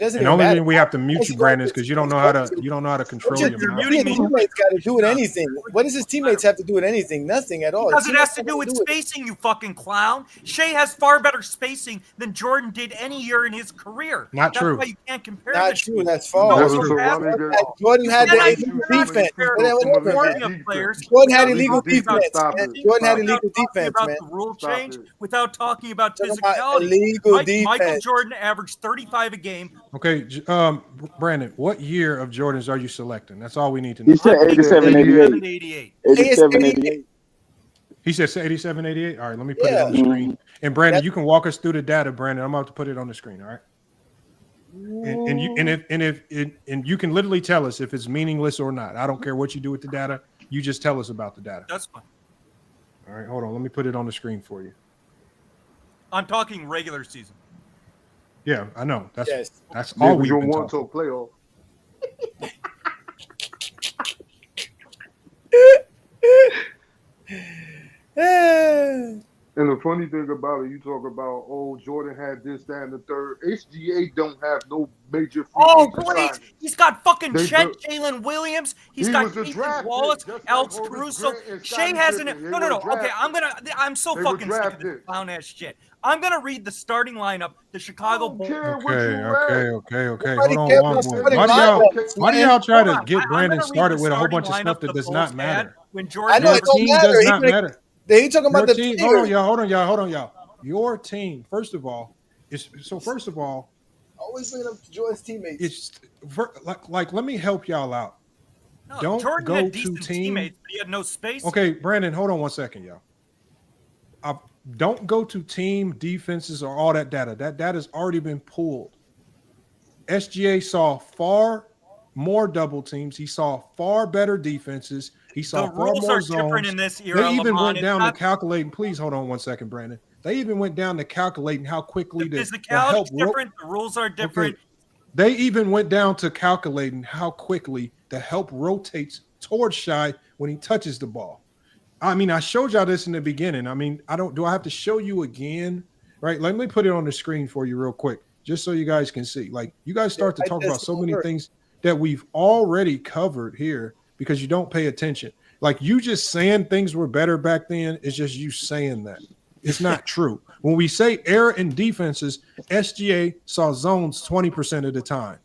And the only reason we have to mute you, Brandon, is because you don't know how to control your mouth. His teammates got to do with anything. What does his teammates have to do with anything? Nothing at all. Because it has to do with spacing, you fucking clown. Shai has far better spacing than Jordan did any year in his career. Not true. That's why you can't compare. Not true. That's false. Jordan had the illegal defense. Jordan had illegal defense. Jordan had illegal defense, man. The rule change without talking about physicality. Michael Jordan averaged 35 a game. Okay, Brandon, what year of Jordans are you selecting? That's all we need to know. He said 87-88. 87-88. He said 87-88. All right, let me put it on the screen. And Brandon, you can walk us through the data. Brandon, I'm about to put it on the screen. All right. And you can literally tell us if it's meaningless or not. I don't care what you do with the data. You just tell us about the data. That's fine. All right, hold on. Let me put it on the screen for you. I'm talking regular season. Yeah, I know. That's all we want to playoff. And the funny thing about it, you talk about, Jordan had this, that, and the third. SGA don't have no major. Great! He's got fucking Chet, Jalen Williams. He's got Ethan Wallace, Alex Caruso. Shai hasn't. No. Okay, I'm so fucking sick of this clown ass shit. I'm gonna read the starting lineup. The Chicago Bulls. Okay. Hold on. Why do y'all try to get Brandon started with a whole bunch of stuff that does not matter? When Jordan, your team does not matter. He talking about the team. Hold on, y'all. Your team, first of all, always bringing up Jordan's teammates. It's like let me help y'all out. No, don't Jordan go had to teammates, but he had no space. Okay, Brandon, hold on one second, y'all. Don't go to team defenses or all that data. That data's already been pulled. SGA saw far more double teams. He saw far better defenses. He saw far more zones. The rules are different in this era. They even went down to calculating. Please hold on one second, Brandon. They even went down to calculating how quickly the physicality is different. The rules are different. Okay. They even went down to calculating how quickly the help rotates towards Shai when he touches the ball. I mean, I showed y'all this in the beginning. I mean, do I have to show you again? Right? Let me put it on the screen for you real quick, just so you guys can see. Like, you guys start to talk about so many things. that we've already covered here because you don't pay attention. Like you just saying things were better back then is just you saying that. It's not true. When we say error in defenses, SGA saw zones 20% of the time.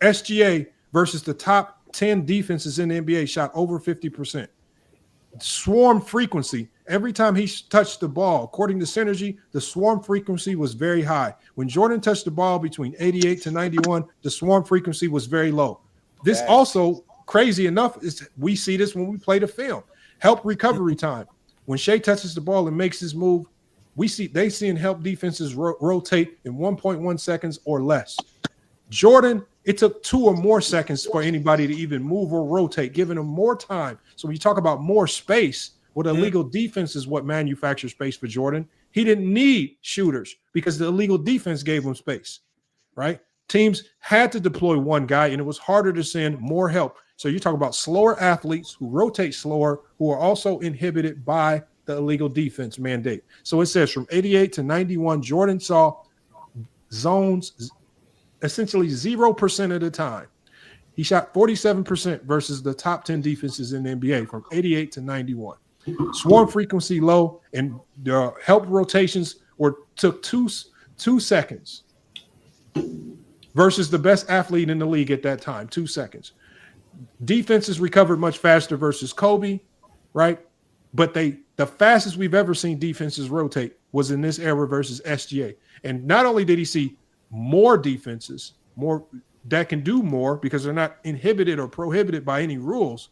SGA versus the top 10 defenses in the NBA shot over 50%. Swarm frequency, every time he touched the ball, according to Synergy, the swarm frequency was very high. When Jordan touched the ball between 88 to 91, the swarm frequency was very low. This also, crazy enough, is we see this when we play the film. Help recovery time. When Shai touches the ball and makes his move, they seeing help defenses rotate in 1.1 seconds or less. Jordan, it took 2 or more seconds for anybody to even move or rotate, giving them more time. So when you talk about more space, well, illegal defense is what manufactures space for Jordan. He didn't need shooters because the illegal defense gave him space, right? Teams had to deploy one guy, and it was harder to send more help. So you talk about slower athletes who rotate slower, who are also inhibited by the illegal defense mandate. So it says from 88 to 91, Jordan saw zones essentially 0% of the time. He shot 47% versus the top 10 defenses in the NBA from 88 to 91. Swarm frequency low, and the help rotations took two seconds versus the best athlete in the league at that time, 2 seconds. Defenses recovered much faster versus Kobe, right? But the fastest we've ever seen defenses rotate was in this era versus SGA. And not only did he see more defenses, more that can do more because they're not inhibited or prohibited by any rules,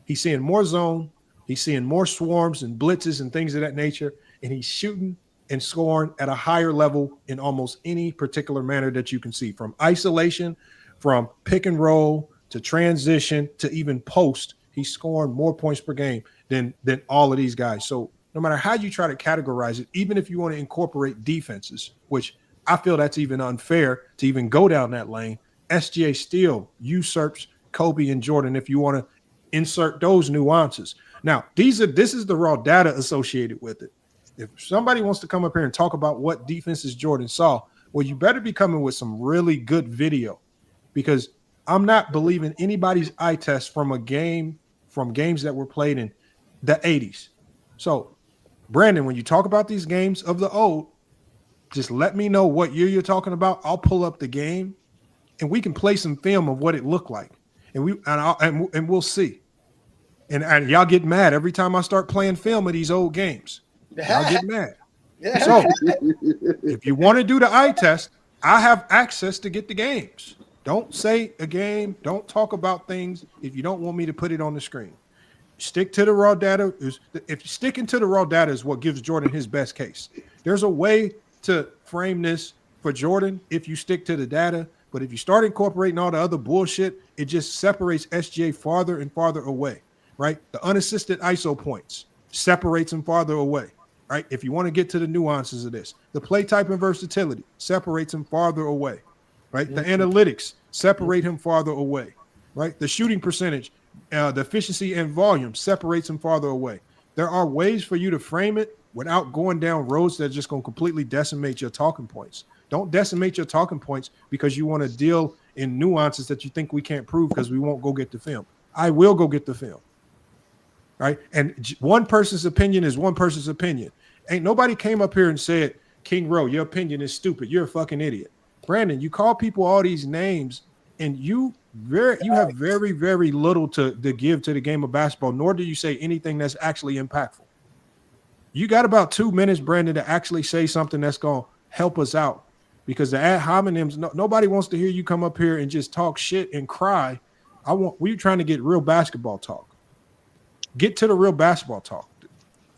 he's seeing more zone, he's seeing more swarms and blitzes and things of that nature, and he's shooting and scoring at a higher level in almost any particular manner that you can see, from isolation, from pick and roll to transition to even post. He's scoring more points per game than all of these guys. So no matter how you try to categorize it, even if you want to incorporate defenses, which I feel that's even unfair to even go down that lane, SGA still usurps Kobe and Jordan if you want to insert those nuances. Now, this is the raw data associated with it. If somebody wants to come up here and talk about what defenses Jordan saw, well, you better be coming with some really good video, because I'm not believing anybody's eye test from games that were played in the 80s. So, Brandon, when you talk about these games of the old, just let me know what year you're talking about. I'll pull up the game, and we can play some film of what it looked like, and we'll see. And y'all get mad every time I start playing film of these old games. Y'all get mad. So if you want to do the eye test, I have access to get the games. Don't say a game. Don't talk about things if you don't want me to put it on the screen. Stick to the raw data. If sticking to the raw data is what gives Jordan his best case. There's a way to frame this for Jordan if you stick to the data, but if you start incorporating all the other bullshit, it just separates SGA farther and farther away, right? The unassisted ISO points separates him farther away, right? If you want to get to the nuances of this, the play type and versatility separates him farther away, right? The analytics separate him farther away, right? The shooting percentage, the efficiency and volume separates him farther away. There are ways for you to frame it without going down roads that are just going to completely decimate your talking points. Don't decimate your talking points because you want to deal in nuances that you think we can't prove because we won't go get the film. I will go get the film, right? And one person's opinion is one person's opinion. Ain't nobody came up here and said, King Rowe, your opinion is stupid. You're a fucking idiot. Brandon, you call people all these names, and you have very, very little to give to the game of basketball, nor do you say anything that's actually impactful. You got about 2 minutes, Brandon, to actually say something that's going to help us out, because the ad hominems, nobody wants to hear you come up here and just talk shit and cry. We're trying to get real basketball talk. Get to the real basketball talk.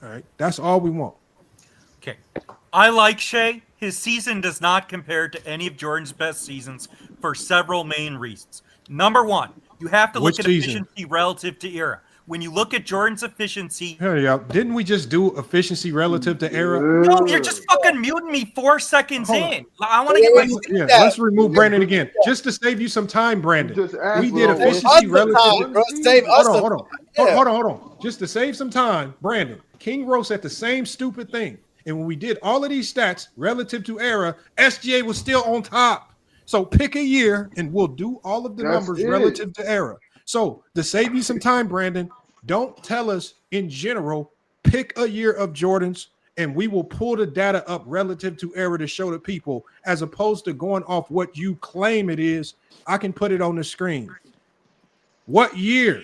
All right. That's all we want. Okay. I like Shai. His season does not compare to any of Jordan's best seasons for several main reasons. Number one, you have to look at efficiency relative to era. When you look at Jordan's efficiency, didn't we just do efficiency relative to era? No, you're just fucking muting me 4 seconds in. I want to get my. Let's remove Brandon again, just to save you some time, Brandon. We did efficiency relative. Hold on. Just to save some time, Brandon. King Rowe said the same stupid thing, and when we did all of these stats relative to era, SGA was still on top. So pick a year and we'll do all of the That's numbers it. relative to era. So to save you some time, Brandon, don't tell us in general, pick a year of Jordans and we will pull the data up relative to era to show the people, as opposed to going off what you claim it is. I can put it on the screen. What year?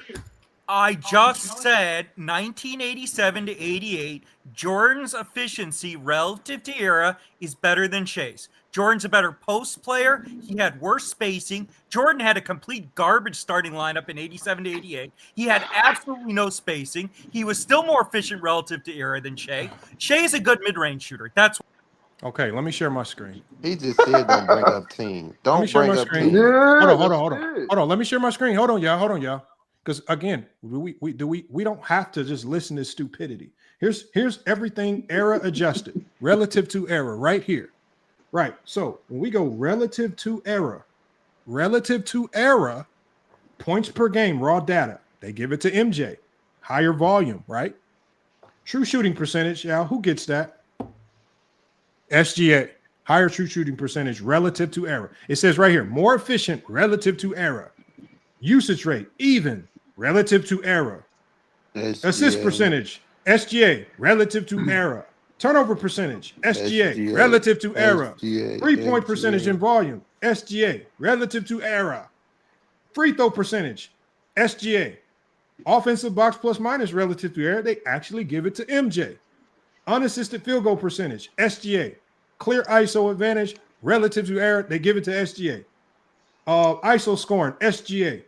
I just said 1987 to 88, Jordan's efficiency relative to era is better than Shai's. Jordan's a better post player. He had worse spacing. Jordan had a complete garbage starting lineup in 87 to 88. He had absolutely no spacing. He was still more efficient relative to era than Shai. Shai is a good mid-range shooter. That's okay. Let me share my screen. He just said don't bring up team. Don't bring up team. Yeah, hold on. Let me share my screen. Hold on, y'all. Because again, we don't have to just listen to stupidity. Here's everything era adjusted relative to era right here. Right. So when we go relative to era, points per game, raw data, they give it to MJ. Higher volume, right? True shooting percentage, y'all. Who gets that? SGA. Higher true shooting percentage relative to era. It says right here, more efficient relative to era. Usage rate, even relative to era. SGA. Assist percentage, SGA, relative to era. Turnover percentage, SGA, relative to era. 3-point percentage in volume, SGA, relative to era. Free throw percentage, SGA. Offensive box plus minus relative to era, they actually give it to MJ. Unassisted field goal percentage, SGA. Clear ISO advantage relative to era, they give it to SGA. ISO scoring, SGA.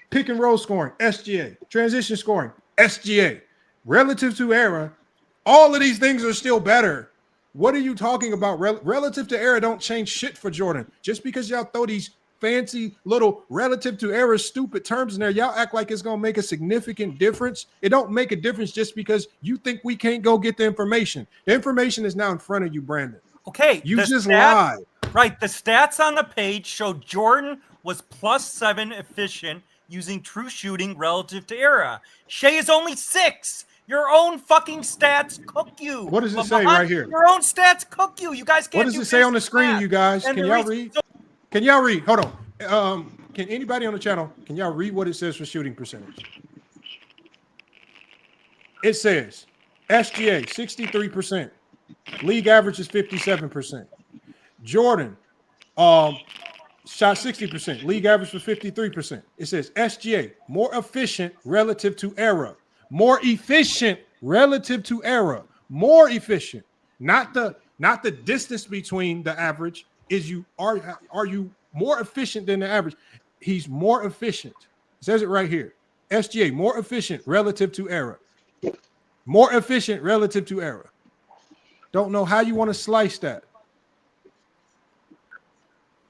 Pick and roll scoring, SGA. Transition scoring, SGA. Relative to era, all of these things are still better. What are you talking about? Relative to era don't change shit for Jordan. Just because y'all throw these fancy little relative to era stupid terms in there, y'all act like it's going to make a significant difference. It don't make a difference just because you think we can't go get the information. The information is now in front of you, Brandon. Okay. You just lied. Right. The stats on the page show Jordan was +7 efficient using true shooting relative to era. Shai is only 6. Your own fucking stats cook you. What does it say right here? Your own stats cook you. You guys can't. What does it say on the screen, you guys? Can y'all read? Can y'all read? Hold on. Can anybody on the channel, can y'all read what it says for shooting percentage? It says SGA 63%. League average is 57%. Jordan shot 60%. League average was 53%. It says SGA more efficient relative to era. More efficient relative to era. More efficient. Not the distance between the average. Are you more efficient than the average? He's more efficient. It says it right here. SGA more efficient relative to era. More efficient relative to era. Don't know how you want to slice that.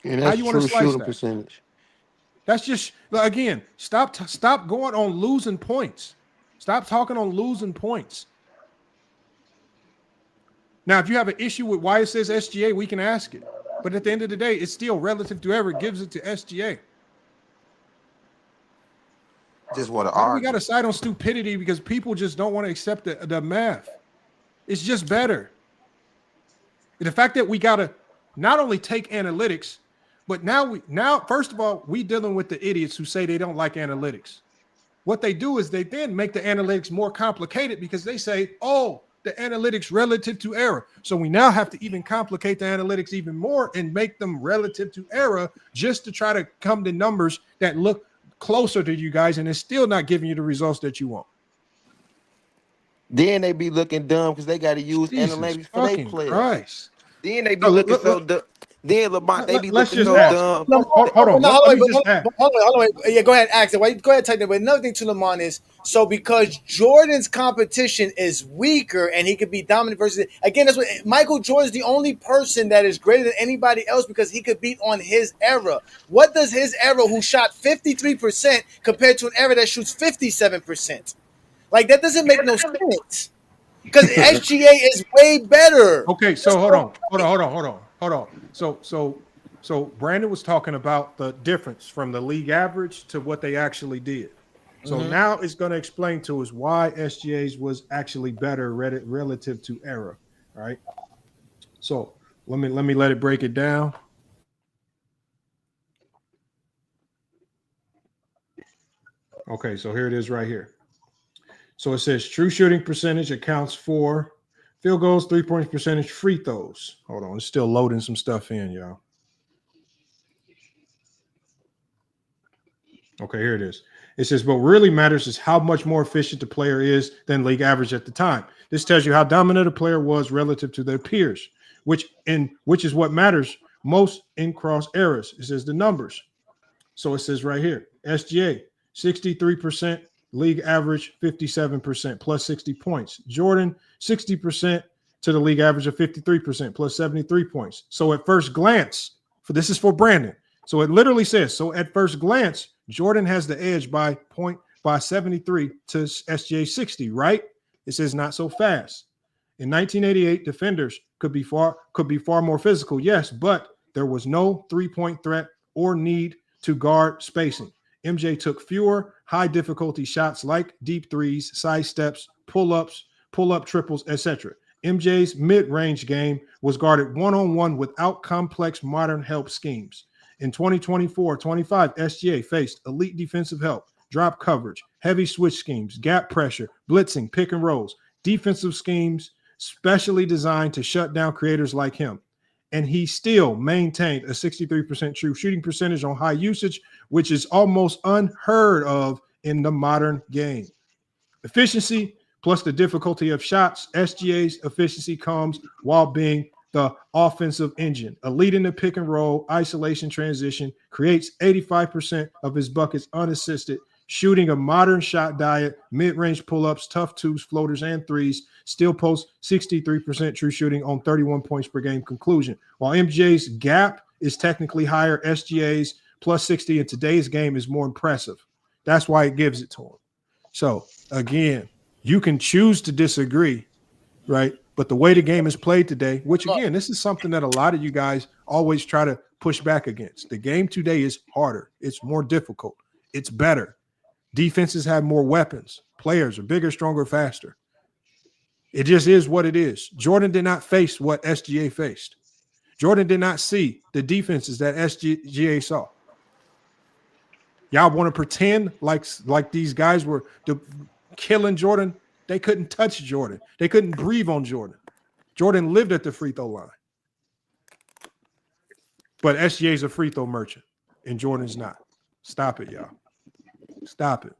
And that's true shooting percentage. That's just, again, stop going on losing points. Stop talking on losing points. Now, if you have an issue with why it says SGA, we can ask it. But at the end of the day, it's still relative to ever. It gives it to SGA. Just want to argue. We got to side on stupidity because people just don't want to accept the math. It's just better. The fact that we got to not only take analytics, but now first of all, we dealing with the idiots who say they don't like analytics. What they do is they then make the analytics more complicated because they say, oh, the analytics relative to error. So we now have to even complicate the analytics even more and make them relative to error just to try to come to numbers that look closer to you guys, and it's still not giving you the results that you want. Then they be looking dumb because they got to use analytics for their players. Christ. Then they be looking so dumb. Then Lamont, they be looking so dumb. Hold on. Hold on. Yeah, go ahead, ask it. Go ahead, take it. But another thing to Lamont is, so because Jordan's competition is weaker and he could be dominant versus, again, that's what Michael Jordan's the only person that is greater than anybody else because he could beat on his era. What does his era, who shot 53%, compared to an era that shoots 57%? Like, that doesn't make no sense. Because SGA is way better. Okay, so hold on. So Brandon was talking about the difference from the league average to what they actually did. So now it's going to explain to us why SGA's was actually better relative to error. All right. So let me let it break it down. Okay, so here it is right here. So it says true shooting percentage accounts for field goals, 3-point percentage, free throws. Hold on, it's still loading some stuff in, y'all. Okay, here it is. It says, what really matters is how much more efficient the player is than league average at the time. This tells you how dominant a player was relative to their peers, which is what matters most in cross eras. It says the numbers. So it says right here, SGA, 63%, league average 57%, plus 60 points. Jordan, 60% to the league average of 53%, plus 73 points. So at first glance, this is for Brandon. So it literally says, so at first glance, Jordan has the edge by 73 to SGA 60, right? It says not so fast. In 1988, defenders could be far more physical, yes, but there was no three-point threat or need to guard spacing. MJ took fewer high difficulty shots like deep threes, side steps, pull-ups, pull-up triples, etc. MJ's mid-range game was guarded one-on-one without complex modern help schemes. In 2024-25, SGA faced elite defensive help, drop coverage, heavy switch schemes, gap pressure, blitzing, pick and rolls, defensive schemes specially designed to shut down creators like him. And he still maintained a 63% true shooting percentage on high usage, which is almost unheard of in the modern game. Efficiency plus the difficulty of shots, SGA's efficiency comes while being the offensive engine. A lead in the pick and roll, isolation transition, creates 85% of his buckets unassisted, shooting a modern shot diet, mid-range pull-ups, tough twos, floaters, and threes, still posts 63% true shooting on 31 points per game. Conclusion. While MJ's gap is technically higher, SGA's plus 60 in today's game is more impressive. That's why it gives it to him. So, again, you can choose to disagree, right? But the way the game is played today, which again, this is something that a lot of you guys always try to push back against. The game today is harder. It's more difficult. It's better. Defenses have more weapons. Players are bigger, stronger, faster. It just is what it is. Jordan did not face what SGA faced. Jordan did not see the defenses that SGA saw. Y'all want to pretend like these guys were killing Jordan? They couldn't touch Jordan. They couldn't breathe on Jordan. Jordan lived at the free throw line. But SGA's a free throw merchant, and Jordan's not. Stop it, y'all. Stop it.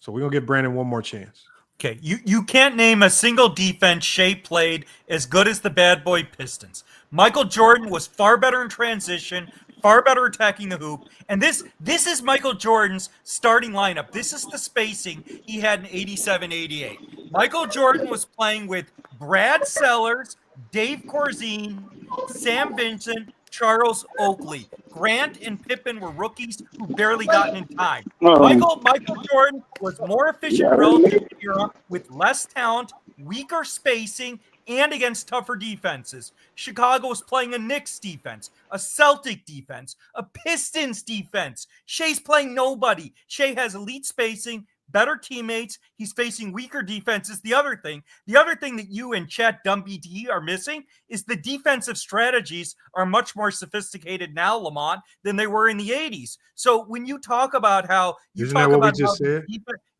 So we're going to give Brandon one more chance. Okay, you can't name a single defense Shai played as good as the bad boy Pistons. Michael Jordan was far better in transition, far better attacking the hoop, and this is Michael Jordan's starting lineup. This is the spacing he had in 87-88. Michael Jordan was playing with Brad Sellers, Dave Corzine, Sam Vincent, Charles Oakley. Grant and Pippen were rookies who barely gotten in time. Michael Jordan was more efficient relative to era with less talent, weaker spacing, and against tougher defenses. Chicago was playing a Knicks defense, a Celtic defense, a Pistons defense. Shai's playing nobody. Shai has elite spacing, better teammates. He's facing weaker defenses. The other thing that you and Chat DumbBT are missing is the defensive strategies are much more sophisticated now, Lamont, than they were in the 80s. So when you talk about how you Isn't that what we just said?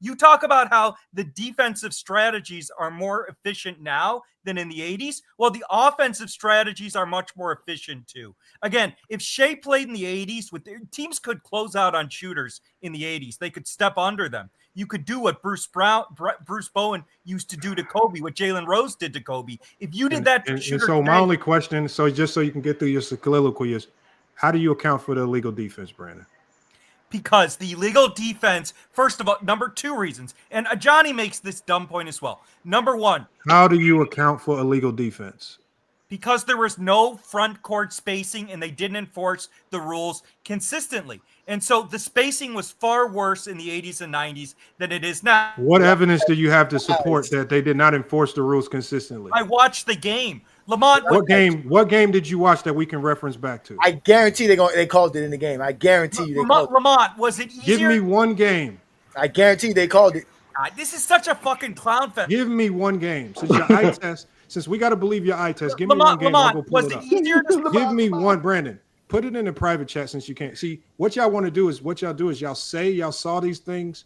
You talk about how the defensive strategies are more efficient now than in the 80s. Well, the offensive strategies are much more efficient too. Again, if Shai played in the 80s, teams could close out on shooters in the 80s. They could step under them. You could do what Bruce Bowen used to do to Kobe, what Jalen Rose did to Kobe. If you did that to shooters, so my only question, so just so you can get through your soliloquy, is how do you account for the illegal defense, Brandon? Because the illegal defense, first of all, number two reasons, and Johnny makes this dumb point as well. Number one. How do you account for illegal defense? Because there was no front court spacing and they didn't enforce the rules consistently. And so the spacing was far worse in the 80s and 90s than it is now. What evidence do you have to support that they did not enforce the rules consistently? I watched the game. Lamont, what game did you watch that we can reference back to? I guarantee they called it in the game. I guarantee you they called it. Lamont, was it easier? Give me one game. I guarantee they called it. This is such a fucking clown fest. Give me one game. Since your eye test, since we got to believe your eye test, give me one game. Lamont, was it easier? Give me one, Brandon. put it in the private chat since you can't see. What y'all want to do is y'all say y'all saw these things.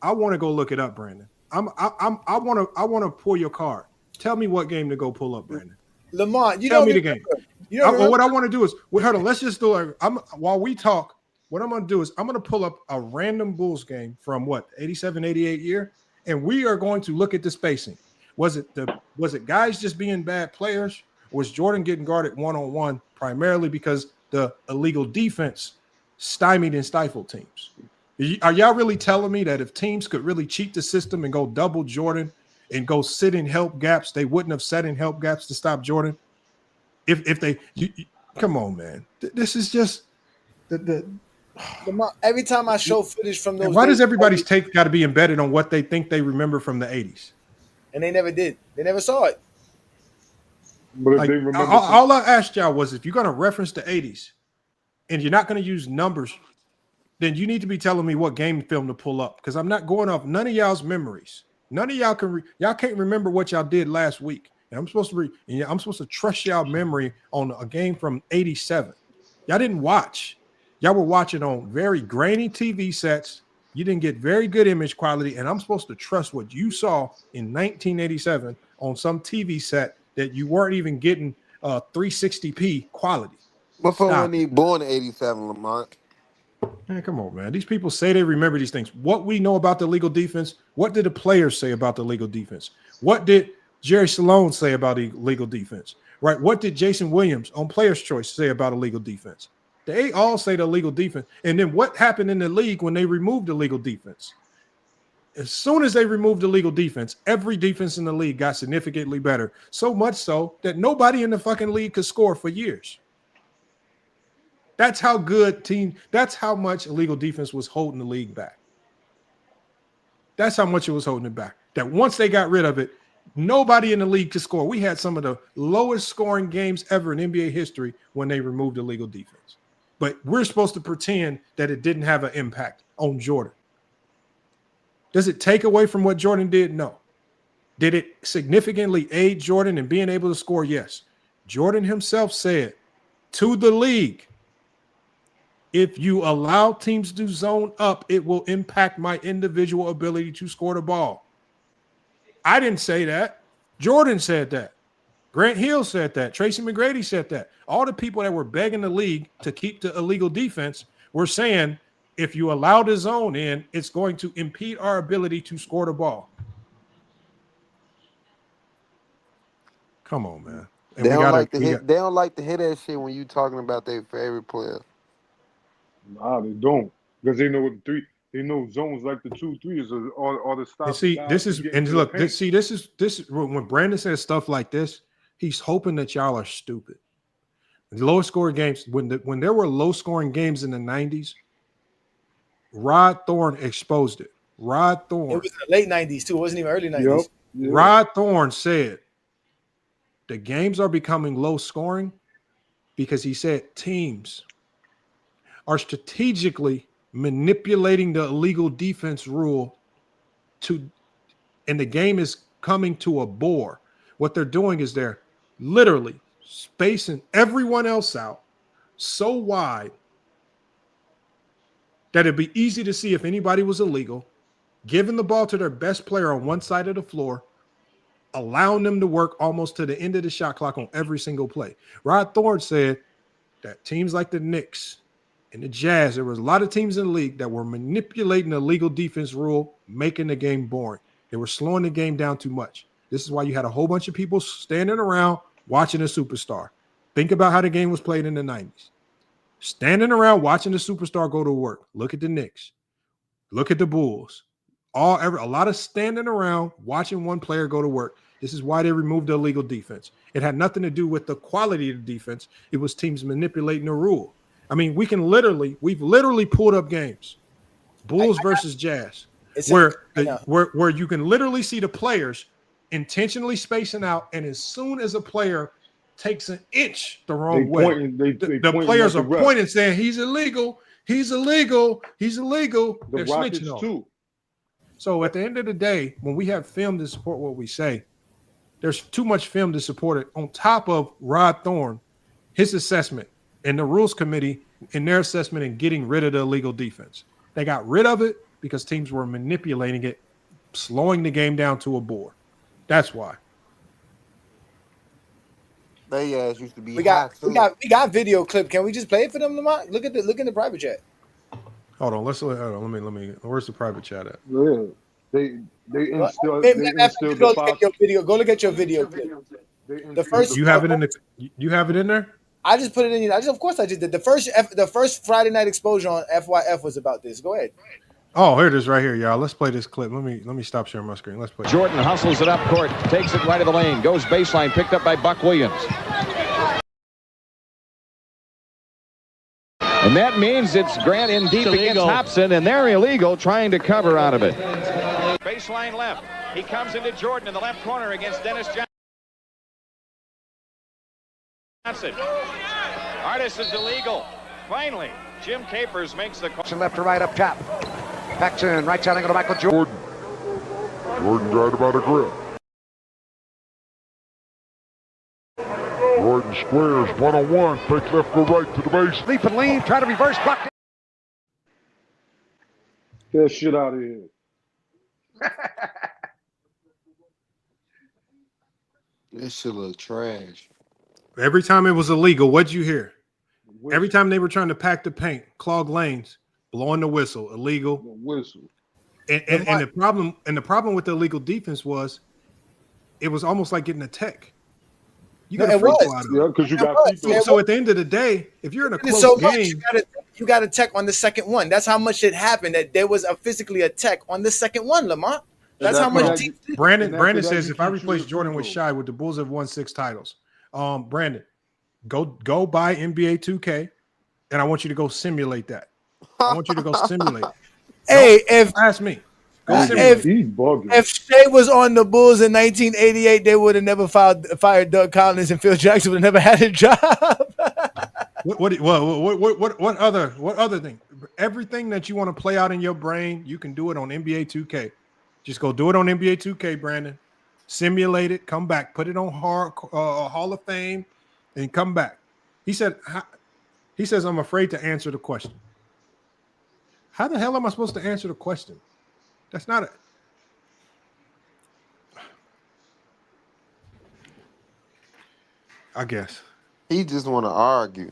I want to go look it up, Brandon. I want to pull your card. Tell me what game to go pull up, Brandon. Lamont, tell me the game. What I want to do is, hold on. Let's just do it. While we talk, what I'm going to do is I'm going to pull up a random Bulls game from 87, 88 year, and we are going to look at the spacing. Was it guys just being bad players? Or was Jordan getting guarded one-on-one primarily because the illegal defense stymied and stifled teams? Are y'all really telling me that if teams could really cheat the system and go double Jordan and go sit in help gaps, they wouldn't have set in help gaps to stop Jordan? If they come on, man, this is just every time I show footage from those. Why does everybody's take got to be embedded on what they think they remember from the 80s? And they never did. They never saw it. But if they remember, all I asked y'all was, if you're going to reference the 80s and you're not going to use numbers, then you need to be telling me what game film to pull up, because I'm not going off none of y'all's memories. None of y'all can't remember what y'all did last week. And I'm supposed to trust y'all memory on a game from 87. Y'all didn't watch. Y'all were watching on very grainy TV sets. You didn't get very good image quality, and I'm supposed to trust what you saw in 1987 on some TV set that you weren't even getting 360p quality. Before when he born in 87, Lamont. Man, come on, man. These people say they remember these things. What we know about the legal defense, what did the players say about the legal defense? What did Jerry Sloan say about the legal defense? Right? What did Jason Williams on Players' Choice say about illegal defense? They all say the legal defense. And then what happened in the league when they removed the legal defense? As soon as they removed the legal defense, every defense in the league got significantly better. So much so that nobody in the fucking league could score for years. That's how that's how much illegal defense was holding the league back. That's how much it was holding it back. That once they got rid of it, nobody in the league could score. We had some of the lowest scoring games ever in NBA history when they removed illegal defense. But we're supposed to pretend that it didn't have an impact on Jordan. Does it take away from what Jordan did? No. Did it significantly aid Jordan in being able to score? Yes. Jordan himself said to the league, if you allow teams to zone up, it will impact my individual ability to score the ball. I didn't say that. Jordan said that. Grant Hill said that. Tracy McGrady said that. All the people that were begging the league to keep the illegal defense were saying, if you allow the zone in, it's going to impede our ability to score the ball. Come on, man. And they don't like to hear that shit when you talking about their favorite player. Nah, they don't, because they know they know zones like the 2-3s or the stop. And see, this is when Brandon says stuff like this, he's hoping that y'all are stupid. The lowest scoring games, when there were low scoring games in the 90s, Rod Thorne exposed it. Rod Thorne. It was in the late 90s too. It wasn't even early 90s. Yep. Rod Thorne said the games are becoming low scoring because he said teams are strategically manipulating the illegal defense rule and the game is coming to a bore. What they're doing is they're literally spacing everyone else out so wide that it'd be easy to see if anybody was illegal, giving the ball to their best player on one side of the floor, allowing them to work almost to the end of the shot clock on every single play. Rod Thorne said that teams like the Knicks and the Jazz, there was a lot of teams in the league that were manipulating the legal defense rule, making the game boring. They were slowing the game down too much. This is why you had a whole bunch of people standing around watching a superstar. Think about how the game was played in the 90s. Standing around watching the superstar go to work. Look at the Knicks. Look at the Bulls. A lot of standing around watching one player go to work. This is why they removed the illegal defense. It had nothing to do with the quality of the defense. It was teams manipulating the rule. I mean, we've literally pulled up games, Bulls versus Jazz, where you can literally see the players intentionally spacing out, and as soon as a player takes an inch the wrong way, the players are pointing, saying he's illegal, he's illegal, he's illegal. They're snitching on him. So at the end of the day, when we have film to support what we say, there's too much film to support it. On top of Rod Thorne, his assessment, and the rules committee in their assessment in getting rid of the illegal defense. They got rid of it because teams were manipulating it, slowing the game down to a bore. That's why. They ass used to be We high got we too. got we got video clip. Can we just play it for them, Lamont? Look in the private chat. Hold on. Let me. Where's the private chat at? Yeah, they Well, instilled go the look at five. your video. Go look at your video clip. They The instilled first the You have it in the. You have it in there. I just put it in. Of course, I just did. The first Friday night exposure on FYF was about this. Go ahead. Oh, here it is right here, y'all. Let's play this clip. Let me stop sharing my screen. Let's play. Jordan hustles it up court, takes it right of the lane, goes baseline, picked up by Buck Williams. And that means it's Grant in deep against Hobson, and they're illegal trying to cover out of it. Baseline left. He comes into Jordan in the left corner against Dennis Johnson. Artis is illegal. Finally, Jim Capers makes the call. Left to right up top. Paxton, right side angle to Michael Jordan. Jordan got about a grip. Jordan squares one-on-one, fake left, go right to the base. Leap and lean, try to reverse, block. Get that shit out of here. This shit look trash. Every time it was illegal, what'd you hear? Every time they were trying to pack the paint, clog lanes, blowing the whistle, illegal. The whistle. And the problem with the illegal defense was it was almost like getting a tech. You got a free throw out of it. Because you got people. So at the end of the day, if you're in a close game, you got a tech on the second one. That's how much it happened. That there was physically a tech on the second one, Lamont. That's how much. Brandon says if I replace Jordan with Shai, would the Bulls have won 6 titles? Brandon, go buy NBA 2K, and I want you to go simulate that. I want you to go simulate. Hey, if ask me, if Shai was on the Bulls in 1988, they would have never fired Doug Collins, and Phil Jackson would have never had a job. What other thing? Everything that you want to play out in your brain, you can do it on NBA 2K. Just go do it on NBA 2K, Brandon. Simulate it, come back, put it on Hall of Fame, and come back. He says, I'm afraid to answer the question. How the hell am I supposed to answer the question? That's not it. I guess. He just want to argue.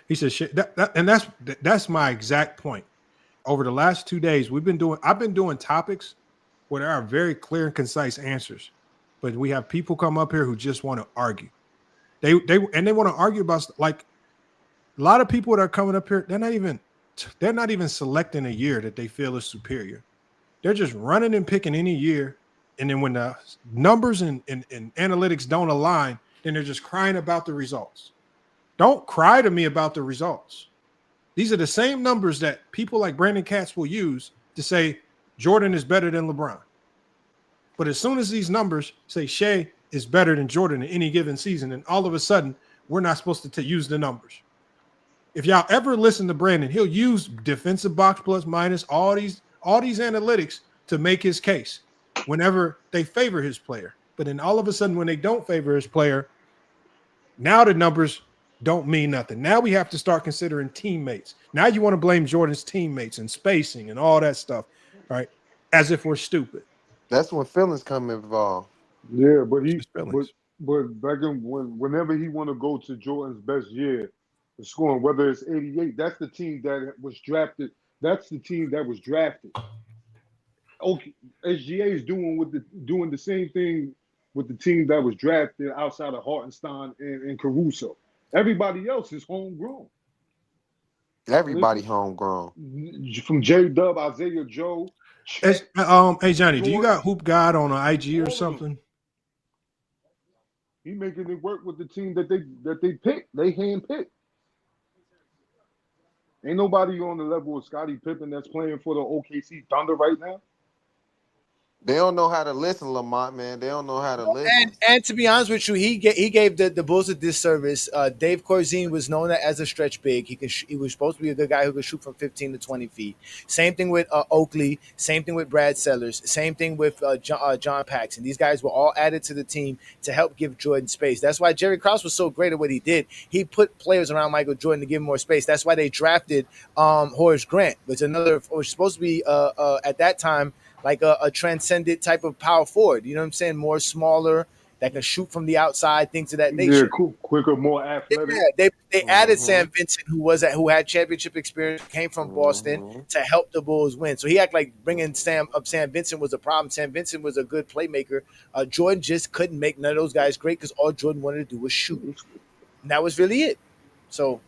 He says shit. That's my exact point. Over the last 2 days, I've been doing topics where there are very clear and concise answers, but we have people come up here who just want to argue. They want to argue about, like, a lot of people that are coming up here. They're not even selecting a year that they feel is superior. They're just running and picking any year, and then when the numbers and analytics don't align, then they're just crying about the results. Don't cry to me about the results. These are the same numbers that people like Brandon Katz will use to say Jordan is better than LeBron. But as soon as these numbers say Shai is better than Jordan in any given season, and all of a sudden we're not supposed to use the numbers. If y'all ever listen to Brandon, he'll use defensive box plus minus, all these analytics to make his case whenever they favor his player. But then all of a sudden when they don't favor his player, now the numbers don't mean nothing. Now we have to start considering teammates. Now you want to blame Jordan's teammates and spacing and all that stuff, right? As if we're stupid. That's when feelings come involved. Yeah, but back in whenever he want to go to Jordan's best year, scoring, whether it's 88, that's the team that was drafted. That's the team that was drafted. Okay, SGA is doing the same thing with the team that was drafted outside of Hartenstein and Caruso. Everybody else is homegrown. Everybody homegrown. From J-Dub, Isaiah Joe. Hey Johnny, do you got Hoop God on an IG or something? He making it work with the team that they picked. They handpicked. Ain't nobody on the level of Scottie Pippen that's playing for the OKC Thunder right now. They don't know how to listen, Lamont, man. They don't know how to listen. And to be honest with you, he gave the Bulls a disservice. Dave Corzine was known as a stretch big. He was supposed to be a good guy who could shoot from 15 to 20 feet. Same thing with Oakley. Same thing with Brad Sellers. Same thing with John Paxson. These guys were all added to the team to help give Jordan space. That's why Jerry Krause was so great at what he did. He put players around Michael Jordan to give him more space. That's why they drafted Horace Grant, which was supposed to be at that time like a transcendent type of power forward. You know what I'm saying? More smaller, that can shoot from the outside, things of that nature. Yeah, cool, quicker, more athletic. Yeah, they added Sam Vincent, who had championship experience, came from Boston to help the Bulls win. So he acted like bringing Sam Vincent was a problem. Sam Vincent was a good playmaker. Jordan just couldn't make none of those guys great because all Jordan wanted to do was shoot. And that was really it. So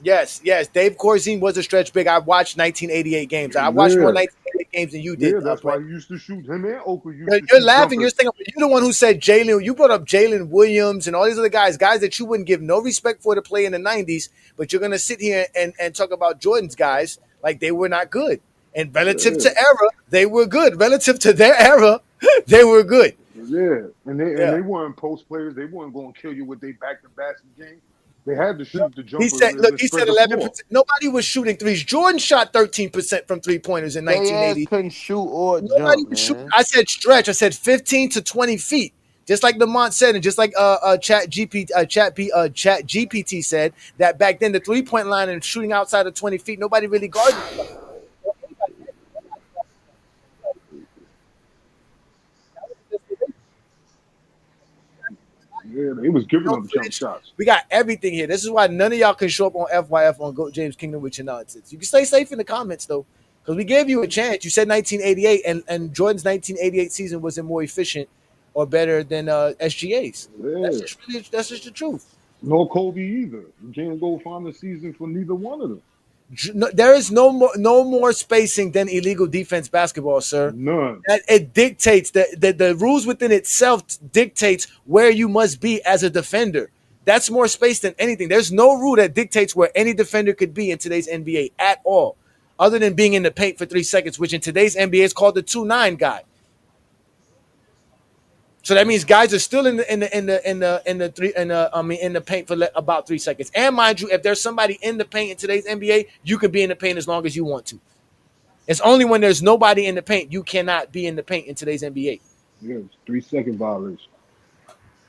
Yes. Dave Corzine was a stretch big. I watched 1988 games. I watched more 1988 games than you did. Yeah, that's why he used to shoot. Him and Oakley used You're laughing. You're the one who said Jalen. You brought up Jalen Williams and all these other guys that you wouldn't give no respect for to play in the 90s, but you're going to sit here and talk about Jordan's guys like they were not good. And relative to era, they were good. Relative to their era, they were good. Yeah, and they weren't post players. They weren't going to kill you with their back-to-basket game. They had to shoot the jumper. He said 11%. Nobody was shooting threes. Jordan shot 13% from three-pointers in 1980. Couldn't shoot or Nobody jump, was shooting. I said stretch. I said 15 to 20 feet. Just like Lamont said, and just like Chat GPT said, that back then the three-point line and shooting outside of 20 feet, nobody really guarded. Yeah, they was giving them jump shots. We got everything here. This is why none of y'all can show up on FYF on Go James Kingdom with your nonsense. You can stay safe in the comments though, because we gave you a chance. You said 1988, and Jordan's 1988 season wasn't more efficient or better than SGA's. Yeah. That's just the truth. No Kobe either. You can't go find a season for neither one of them. There is no more spacing than illegal defense basketball, sir. None. It dictates the rules within itself dictates where you must be as a defender. That's more space than anything. There's no rule that dictates where any defender could be in today's NBA at all, other than being in the paint for 3 seconds, which in today's NBA is called the 2-9 guy. So that means guys are still in the paint for about 3 seconds. And mind you, if there's somebody in the paint in today's NBA, you can be in the paint as long as you want to. It's only when there's nobody in the paint you cannot be in the paint in today's NBA. Yeah, it's 3-second violation.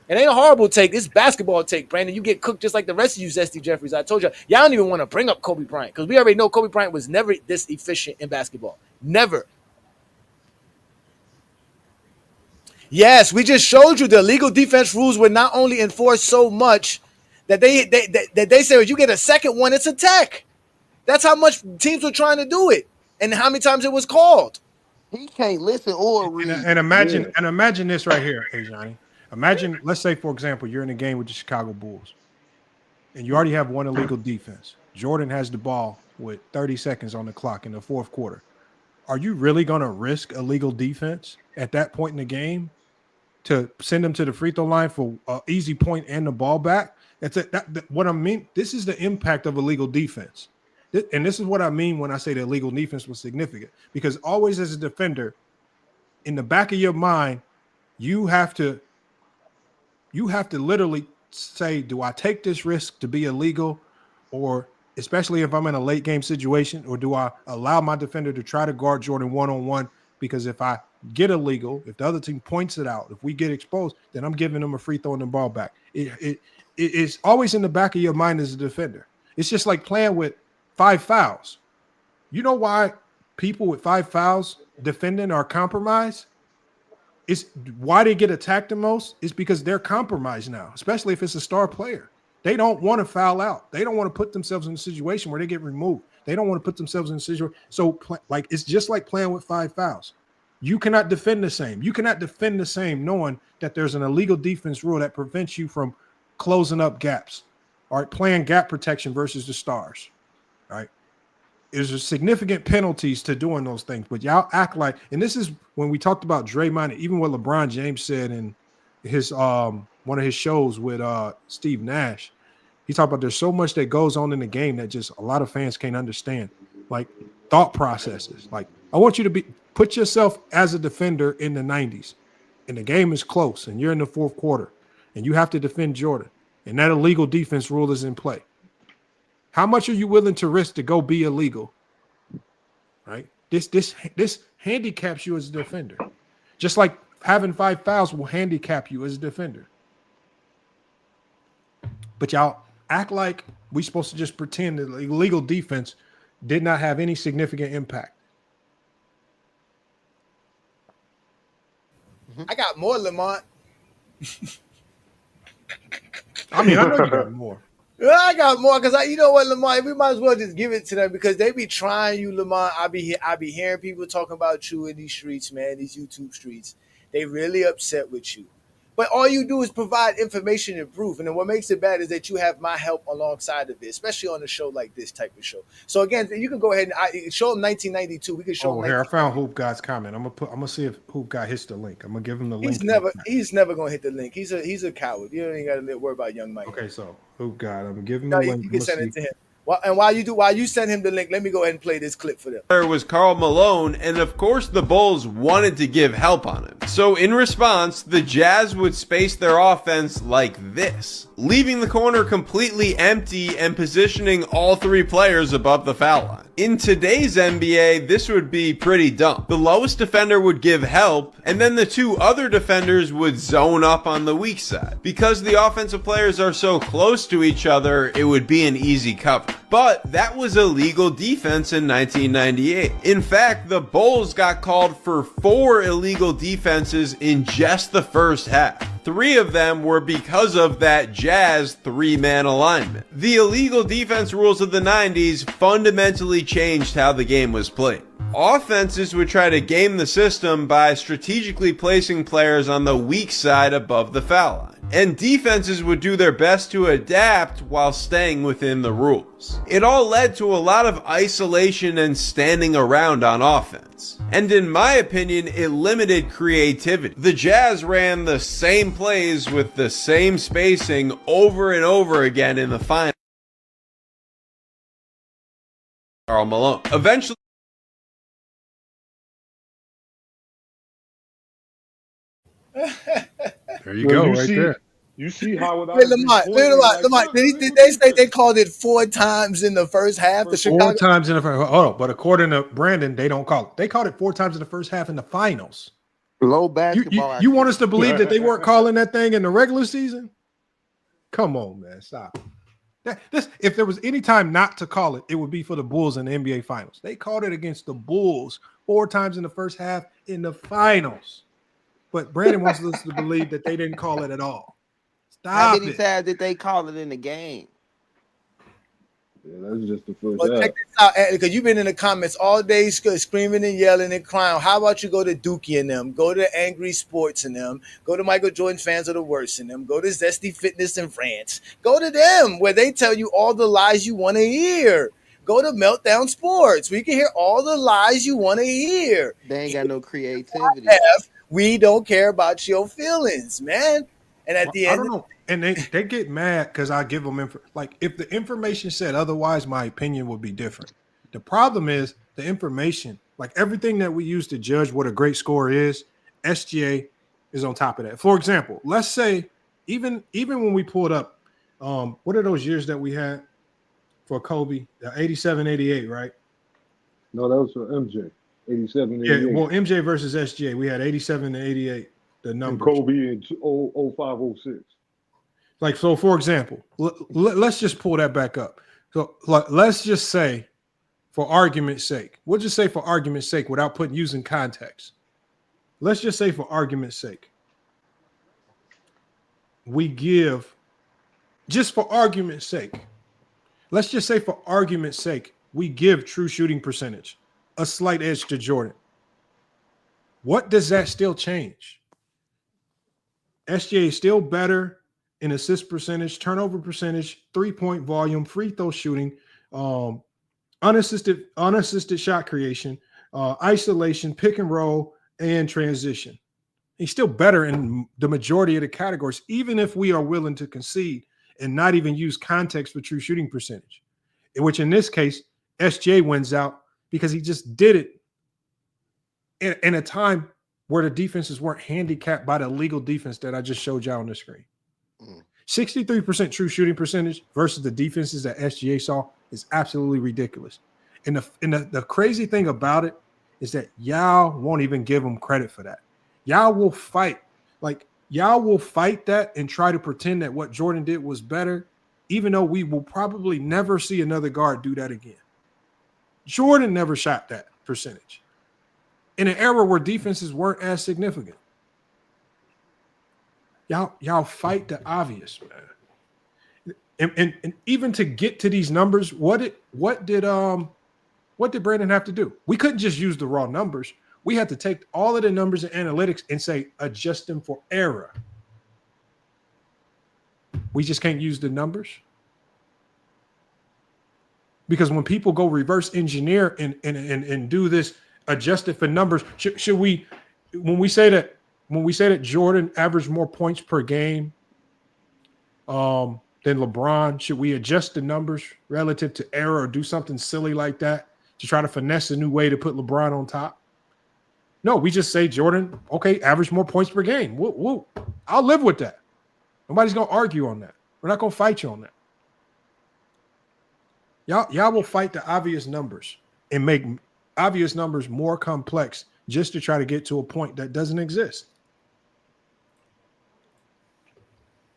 It ain't a horrible take. It's basketball take, Brandon. You get cooked just like the rest of you, Zesty Jeffries. I told you, y'all don't even want to bring up Kobe Bryant because we already know Kobe Bryant was never this efficient in basketball. Never. Yes, we just showed you the illegal defense rules were not only enforced so much that they say if you get a second one, it's a tech. That's how much teams were trying to do it, and how many times it was called. He can't listen or read. And imagine this right here, hey Johnny. Imagine, let's say, for example, you're in a game with the Chicago Bulls, and you already have one illegal defense. Jordan has the ball with 30 seconds on the clock in the fourth quarter. Are you really going to risk illegal defense at that point in the game to send them to the free throw line for an easy point and the ball back? What I mean, this is the impact of illegal defense. And this is what I mean when I say the illegal defense was significant, because always as a defender, in the back of your mind, you have to literally say, do I take this risk to be illegal, or especially if I'm in a late game situation, or do I allow my defender to try to guard Jordan one-on-one? Because if I get illegal, if the other team points it out, if we get exposed, then I'm giving them a free throw and the ball back. It's always in the back of your mind as a defender. It's just like playing with 5 fouls. You know why people with 5 fouls defending are compromised? It's why they get attacked the most is because they're compromised now, especially if it's a star player. They don't want to foul out. They don't want to put themselves in a situation where they get removed. They don't want to put themselves in a situation. So, it's just like playing with 5 fouls. You cannot defend the same. You cannot defend the same knowing that there's an illegal defense rule that prevents you from closing up gaps. All right, playing gap protection versus the stars. All right. There's significant penalties to doing those things, but y'all act like, and this is when we talked about Draymond, even what LeBron James said in his one of his shows with Steve Nash. He talked about there's so much that goes on in the game that just a lot of fans can't understand, like thought processes. Like I want you to put yourself as a defender in the 90s, and the game is close, and you're in the fourth quarter, and you have to defend Jordan, and that illegal defense rule is in play. How much are you willing to risk to go be illegal? Right? This handicaps you as a defender. Just like having 5 fouls will handicap you as a defender. But y'all act like we're supposed to just pretend that illegal defense did not have any significant impact. I got more, Lamont. I mean, I know you got more. I got more because you know what, Lamont, we might as well just give it to them because they be trying you, Lamont. I be hearing people talking about you in these streets, man, these YouTube streets. They really upset with you. But all you do is provide information and proof. And then what makes it bad is that you have my help alongside of it, especially on a show like this type of show. So again, you can go ahead and show them 1992. We can show them. Here, I found Hoop God's comment. I'm gonna see if Hoop God hits the link. I'm gonna give him the link. He's never gonna hit the link. He's a coward. You don't even gotta worry about young Mike. Okay, so Hoop God, I'm gonna give him the link. You can send it to him. And while you send him the link, let me go ahead and play this clip for them. There was Karl Malone, and of course the Bulls wanted to give help on him. So in response, the Jazz would space their offense like this, leaving the corner completely empty and positioning all 3 players above the foul line. In today's NBA, this would be pretty dumb. The lowest defender would give help, and then the 2 other defenders would zone up on the weak side. Because the offensive players are so close to each other, it would be an easy cover. But that was illegal defense in 1998. In fact, the Bulls got called for 4 illegal defenses in just the first half. 3 of them were because of that Jazz 3-man alignment. The illegal defense rules of the 90s fundamentally changed how the game was played. Offenses would try to game the system by strategically placing players on the weak side above the foul line. And defenses would do their best to adapt while staying within the rules. It all led to a lot of isolation and standing around on offense. And in my opinion, it limited creativity. The Jazz ran the same plays with the same spacing over and over again in the final. Karl Malone. Eventually, there you go, right there. You see how it. Wait, Lamont. Did they say they called it 4 times in the first half? 4 times in the first. Oh, but according to Brandon, they don't call it. They called it 4 times in the first half in the finals. Low basketball. You want us to believe that they weren't calling that thing in the regular season? Come on, man, stop. If there was any time not to call it, it would be for the Bulls in the NBA Finals. They called it against the Bulls 4 times in the first half in the finals. But Brandon wants us to believe that they didn't call it at all. Stop. How many times did they call it in the game? Yeah, that's just the first half. Check this out, because you've been in the comments all day screaming and yelling and crying. How about you go to Dookie and them? Go to Angry Sports and them. Go to Michael Jordan Fans Are the Worst and them. Go to Zesty Fitness in France. Go to them where they tell you all the lies you want to hear. Go to Meltdown Sports. We can hear all the lies you want to hear. They ain't got no creativity. We don't care about your feelings, man. And at the end, I don't know. And they get mad because I give them like if the information said otherwise, my opinion would be different. The problem is the information, like everything that we use to judge what a great score is, SGA is on top of that. For example, let's say even when we pulled up, what are those years that we had for Kobe? 87, 88, right? No, that was for MJ. 87, 88. Yeah, well, MJ versus SGA, we had 87 and 88. The numbers. And Kobe in 05, 06. Like, so for example, let's just pull that back up. So let's just say, for argument's sake, we'll just say for argument's sake without using context. Let's just say for argument's sake, we give, just for argument's sake, let's just say for argument's sake, we give true shooting percentage a slight edge to Jordan. What does that still change? SGA is still better in assist percentage, turnover percentage, 3-point volume, free throw shooting, unassisted shot creation, isolation, pick and roll, and transition. He's still better in the majority of the categories, even if we are willing to concede and not even use context for true shooting percentage, which in this case, SGA wins out because he just did it in a time where the defenses weren't handicapped by the illegal defense that I just showed y'all on the screen. 63% true shooting percentage versus the defenses that SGA saw is absolutely ridiculous. And the crazy thing about it is that y'all won't even give them credit for that. Y'all will fight. Like, y'all will fight that and try to pretend that what Jordan did was better, even though we will probably never see another guard do that again. Jordan never shot that percentage in an era where defenses weren't as significant. Y'all fight the obvious, man. And even to get to these numbers, what did Brandon have to do? We couldn't just use the raw numbers. We had to take all of the numbers and analytics and say adjust them for error. We just can't use the numbers. Because when people go reverse engineer and do this adjusted for numbers, should we, when we say that Jordan averaged more points per game than LeBron, should we adjust the numbers relative to error or do something silly like that to try to finesse a new way to put LeBron on top? No, we just say Jordan, okay, average more points per game. Woo. I'll live with that. Nobody's going to argue on that. We're not going to fight you on that. Y'all will fight the obvious numbers and make obvious numbers more complex just to try to get to a point that doesn't exist.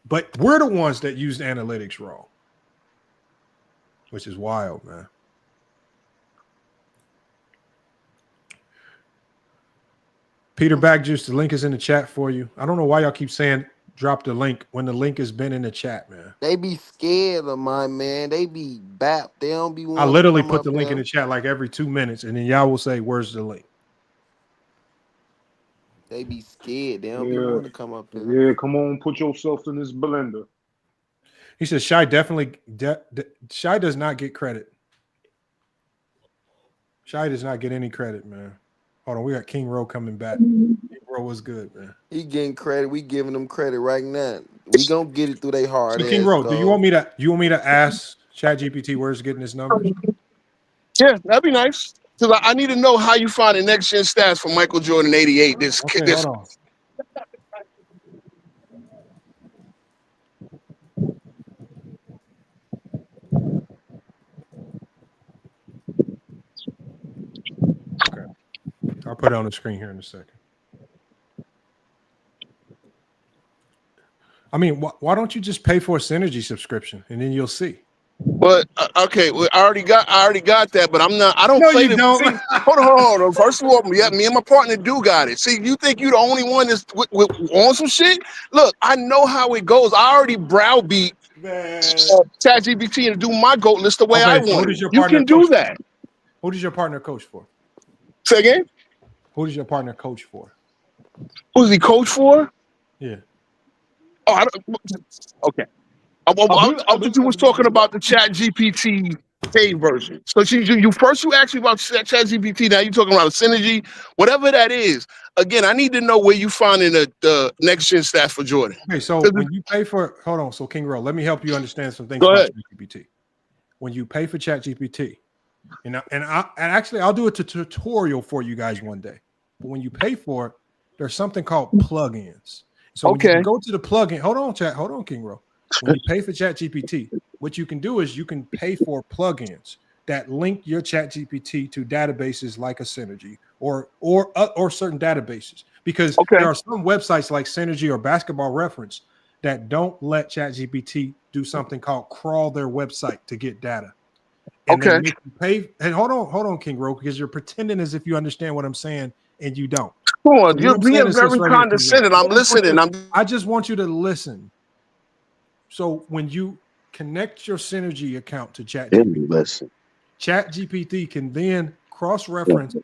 But we're the ones that used analytics wrong, which is wild, man. Peter Backjuice, the link is in the chat for you. I don't know why y'all keep saying drop the link when the link has been in the chat, man. They be scared of my man. They be bap. They don't be. I literally put the link in the chat like every 2 minutes, and then y'all will say, "Where's the link?" They be scared. They don't be wanting to come up there. Yeah, come on, put yourself in this blender. He says Shai definitely Shai does not get credit. Shai does not get any credit, man. Hold on, we got King Rowe coming back. King Rowe was good, man. He getting credit. We giving them credit right now. We gonna get it through their hard. So King Rowe, do you want me to ask ChatGPT where it's getting his numbers? Yeah, that'd be nice. Because I need to know how you find the next gen stats for Michael Jordan 88. Hold on. Okay. I'll put it on the screen here in a second. I mean, why don't you just pay for a Synergy subscription and then you'll see? But okay, well, I already got that, but I'm not. I don't play the. See, hold on. First of all, me and my partner do got it. See, you think you the only one that's on some shit? Look, I know how it goes. I already browbeat ChatGPT and do my GOAT list the way I want. You can do that. Who does your partner coach for? Say again. Who does your partner coach for? Who's he coach for? Yeah. Oh, I don't. Okay. I thought you was talking about the ChatGPT paid version. So you first asked me about ChatGPT. Now you're talking about Synergy, whatever that is. Again, I need to know where you finding the next gen stats for Jordan. Okay, so when you pay for, hold on, so King Rowe, let me help you understand some things Go about ahead. ChatGPT. When you pay for ChatGPT, and actually I'll do a tutorial for you guys one day. But when you pay for it, there's something called plugins. So when you go to the plugin, hold on, King Rowe. When you pay for ChatGPT, what you can do is you can pay for plugins that link your ChatGPT to databases like a Synergy or certain databases. Because there are some websites like Synergy or Basketball Reference that don't let ChatGPT do something called crawl their website to get data. And they make you pay. And hold on, King Rowe, because you're pretending as if you understand what I'm saying and you don't. Come on, you're being very condescending. I'm listening. I just want you to listen. So when you connect your Synergy account to ChatGPT, ChatGPT can then cross-reference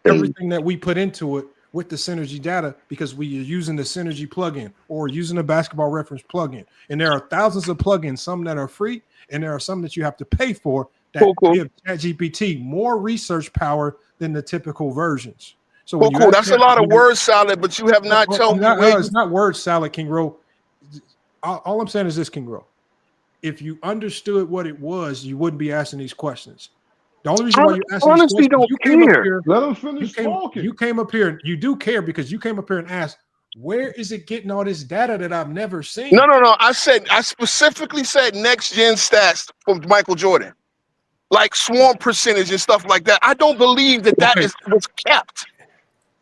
everything that we put into it with the Synergy data because we are using the Synergy plugin or using the Basketball Reference plugin. And there are thousands of plugins, some that are free, and there are some that you have to pay for that give ChatGPT more research power than the typical versions. So that's a lot of word salad, but you have not told me. It's not word salad, King Rowe. All I'm saying is this, King Rowe. If you understood what it was, you wouldn't be asking these questions. The only reason why you asked me honestly don't care. Let him finish talking. You came up here. You do care because you came up here and asked, where is it getting all this data that I've never seen? No. I specifically said next gen stats from Michael Jordan, like swarm percentage and stuff like that. I don't believe that was kept.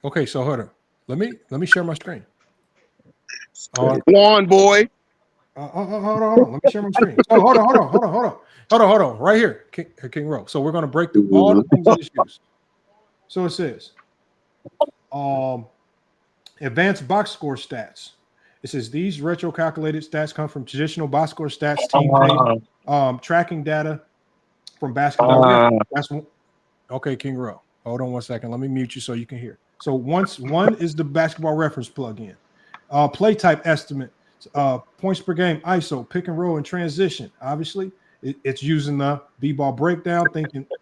Okay, so hold on. Let me share my screen. Go on, boy. Hold on. Let me share my screen. Oh, hold on. Right here, King Row. So we're gonna break through all the things that it's used. So it says, advanced box score stats. It says these retro calculated stats come from traditional box score stats, team data, tracking data from basketball. That's one. Okay, King Row. Hold on one second. Let me mute you so you can hear. So one is the basketball reference plugin. Play type estimate, points per game, ISO, pick and roll, and transition. Obviously, it's using the b-ball breakdown,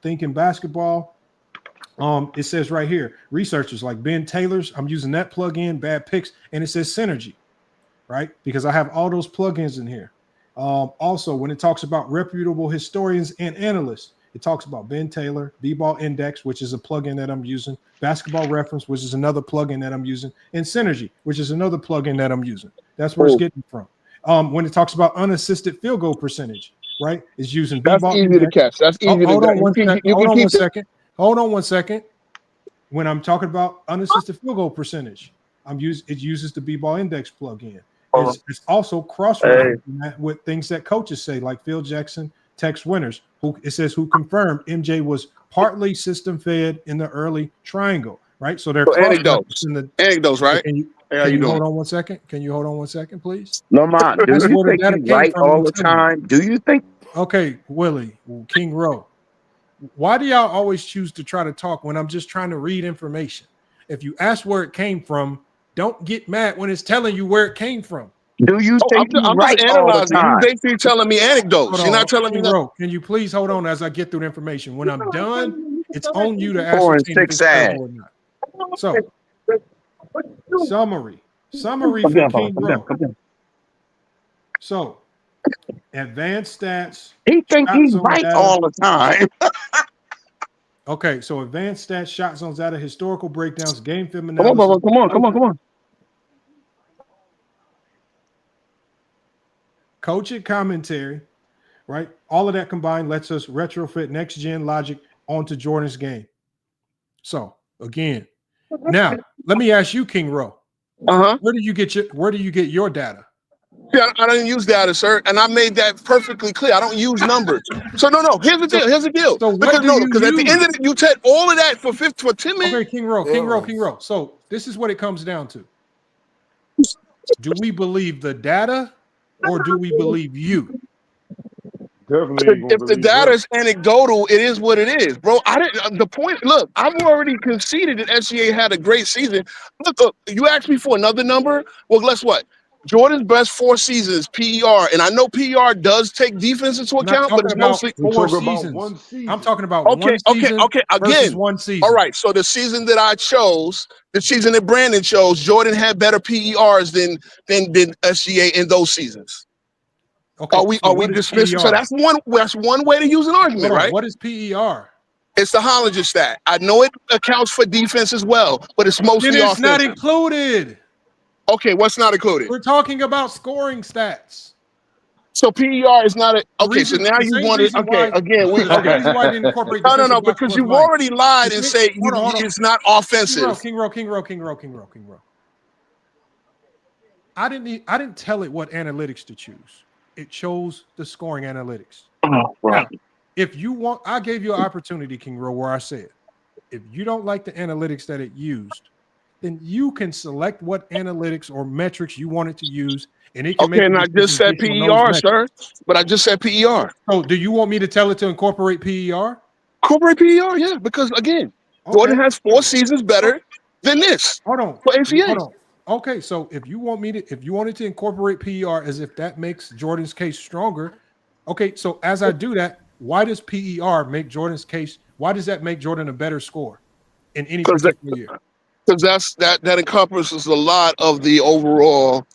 thinking basketball. It says right here, researchers like Ben Taylor's. I'm using that plugin, bad picks, and it says synergy, right? Because I have all those plugins in here. Also, when it talks about reputable historians and analysts, it talks about Ben Taylor, B-Ball Index, which is a plugin that I'm using, Basketball Reference, which is another plugin that I'm using, and Synergy, which is another plugin that I'm using. That's where it's getting from. When it talks about unassisted field goal percentage, right, it's using B-Ball. That's easy to catch. That's easy to catch. Hold on one second. When I'm talking about unassisted field goal percentage, it uses the B-Ball Index plugin. It's also cross-referencing that with things that coaches say, like Phil Jackson, Tex Winters, who confirmed MJ was partly system fed in the early triangle, right? So they're anecdotes, right? Can you hold on one second? Can you hold on 1 second, please? Lamont, do you think he's right all the time? Do you think? Okay, Willie, King Rowe. Why do y'all always choose to try to talk when I'm just trying to read information? If you ask where it came from, don't get mad when it's telling you where it came from. Do you think he's right all the time? You basically telling me anecdotes. You're not telling me nothing. Can you please hold on as I get through the information? When I'm done, it's on you to ascertain if it's credible or not. So, summary for King Rowe. So, advanced stats. He thinks he's right all the time. Okay, so advanced stats, shot zones data, historical breakdowns, game film analysis. Come on. Coaching commentary, right? All of that combined lets us retrofit next gen logic onto Jordan's game. So again, now let me ask you, King Rowe. Where do you get your data? Yeah, I don't use data, sir, and I made that perfectly clear. I don't use numbers. So no. Here's the deal. So because at the end of it, you take all of that for 10 minutes. Okay, King Rowe. So this is what it comes down to. Do we believe the data or do we believe you? Definitely. If the data is anecdotal, it is what it is, bro. Look, I've already conceded that SGA had a great season. Look, you asked me for another number. Well, guess what? Jordan's best 4 seasons, PER, and I know PER does take defense into account, but it's mostly 4 seasons. I'm talking about one season. Okay. Again, 1 season. All right. So the season that I chose, the season that Brandon chose, Jordan had better PERs than SGA in those seasons. Okay. Are we dismissing? So that's one way to use an argument, right? What is PER? It's the Hollinger stat. I know it accounts for defense as well, but it's mostly offensive. It's not included. Okay, what's not included? We're talking about scoring stats. So PER is not okay. So now you want it. Okay, again, no, because you've already lied and say it's not offensive. King Rowe. I didn't tell it what analytics to choose. It chose the scoring analytics. Now, if you want, I gave you an opportunity, King Rowe, where I said, if you don't like the analytics that it used, then you can select what analytics or metrics you want it to use, and it can make. And I just said PER, sir. But I just said PER. So, do you want me to tell it to incorporate PER? Incorporate PER, yeah. Because again, Jordan has 4 seasons better than this. Hold on. For ACA. Okay, so if you wanted to incorporate PER as if that makes Jordan's case stronger, okay. So as I do that, why does PER make Jordan's case? Why does that make Jordan a better scorer in any particular year? Because that encompasses a lot of the overall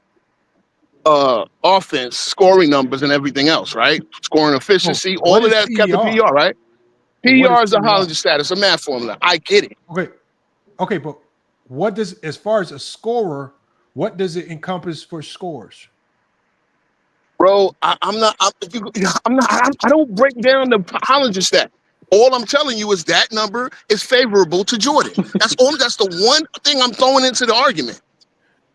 offense, scoring numbers, and everything else, right? Scoring efficiency, all of that's kept the PER, right? PER is a Hollinger status, a math formula. I get it. Okay, but what does, as far as a scorer, what does it encompass for scores? Bro, I don't break down the Hollinger stat. All I'm telling you is that number is favorable to Jordan. That's the one thing I'm throwing into the argument.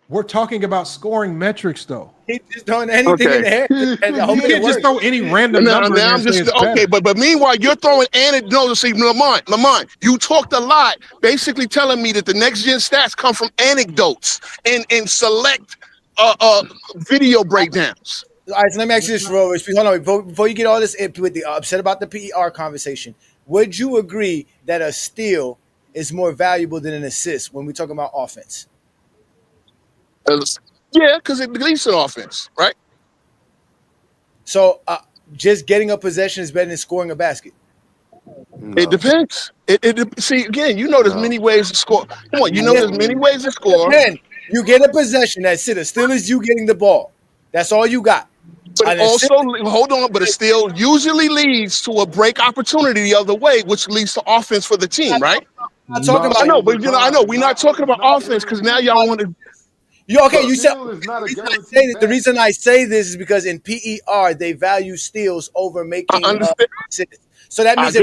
We're talking about scoring metrics, though. He's just throwing anything in the air. You can't just throw any random number in there and say it's okay. better. But meanwhile, you're throwing anecdotes. See, Lamont, you talked a lot, basically telling me that the next gen stats come from anecdotes and select video breakdowns. All right, so let me ask you this, Ro. Hold on, before you get all this with the upset about the PER conversation, would you agree that a steal is more valuable than an assist when we talk about offense? Yeah, because it leads to offense, right? So just getting a possession is better than scoring a basket. No. It depends. See, again, there's many ways to score. Come on, there's many ways to score. You get a possession that's it. Still is you getting the ball. That's all you got. But it still usually leads to a break opportunity the other way, which leads to offense for the team, right? I'm talking about. I know. We're not talking about offense because now y'all want to. You said the reason I say this is because in PER they value steals over making assists. So that means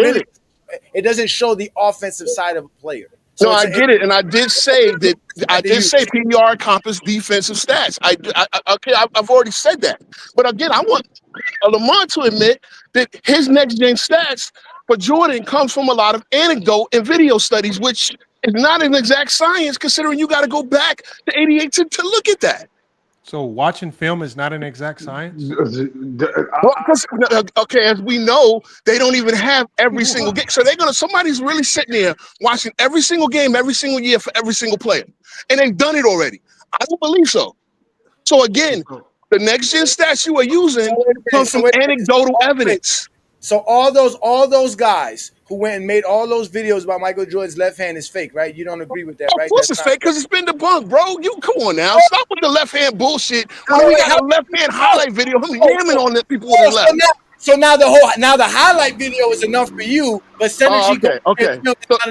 it doesn't show the offensive side of a player. So I get it, and I did say that. I did say PER encompasses defensive stats. I've already said that. But again, I want Lamont to admit that his next gen stats for Jordan comes from a lot of anecdote and video studies, which is not an exact science, considering you got to go back to '88 to look at that. So watching film is not an exact science? Okay, as we know, they don't even have every single game. So somebody's really sitting there watching every single game, every single year for every single player. And they've done it already. I don't believe so. So again, the next gen stats you are using comes from anecdotal evidence. So all those guys who went and made all those videos about Michael Jordan's left hand is fake, right? You don't agree with that, right? Of course it's fake because it's been debunked, bro. You come on now. Stop with the left hand bullshit. When we got a left hand highlight video, I'm yamming on the people with the left. So now the highlight video is enough for you, but synergy okay.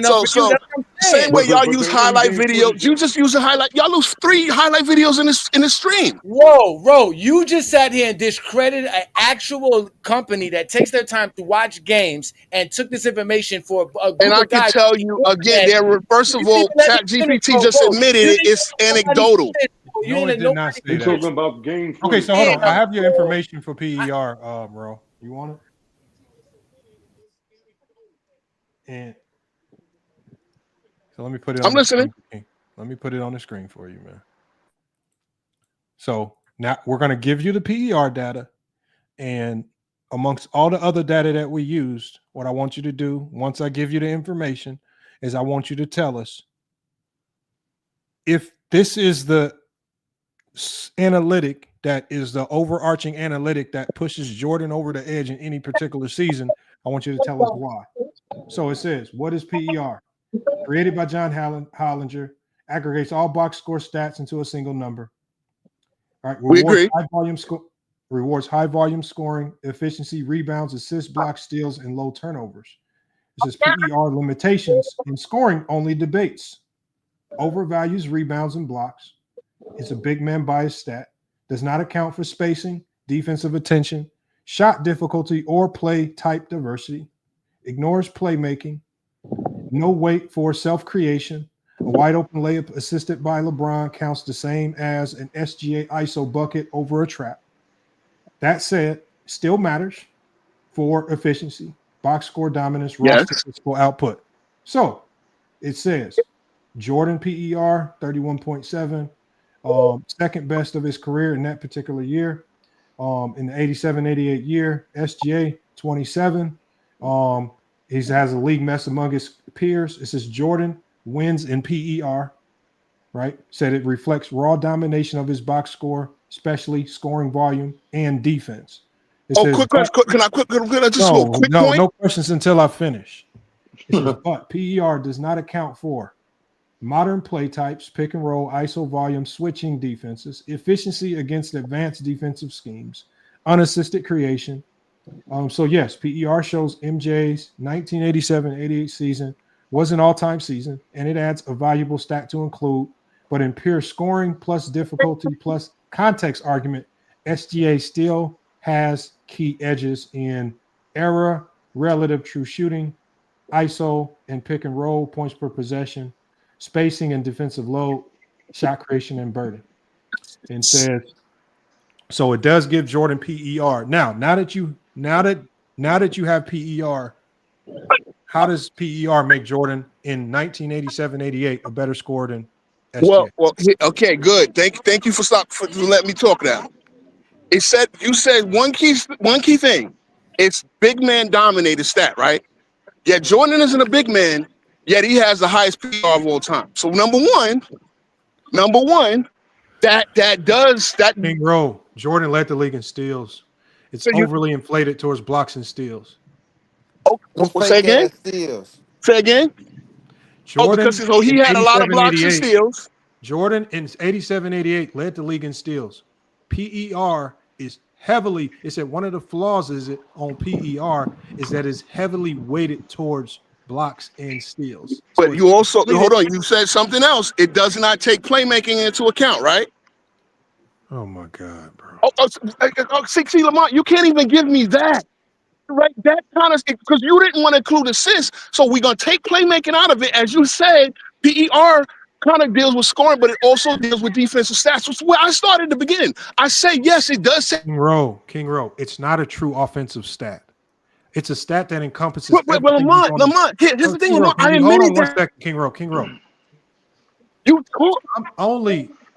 So same way y'all use highlight videos, you just use a highlight. Y'all lose 3 highlight videos in this stream. Whoa, you just sat here and discredited an actual company that takes their time to watch games and took this information for a group and I can tell you again, first of all, ChatGPT just admitted it's anecdotal. No, it did not say that. Talking about game. Okay, so hold on. I have your information for PER, bro. You want it? And so let me put it. I'm listening. Let me put it on the screen for you, man. So now we're going to give you the PER data, and amongst all the other data that we used, what I want you to do once I give you the information is I want you to tell us if this is the analytic that is the overarching analytic that pushes Jordan over the edge in any particular season. I want you to tell us why. So it says, what is PER? Created by John Hollinger, aggregates all box score stats into a single number. All right, we agree. Rewards high volume scoring, efficiency, rebounds, assists, blocks, steals, and low turnovers. It says PER limitations in scoring only debates. Overvalues rebounds and blocks. It's a big man bias stat. Does not account for spacing, defensive attention, shot difficulty, or play type diversity. Ignores playmaking. No weight for self-creation. A wide open layup assisted by LeBron counts the same as an SGA ISO bucket over a trap. That said, still matters for efficiency, box score dominance, raw statistical output. So it says Jordan PER 31.7. Second best of his career in that particular year. In the 87-88 year, SGA 27. He has a league mess among his peers. It says Jordan wins in PER, right? Said it reflects raw domination of his box score, especially scoring volume and defense. It says, Can I just quick point? No questions until I finish. It says, but PER does not account for modern play types, pick and roll, ISO volume, switching defenses, efficiency against advanced defensive schemes, unassisted creation, So yes, PER shows MJ's 1987-88 season was an all-time season, and it adds a valuable stat to include. But in pure scoring plus difficulty plus context argument, SGA still has key edges in error, relative true shooting, ISO and pick and roll points per possession, spacing and defensive load, shot creation and burden. And says so it does give Jordan PER. Now that you have PER, how does PER make Jordan in 1987-88 a better scorer than SGA? Okay, good. Thank you for letting me talk now. You said one key thing. It's big man dominated stat, right? Yet Jordan isn't a big man, yet he has the highest PER of all time. So number one, that does that. King Rowe, Jordan led the league in steals. It's overly inflated towards blocks and steals. Oh, say again? Steals. Say again? Jordan, because he had a lot of blocks and steals. Jordan in 87-88 led the league in steals. PER is heavily, it's that one of the flaws on PER is that it's heavily weighted towards blocks and steals. But you also, hold on, you said something else. It does not take playmaking into account, right? Oh my God, bro. See, Lamont, you can't even give me that. Right, that kind of, because you didn't want to include assists, so we're gonna take playmaking out of it. As you said, PER kind of deals with scoring, but it also deals with defensive stats. Which is where I started at the beginning. I say yes, it does. King Rowe, it's not a true offensive stat. It's a stat that encompasses. Lamont, here's the thing, Lamont. I admitted that. 1 second, King Rowe.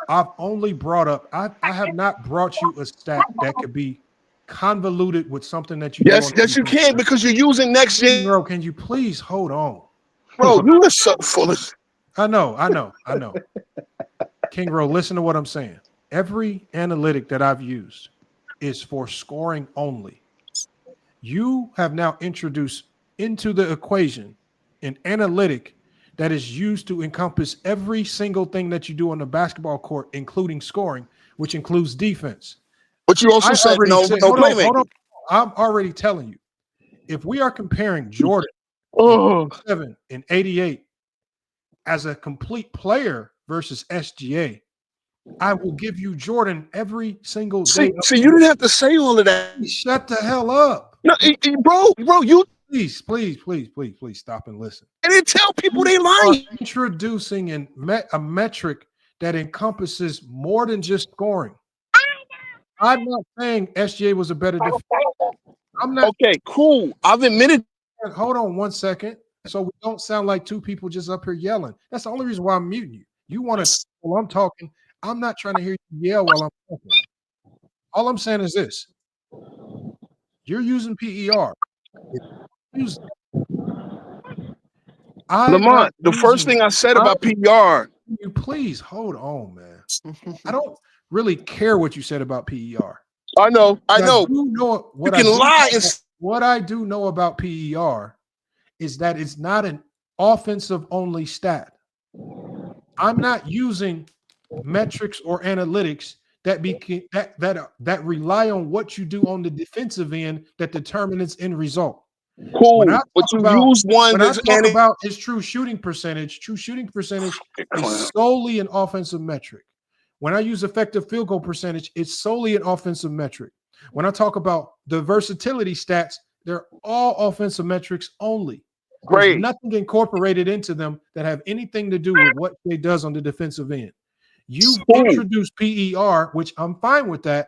I've only brought up. I have not brought you a stat that could be convoluted with something that you yes you can, because you're using next gen. Bro, can you please hold on? Bro, you are so full of. I know. King Rowe, listen to what I'm saying. Every analytic that I've used is for scoring only. You have now introduced into the equation an analytic that is used to encompass every single thing that you do on the basketball court, including scoring, which includes defense. But you also said no playmaking. Hold on. I'm already telling you, if we are comparing Jordan 7 and 88 as a complete player versus SGA, I will give you Jordan every single day. See, you didn't have to say all of that. Shut the hell up. No, bro, you please stop and listen. And then tell people they lying. Introducing a metric that encompasses more than just scoring. I'm not saying SGA was a better defender. I'm not. Okay, cool. I've admitted. Hold on 1 second. So we don't sound like two people just up here yelling. That's the only reason why I'm muting you. You want to, while I'm talking, I'm not trying to hear you yell while I'm talking. All I'm saying is this. You're using PER. Lamont, the first thing I said about PER. You please hold on, man. I don't really care what you said about PER. I know. What I do know about PER is that it's not an offensive only stat. I'm not using metrics or analytics that rely on what you do on the defensive end that determine its end result. Cool. But you use one when I talk about his true shooting percentage is solely an offensive metric. When I use effective field goal percentage, it's solely an offensive metric. When I talk about the versatility stats, they're all offensive metrics only. Great. There's nothing incorporated into them that have anything to do with what they does on the defensive end. You introduce PER, which I'm fine with that,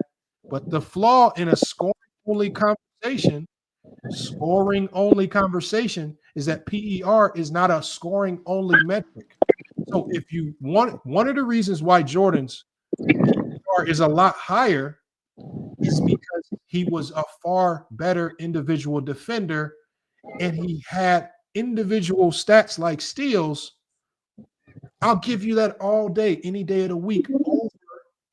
but the flaw in a scoring-only conversation is that PER is not a scoring-only metric. So if you want, one of the reasons why Jordan's PER is a lot higher is because he was a far better individual defender and he had individual stats like steals. I'll give you that all day, any day of the week over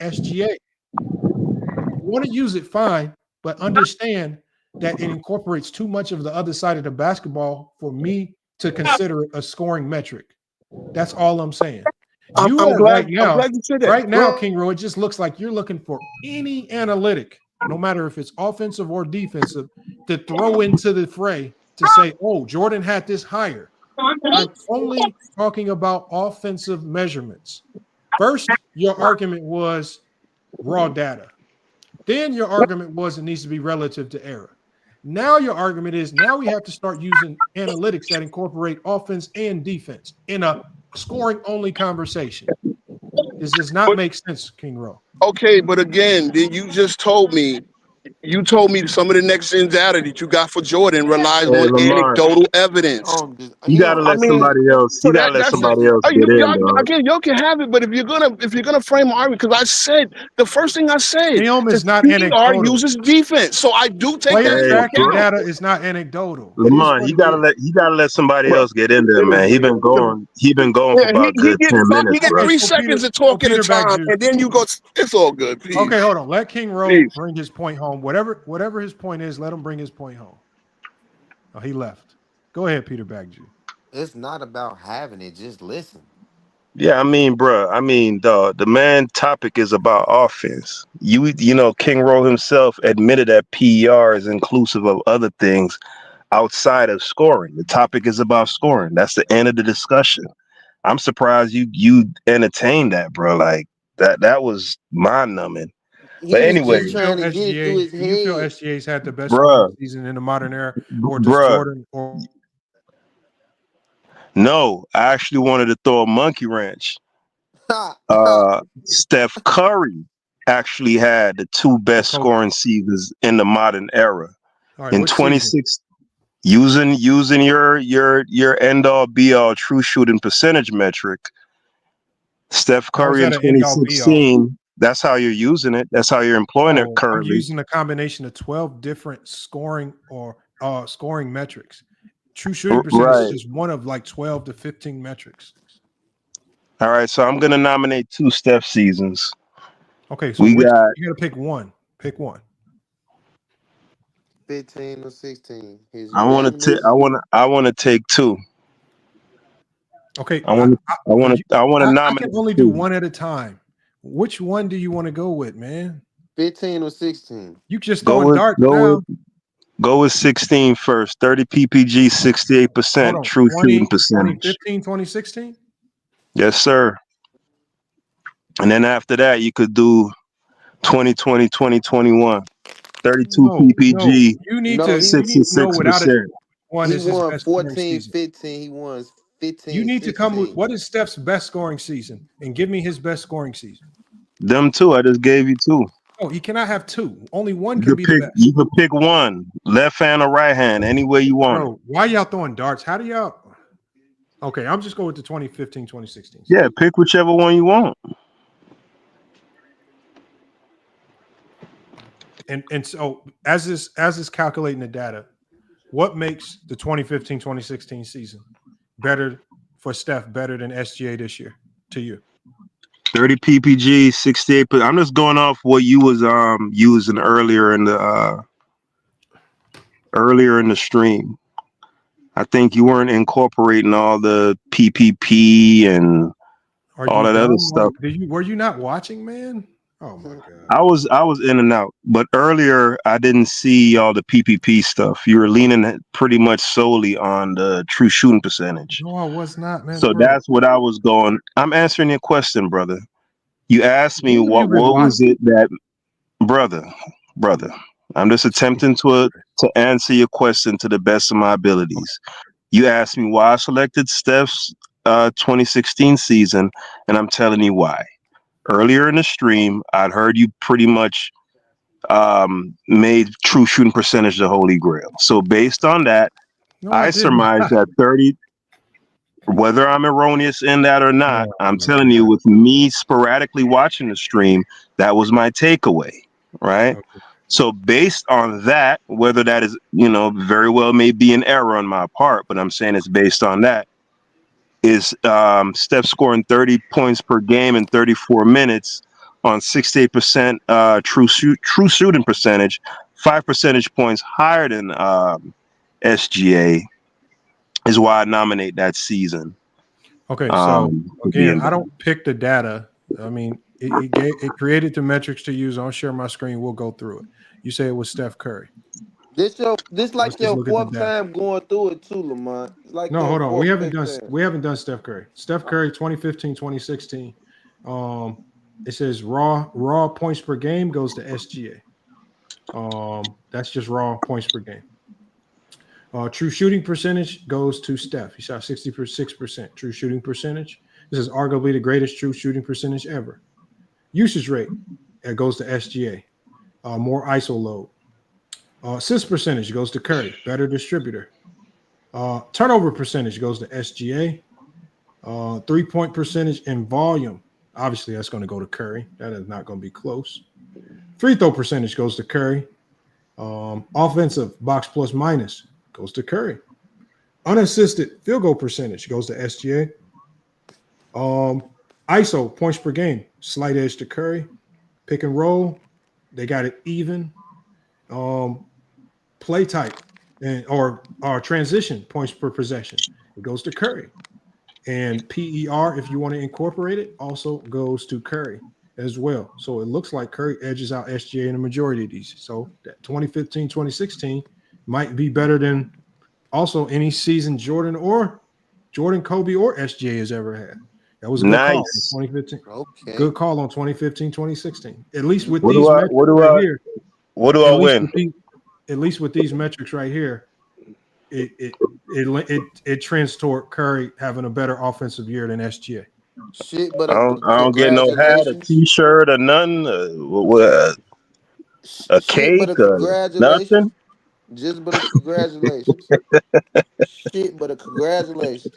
SGA. If you want to use it, fine, but understand that it incorporates too much of the other side of the basketball for me to consider it a scoring metric. That's all I'm saying. I'm glad you said that. Right now, King Rowe, it just looks like you're looking for any analytic, no matter if it's offensive or defensive, to throw into the fray to say, oh, Jordan had this higher. I'm only talking about offensive measurements. First, your argument was raw data. Then your argument was it needs to be relative to error. Now your argument is now we have to start using analytics that incorporate offense and defense in a scoring only conversation. This does not make sense, King Rowe. Okay, but again, then you just told me some of the next gen data that you got for Jordan relies on Lamar, anecdotal evidence. you gotta let somebody else. So You gotta let that's somebody else get in, y'all, dog. again, y'all can have it, but if you're gonna frame an argument, because I said the first thing I said, Film is is not PER anecdotal. uses defense, so I do take that Player into tracking account. data is not anecdotal. It is Lamar, what you it gotta is. let somebody else get in there, man. He been going for Yeah, about a good 10 he minutes, get bro. Okay, 3 so seconds to so talk at a Peter time, Bagju. and then you go. It's all good. Peace. Okay, hold on. Let King Rowe Peace. bring his point home. Whatever his point is, let him bring his point home. Oh, he left. Go ahead, Peter Bagju. It's not about having it. Just listen. Yeah, I mean, bro. I mean, the man topic is about offense. You know, King Rowe himself admitted that PER is inclusive of other things outside of scoring. The topic is about scoring. That's the end of the discussion. I'm surprised you entertained that, bro. Like that was mind numbing. He But was Do just you anyway, feel trying to get it through SGA? his Do you feel head. SGA's had the best scoring bruh, season in the modern era, or does bruh. Jordan? Or No, I actually wanted to throw a monkey wrench. Steph Curry actually had the two best okay, scoring seasons in the modern era. all right, In which season? 26, using your end all be all true shooting percentage metric, Steph How is Curry in that an end all be all? 2016, that's how you're using it. That's how you're employing it Oh, I'm currently. using a combination of 12 different scoring or scoring metrics. True shooting percentage is Right. just one of like 12 to 15 metrics. All right. So I'm gonna nominate two Steph seasons. Okay, so We which got you got to pick one. Pick one. 15 or 16. His I want to unanimous. I want to take two. Okay, I want to I can nominate only do two. one at a time. Which one do you want to go with, man? 15 or 16. You just Go throwing with darts go now. with go with 16 first. 30 ppg, Hold 68% on. true shooting 2015, percentage. 2016? Yes, sir. And then after that, you could do 2020, 2021. 32 No. ppg, No, You need to know without it 66%. one he is his won best scoring 14, season. 15. He won You 15, need to come with 16. what is Steph's best scoring season and give me his best scoring season. Them two, I just gave you two. Oh, you cannot have two. Only one You can could be the pick. best. You could pick one, left hand or right hand, any way you want it. Bro, why y'all throwing darts? How do y'all? Okay, I'm just going with the 2015, 2016 season. Yeah, pick whichever one you want. And so as is calculating the data, what makes the 2015, 2016 season better for Steph, better than SGA this year to you? 30 ppg, 68. I'm just going off what you was using earlier in the stream. I think you weren't incorporating all the PPP and Are all you that other dumb? stuff. Were you not watching, man? Oh my god. I was in and out, but earlier I didn't see all the PPP stuff. You were leaning pretty much solely on the true shooting percentage. No, I was not, man, So bro. that's what I was going. I'm answering your question, brother. You asked me When have you what been was watching? it that, brother. I'm just attempting to answer your question to the best of my abilities. You asked me why I selected Steph's 2016 season, and I'm telling you why. Earlier in the stream, I'd heard you pretty much made true shooting percentage the holy grail. So based on that, No, I I did surmised not. that 30. Whether I'm erroneous in that or not, Oh I'm my telling you, god. with me sporadically watching the stream, that was my takeaway, right? Okay. So based on that, whether that is, very well may be an error on my part, but I'm saying it's based on that, is Steph scoring 30 points per game in 34 minutes on 68% true shooting percentage, 5 percentage points higher than SGA, is why I nominate that season. Okay, so To be again, in I there. don't pick the data. I mean, it created the metrics to use. I'll share my screen. We'll go through it. You say it was Steph Curry. This Let's like just your look at the fourth data. time going through it too, Lamont. It's like No, your hold on. fourth, fifth time. We haven't done Steph Curry. Steph Curry 2015, 2016. It says raw points per game goes to SGA. That's just raw points per game. True shooting percentage goes to Steph. He shot 66% true shooting percentage. This is arguably the greatest true shooting percentage ever. Usage rate, it goes to SGA. More ISO load. Assist percentage goes to Curry, better distributor. Turnover percentage goes to SGA. 3-point percentage in volume. Obviously, that's going to go to Curry. That is not going to be close. Free throw percentage goes to Curry. Offensive box plus minus goes to Curry. Unassisted field goal percentage goes to SGA. ISO points per game, slight edge to Curry. Pick and roll, they got it even. Play type or transition points per possession, it goes to Curry. And PER, if you want to incorporate it, also goes to Curry as well. So it looks like Curry edges out SGA in the majority of these. So that 2015, 2016 might be better than also any season Jordan, Kobe, or SGA has ever had. That was a good call in 2015. Okay. Good call on 2015, 2016. At least with What these do I metrics right here. What do I win? At least with these metrics right here, it trends toward Curry having a better offensive year than SGA. Shit, but I don't get no hat, a T-shirt, or none. A Shit, but cake, a congratulations. nothing. Just but a congratulations. Shit, but a congratulations.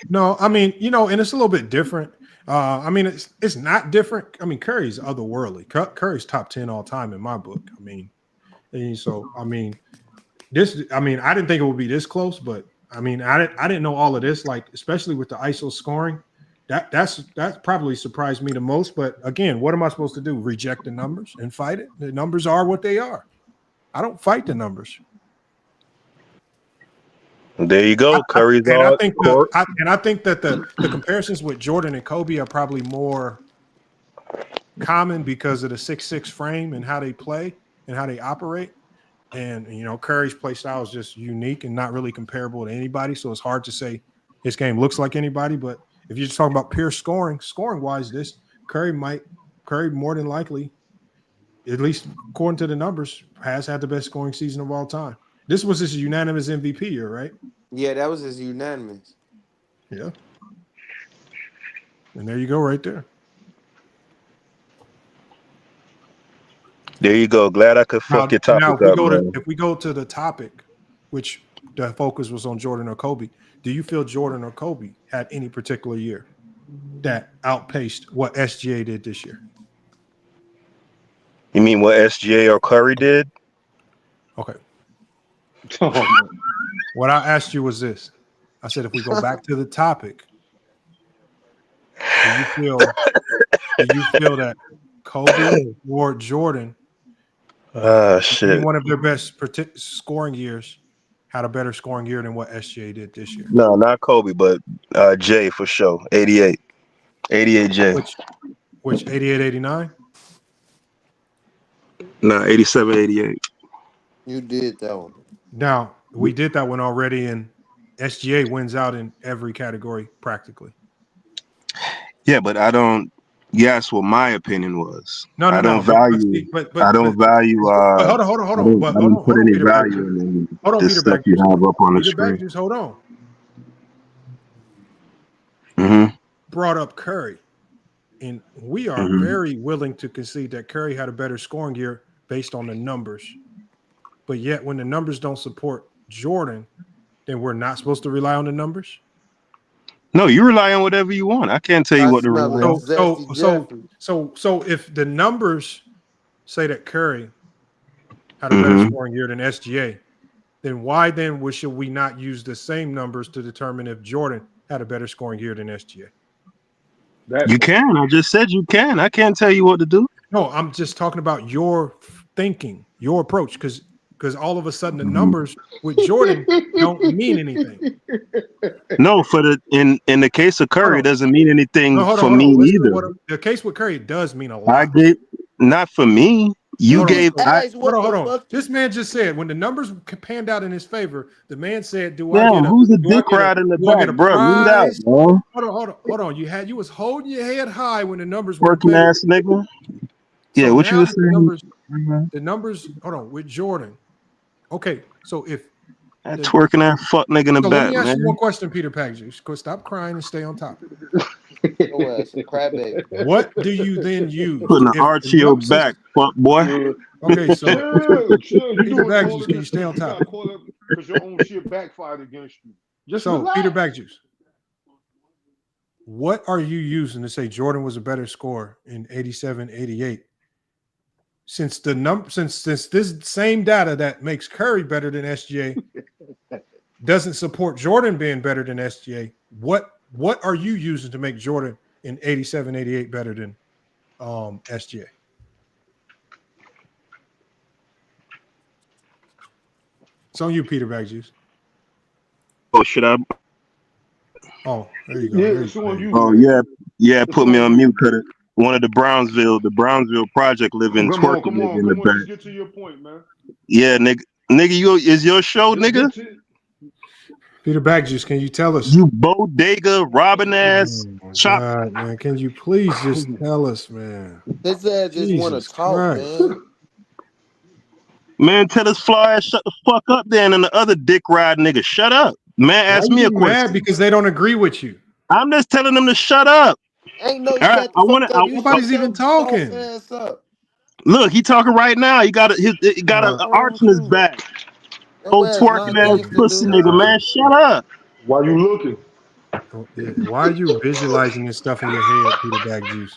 No. I mean, and it's a little bit different. I mean, it's not different. I mean, Curry's otherworldly. Curry's top 10 all time in my book. I mean, so I mean, I didn't think it would be this close, but I mean, I didn't know all of this. Like, especially with the ISO scoring, that probably surprised me the most. But again, what am I supposed to do? Reject the numbers and fight it? The numbers are what they are. I don't fight the numbers. There you go. Curry's I all think that the comparisons with Jordan and Kobe are probably more common because of the 6'6" frame and how they play and how they operate. And Curry's play style is just unique and not really comparable to anybody. So it's hard to say his game looks like anybody. But if you're just talking about pure scoring wise, Curry more than likely, at least according to the numbers, has had the best scoring season of all time. This was his unanimous MVP year, right? Yeah, that was his unanimous. Yeah. And there you go right there. There you go. Glad I could fuck your topic up. If we go to the topic, which the focus was on Jordan or Kobe, do you feel Jordan or Kobe had any particular year that outpaced what SGA did this year? You mean what SGA or Curry did? Okay. What I asked you was this. I said, if we go back to the topic, do you feel that Kobe or Jordan, shit, one of their best scoring years, had a better scoring year than what SGA did this year? No, not Kobe, but Jay for sure. 88 Jay. Which 88, 89? No, 87, 88. You did that one. Now, we did that one already, and SGA wins out in every category practically. Yeah, but I don't. Yes, what my opinion was. No, I don't value. I don't value. Hold on. I don't put any value in this stuff you have up on the screen. Just hold on. Mm-hmm. Brought up Curry, and we are very willing to concede that Curry had a better scoring year based on the numbers. But yet, when the numbers don't support Jordan, then we're not supposed to rely on the numbers? No, you rely on whatever you want. I can't tell you what to rely on. So if the numbers say that Curry had a better scoring year than SGA, then why should we not use the same numbers to determine if Jordan had a better scoring year than SGA? You can. I just said you can. I can't tell you what to do. No, I'm just talking about your thinking, your approach, because all of a sudden the numbers with Jordan don't mean anything. No, in the case of Curry, it doesn't mean anything for me either. The case with Curry does mean a lot. Not for me. Hold on, gave. so- I hold on. This man just said when the numbers panned out in his favor, the man said, "Do I damn. get a Who's the do I dick get a ride in the do I get back, a bro? Read out, prize?" man. Hold on. You was holding your head high when the numbers were in Working favor. ass nigga. Yeah, So what you now was that saying? the numbers, hold on, with Jordan. Okay, so if That twerking that fuck nigga in the so let back, me ask you man. one question, Peter Pagers. Stop crying and stay on topic. Your ass a crabbaby. What do you then use Putting an if arch the to your since, back, fuck boy. okay, so Chill. You Peter doing all Bagjuice, of can you this stay because on you got topic? caught up because your own shit backfired against you. Just So Peter relax. Bagjuice, what are you using to say Jordan was a better scorer in 87, 88? Since this same data that makes Curry better than SGA doesn't support Jordan being better than SGA, what are you using to make Jordan in 87, 88 better than SGA? It's on you, Peter Bagjuice. Oh, should I? Oh, there you go. Yeah, There you it's go. on you, Oh man. yeah. It's Put me on on you. mute. Cause one of the Brownsville project living Come on, twerking come nigga on, in the come on. back. Just get to your point, man. Yeah, nigga, you is your show, Just nigga. get to Peter Bagjuice, can you tell us? You bodega robbing ass Oh my chop. God, man. Can you please just tell us, man? His ass just want to Jesus talk, Christ. man. Man, tell his fly ass shut the fuck up then, and the other dick ride nigga shut up. Man, Why ask you me a getting mad? question. Because they don't agree with you. I'm just telling them to shut up. Ain't no All right, shut the fuck up. You shut Nobody's your even soft talking. ass up. look, he talking right now. He got Fuck a wrong arch with in his you? back. Your Old ass twerking ass non-gangster, pussy dude. nigga, man, shut up. why you looking? Oh, yeah. Why are you visualizing this stuff in your head, Peter Bagjuice?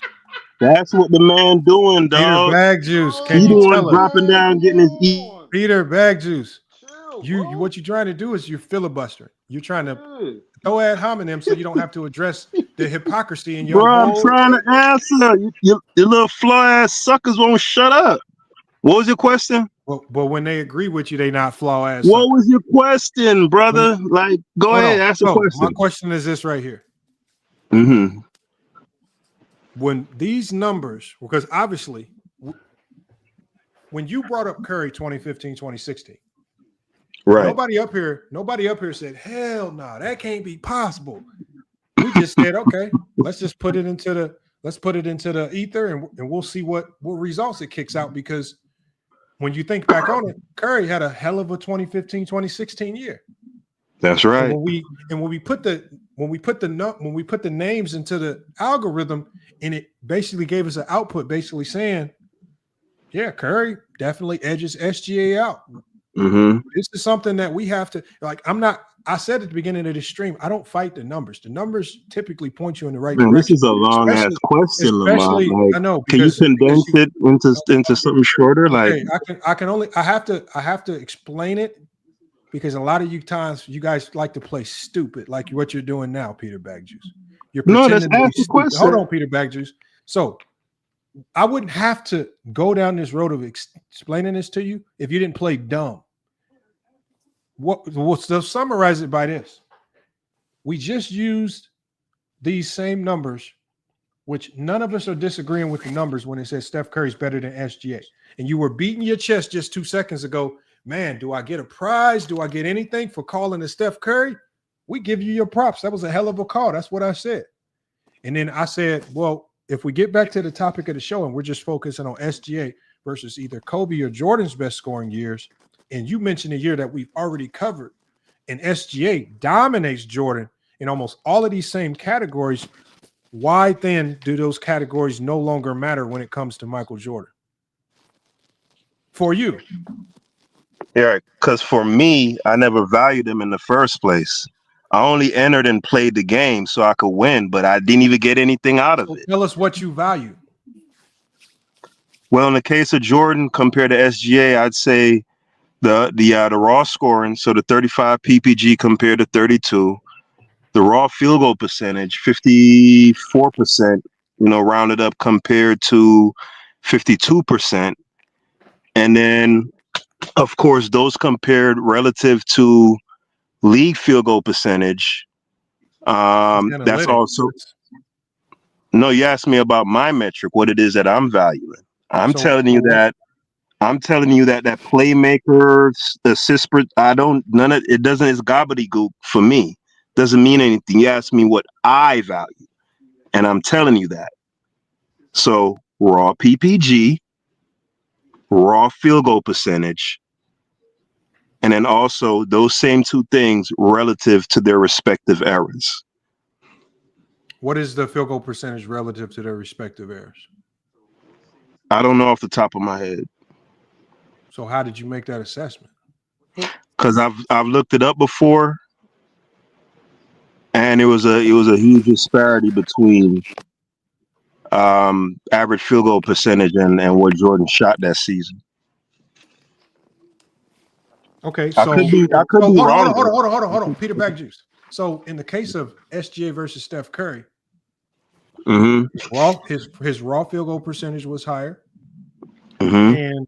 That's what the man doing, Peter dog. Bagjuice, can He you the one tell us? dropping Man, down, come getting his on. Peter Bagjuice, Chill, you bro. what you're trying to do is you're filibustering. You're trying to Yeah. throw ad hominem so you don't have to address the hypocrisy in your Bro, I'm whole trying to statement. answer. You little fly ass suckers won't shut up. What was your question? But when they agree with you, they not flaw ass What suckers. was your question, brother? Like, go Hold ahead, on. ask the So my question. question is this right here. Mm-hmm. When these numbers, because obviously when you brought up Curry 2015, 2016, Right. nobody up here said, hell no, that can't be possible. We just said, okay, let's put it into the ether and we'll see what results it kicks out. Because when you think back on it, Curry had a hell of a 2015, 2016 year. That's And right. when we put the names into the algorithm, and it basically gave us an output, basically saying, yeah, Curry definitely edges SGA out. Mm-hmm. This is something that we have to like. I said at the beginning of this stream, I don't fight the numbers. The numbers typically point you in the right Man, this direction. is a long ass question, Lamont. Especially, Like, I know can you because condense you it into something shorter? Like, okay. I have to explain it because a lot of you guys like to play stupid, like what you're doing now, Peter Bagjuice. You're no, that's pretending to be ask the stupid. Hold question. on, Peter Bagjuice. So I wouldn't have to go down this road of explaining this to you if you didn't play dumb. So summarize it by this. We just used these same numbers, which none of us are disagreeing with the numbers when it says Steph Curry's better than SGA. And you were beating your chest just 2 seconds ago. Man, do I get a prize? Do I get anything for calling it Steph Curry? We give you your props. That was a hell of a call. That's what I said. And then I said, well, if we get back to the topic of the show and we're just focusing on SGA versus either Kobe or Jordan's best scoring years, and you mentioned a year that we've already covered, and SGA dominates Jordan in almost all of these same categories, why then do those categories no longer matter when it comes to Michael Jordan? For you. Yeah, because for me, I never valued him in the first place. I only entered and played the game so I could win, but I didn't even get anything out of So it. tell us what you value. Well, in the case of Jordan compared to SGA, I'd say the raw scoring, so the 35 PPG compared to 32, the raw field goal percentage, 54%, rounded up compared to 52%. And then, of course, those compared relative to league field goal percentage. That's also, no, you asked me about my metric, what it is that I'm valuing. I'm telling you that I'm telling you that playmaker, assist, none of it doesn't, it's gobbledygook for me. Doesn't mean anything. You ask me what I value, and I'm telling you that. So raw PPG, raw field goal percentage, and then also those same two things relative to their respective eras. What is the field goal percentage relative to their respective eras? I don't know off the top of my head. So how did you make that assessment? Because I've looked it up before, and it was a huge disparity between average field goal percentage and what Jordan shot that season. Okay, so I could be wrong. Hold on, Peter Backjuice. So in the case of SGA versus Steph Curry, his raw field goal percentage was higher, and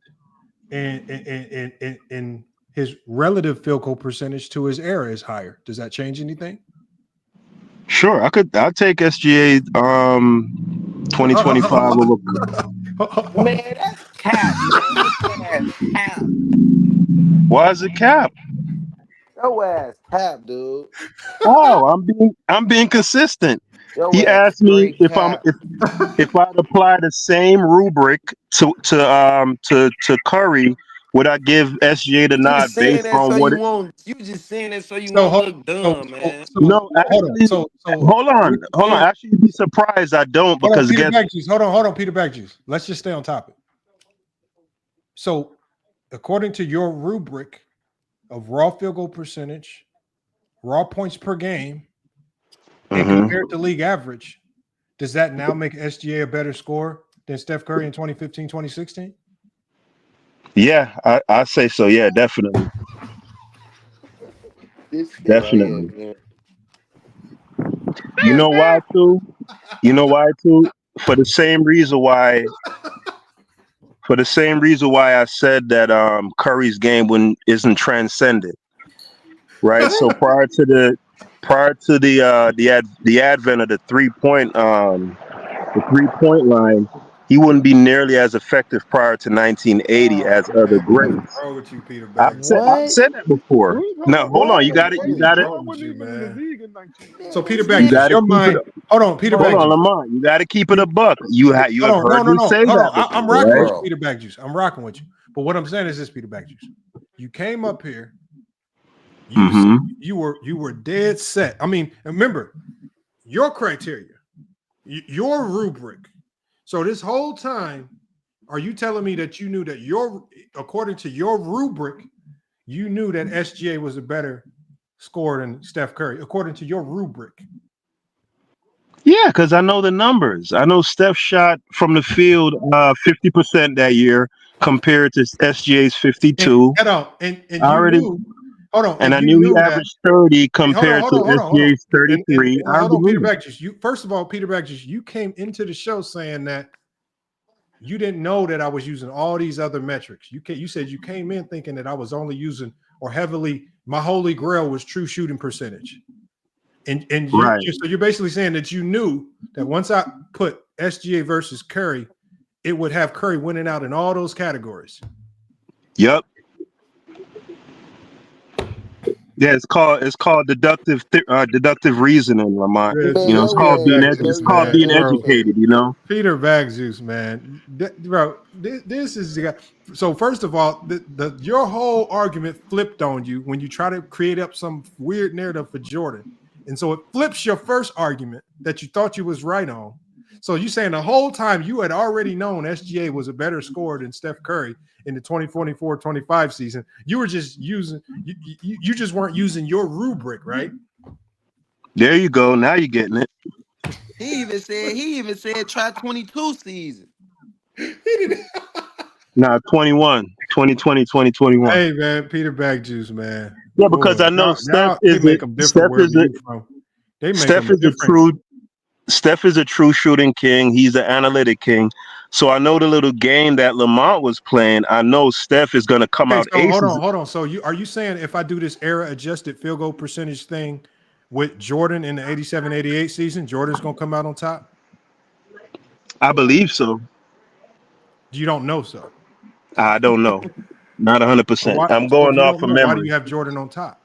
his relative field goal percentage to his era is higher. Does that change anything? Sure, I'll take SGA 2025 over. Man, that's cap, man. Cap. Why is it cap? Your ass cap, dude. Oh, I'm being consistent. Your He ass asked me straight cap. if I'd apply the same rubric to Curry, would I give SGA the nod based on what it? You just saying that so you won't look dumb, man. No, actually, hold on. Actually, you'd be surprised I don't, because Peter Backjuice. Hold on, Peter Backjuice. Let's just stay on topic. So, according to your rubric of raw field goal percentage, raw points per game, and compared to league average, does that now make SGA a better scorer than Steph Curry in 2015, 2016? Yeah, I say so. Yeah, definitely. Definitely. You know why too? For the same reason why I said that Curry's game isn't transcended. Right. So prior to the advent of the 3-point line, he wouldn't be nearly as effective prior to 1980 as other greats. What's wrong with you, Peter I've said that before. No, hold on. You got it. So Peter Backjuice, your mind. Hold on, Peter Backjuice. Hold on, Lamont. You got to keep it a buck. You have heard me say that before, I'm rocking right? with you, Peter Backjuice. I'm rocking with you. But what I'm saying is this, Peter Backjuice. You came up here. You were dead set. I mean, remember your criteria, your rubric. So this whole time, are you telling me that you knew that according to your rubric, you knew that SGA was a better scorer than Steph Curry, according to your rubric? Yeah, because I know the numbers. I know Steph shot from the field 50% that year compared to SGA's 52. And I knew he averaged 30 compared to SGA's 33. Hold on, Peter Backjuice. First of all, Peter Backjuice, you came into the show saying that you didn't know that I was using all these other metrics. You said you came in thinking that I was only using my holy grail was true shooting percentage. And so you're basically saying that you knew that once I put SGA versus Curry, it would have Curry winning out in all those categories. Yep. Yeah, it's called deductive reasoning, Lamont. It's called being educated. Peter Backjuice, man, this is the guy. So first of all, your whole argument flipped on you when you try to create up some weird narrative for Jordan, and so it flips your first argument that you thought you was right on. So you saying the whole time you had already known SGA was a better scorer than Steph Curry in the 2024-25 season. You were just using you just weren't using your rubric, right? There you go. Now you're getting it. He even said try 22 season. Nah, 2020, 2021. Hey man, Peter Backjuice, man. Yeah, because I know Steph is a true shooting king. He's an analytic king. So I know the little game that Lamont was playing. I know Steph is going to come out aces. Hold on. So are you saying if I do this era adjusted field goal percentage thing with Jordan in the 87-88 season, Jordan's going to come out on top? I believe so. You don't know so. I don't know. Not 100%. I'm So if going you off don't of know, why do memory. you have Jordan on top?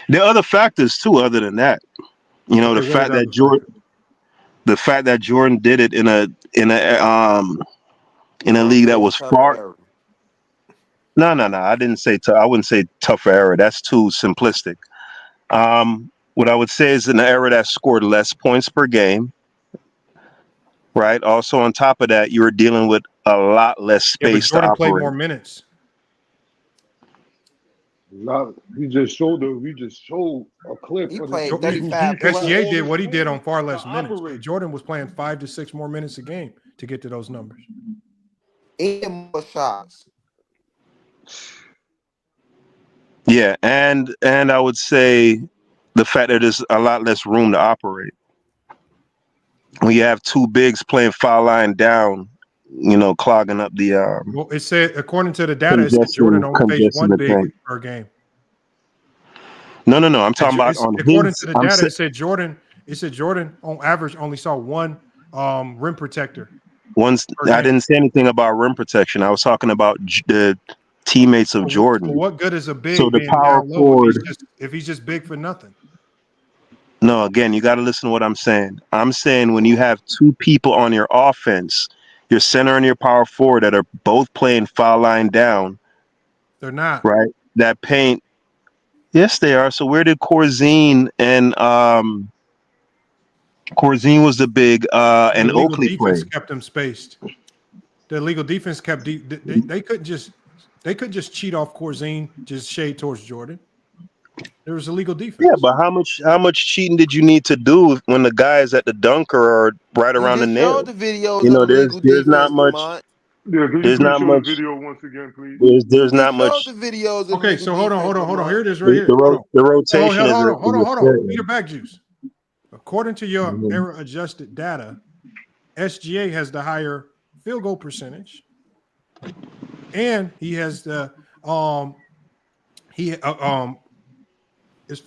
There are other factors too, other than that. You know, Okay, what are the other factors? the fact that Jordan did it in a league that was far. Error. No. I didn't say. I wouldn't say tougher era. That's too simplistic. What I would say is an era that scored less points per game. Right. Also, on top of that, you were dealing with a lot less Yeah, but space to Jordan played operate. more minutes. We just showed a clip He of the played Eagles 35 defense. plus. SGA did what he did on far less to minutes. operate. Jordan was playing 5 to 6 more minutes a game to get to those numbers. And more shots. Yeah, and I would say the fact that there's a lot less room to operate. When you have two bigs playing foul line down, clogging up the Well, it said, according to the data, it said Jordan only faced one the big paint. per game. No. I'm talking about on according his. to the data, it said Jordan on average only saw one rim protector. I didn't say anything about rim protection. I was talking about the teammates of Jordan. So what good is a big So the being power down low forward. if he's just big for nothing? No, again, you got to listen to what I'm saying. I'm saying when you have two people on your offense, your center and your power forward that are both playing foul line down. They're not. Right? That paint. Yes, they are. So where did Corzine and Corzine was the big and Oakley play? Kept them spaced. The illegal defense kept they couldn't just cheat off Corzine, just shade towards Jordan. There was illegal defense. Yeah, but how much cheating did you need to do when the guys at the dunker are right around the nail? The videos of There's not much. Yeah, can you please show the video once again, please? There's not much. The videos of okay, so hold on. Here it is, right here. The rotation is hold on. Peter Back Juice. According to your error adjusted data, SGA has the higher field goal percentage, and he has the is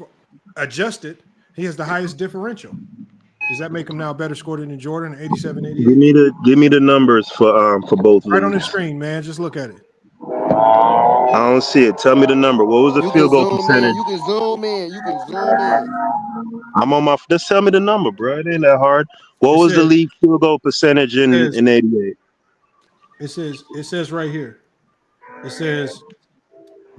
adjusted. He has the highest differential. Does that make him now a better scorer than Jordan? 87, 88? Give me the numbers for both. Right on the screen, man. Just look at it. I don't see it. Tell me the number. What was the field goal percentage? You can zoom in. I'm on my. Just tell me the number, bro. It ain't that hard. What was the league field goal percentage in 88? It says right here. It says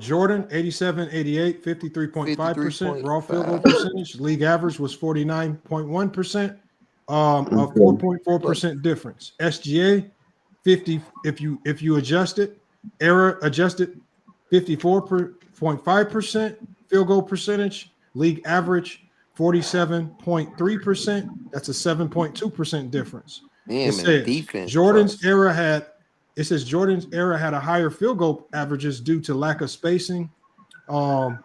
Jordan 87, 88, 53.5% raw field goal percentage. League average was 49.1%. A 4.4% difference. SGA 50. If you adjust it, error adjusted 54.5% field goal percentage. League average 47.3%. That's a 7.2% difference. Damn, it says Jordan's era had a higher field goal averages due to lack of spacing, and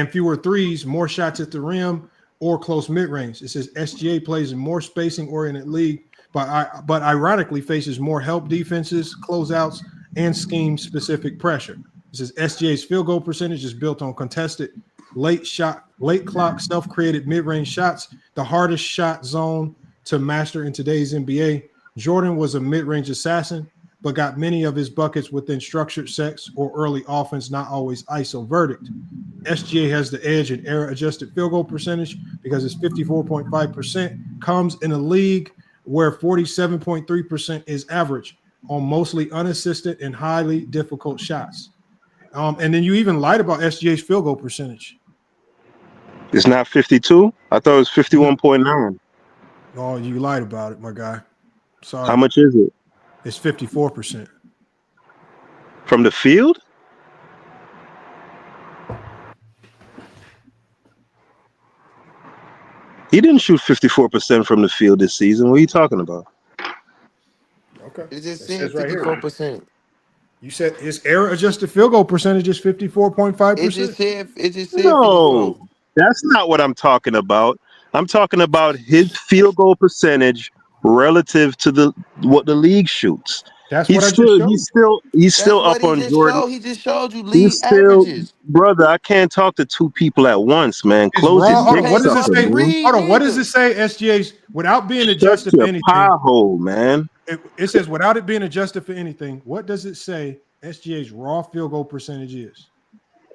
fewer threes, more shots at the rim, or close mid-range. It says SGA plays in more spacing-oriented league, but ironically faces more help defenses, closeouts, and scheme-specific pressure. It says SGA's field goal percentage is built on contested late clock, self-created mid-range shots, the hardest shot zone to master in today's NBA. Jordan was a mid-range assassin, but got many of his buckets within structured sets or early offense, not always ISO verdict. SGA has the edge in error-adjusted field goal percentage because it's 54.5%, comes in a league where 47.3% is average on mostly unassisted and highly difficult shots. And then you even lied about SGA's field goal percentage. It's not 52? I thought it was 51.9. Oh, you lied about it, my guy. Sorry. How much is it? It's 54%. From the field? He didn't shoot 54% from the field this season. What are you talking about? Okay. It just said 54%. You said his error-adjusted field goal percentage is 54.5%. It just said No, 54. that's not what I'm talking about. I'm talking about his field goal percentage relative to what the league shoots. That's He's still up on Jordan. He just showed you league averages. Brother, I can't talk to two people at once, man. Close your dick What does sucker, it say? man. Hold on. What does it say? SGA's without being adjusted Shut for your anything. pie hole, man. it says without it being adjusted for anything, what does it say SGA's raw field goal percentage is?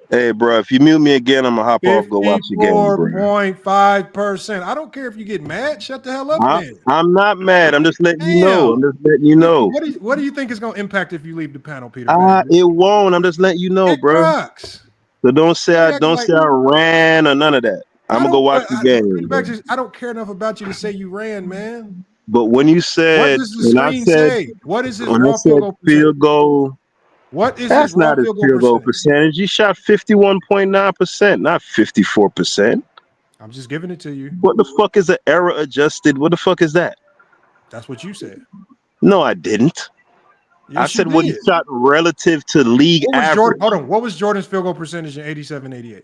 Hey, bro, if you mute me again, I'm gonna hop off. Go watch the game, bro. 54.5%. I don't care if you get mad. Shut the hell up, then. I'm not mad. I'm just letting you know. I'm just letting you know. What do you think is going to impact if you leave the panel, Peter? It won't. I'm just letting you know, bro. Rocks. So don't say I ran or none of that. I'm gonna go watch the game. I don't care enough about you to say you ran, man. But when you said, what does the screen say? What is his raw field goal? What is That's his raw not his field goal percentage. He shot 51.9%, not 54%. I'm just giving it to you. What the fuck is an error adjusted? What the fuck is that? That's what you said. No, I didn't. Yes, I said what he shot relative to league average. Hold on. What was Jordan's field goal percentage in 87-88?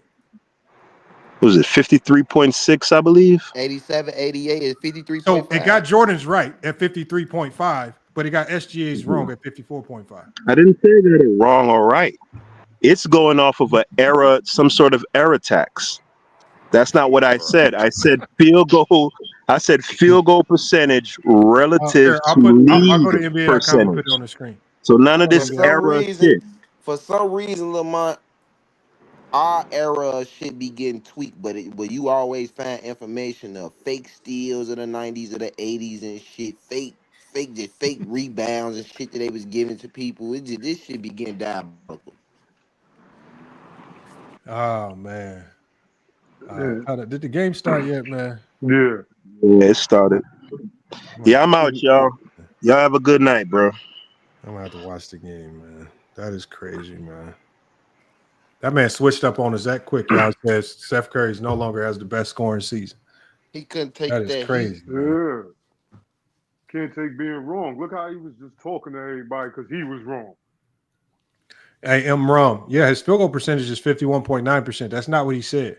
Was it 53.6, I believe? 87, 88 is 53.5. So it got Jordan's right at 53.5, but it got SGA's wrong at 54.5. I didn't say that it wrong or right. It's going off of an error, some sort of error tax. That's not what I said. I said field goal. I said field goal percentage relative to league I'll go to NBA.com and put it on the screen. So none of this error shit. For some reason, Lamont, our era should be getting tweaked, but you always find information of fake steals of the 90s or the 80s and shit, fake rebounds and shit that they was giving to people. This should be getting diabolical. Oh man. Did the game start yet, man? Yeah, it started. Yeah, I'm out, y'all. Y'all have a good night, bro. I'm gonna have to watch the game, man. That is crazy, man. That man switched up on us that quick. Y'all says Steph Curry's no longer has the best scoring season. He couldn't take that. That is crazy. Yeah. Can't take being wrong. Look how he was just talking to everybody because he was wrong. Hey, M. Rum. Yeah, his field goal percentage is 51.9%. That's not what he said.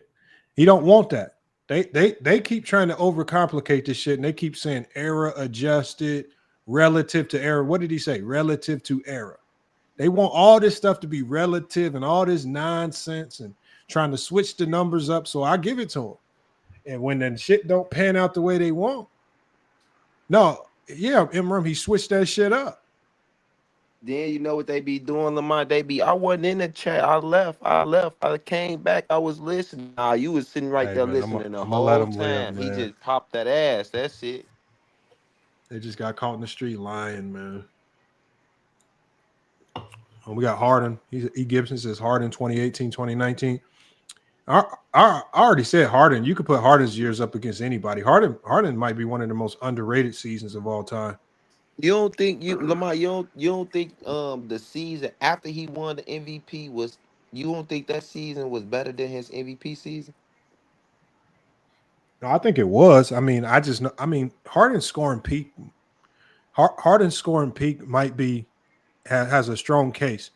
He don't want that. They keep trying to overcomplicate this shit, and they keep saying error adjusted, relative to error. What did he say? Relative to error. They want all this stuff to be relative and all this nonsense and trying to switch the numbers up. So I give it to them. And when the shit don't pan out the way they want, no, yeah, Imram, he switched that shit up. Then you know what they be doing, Lamont? I wasn't in the chat. I left. I came back. I was listening. Nah, you was sitting right there listening the whole time. He just popped that ass. That's it. They just got caught in the street lying, man. And we got Harden. E. Gibson says Harden 2018, 2019. I already said Harden. You could put Harden's years up against anybody. Harden might be one of the most underrated seasons of all time. You don't think Lamont? You don't think the season after he won the MVP was? You don't think that season was better than his MVP season? No, I think it was. I mean, Harden's scoring peak. Harden's scoring peak might be has a strong case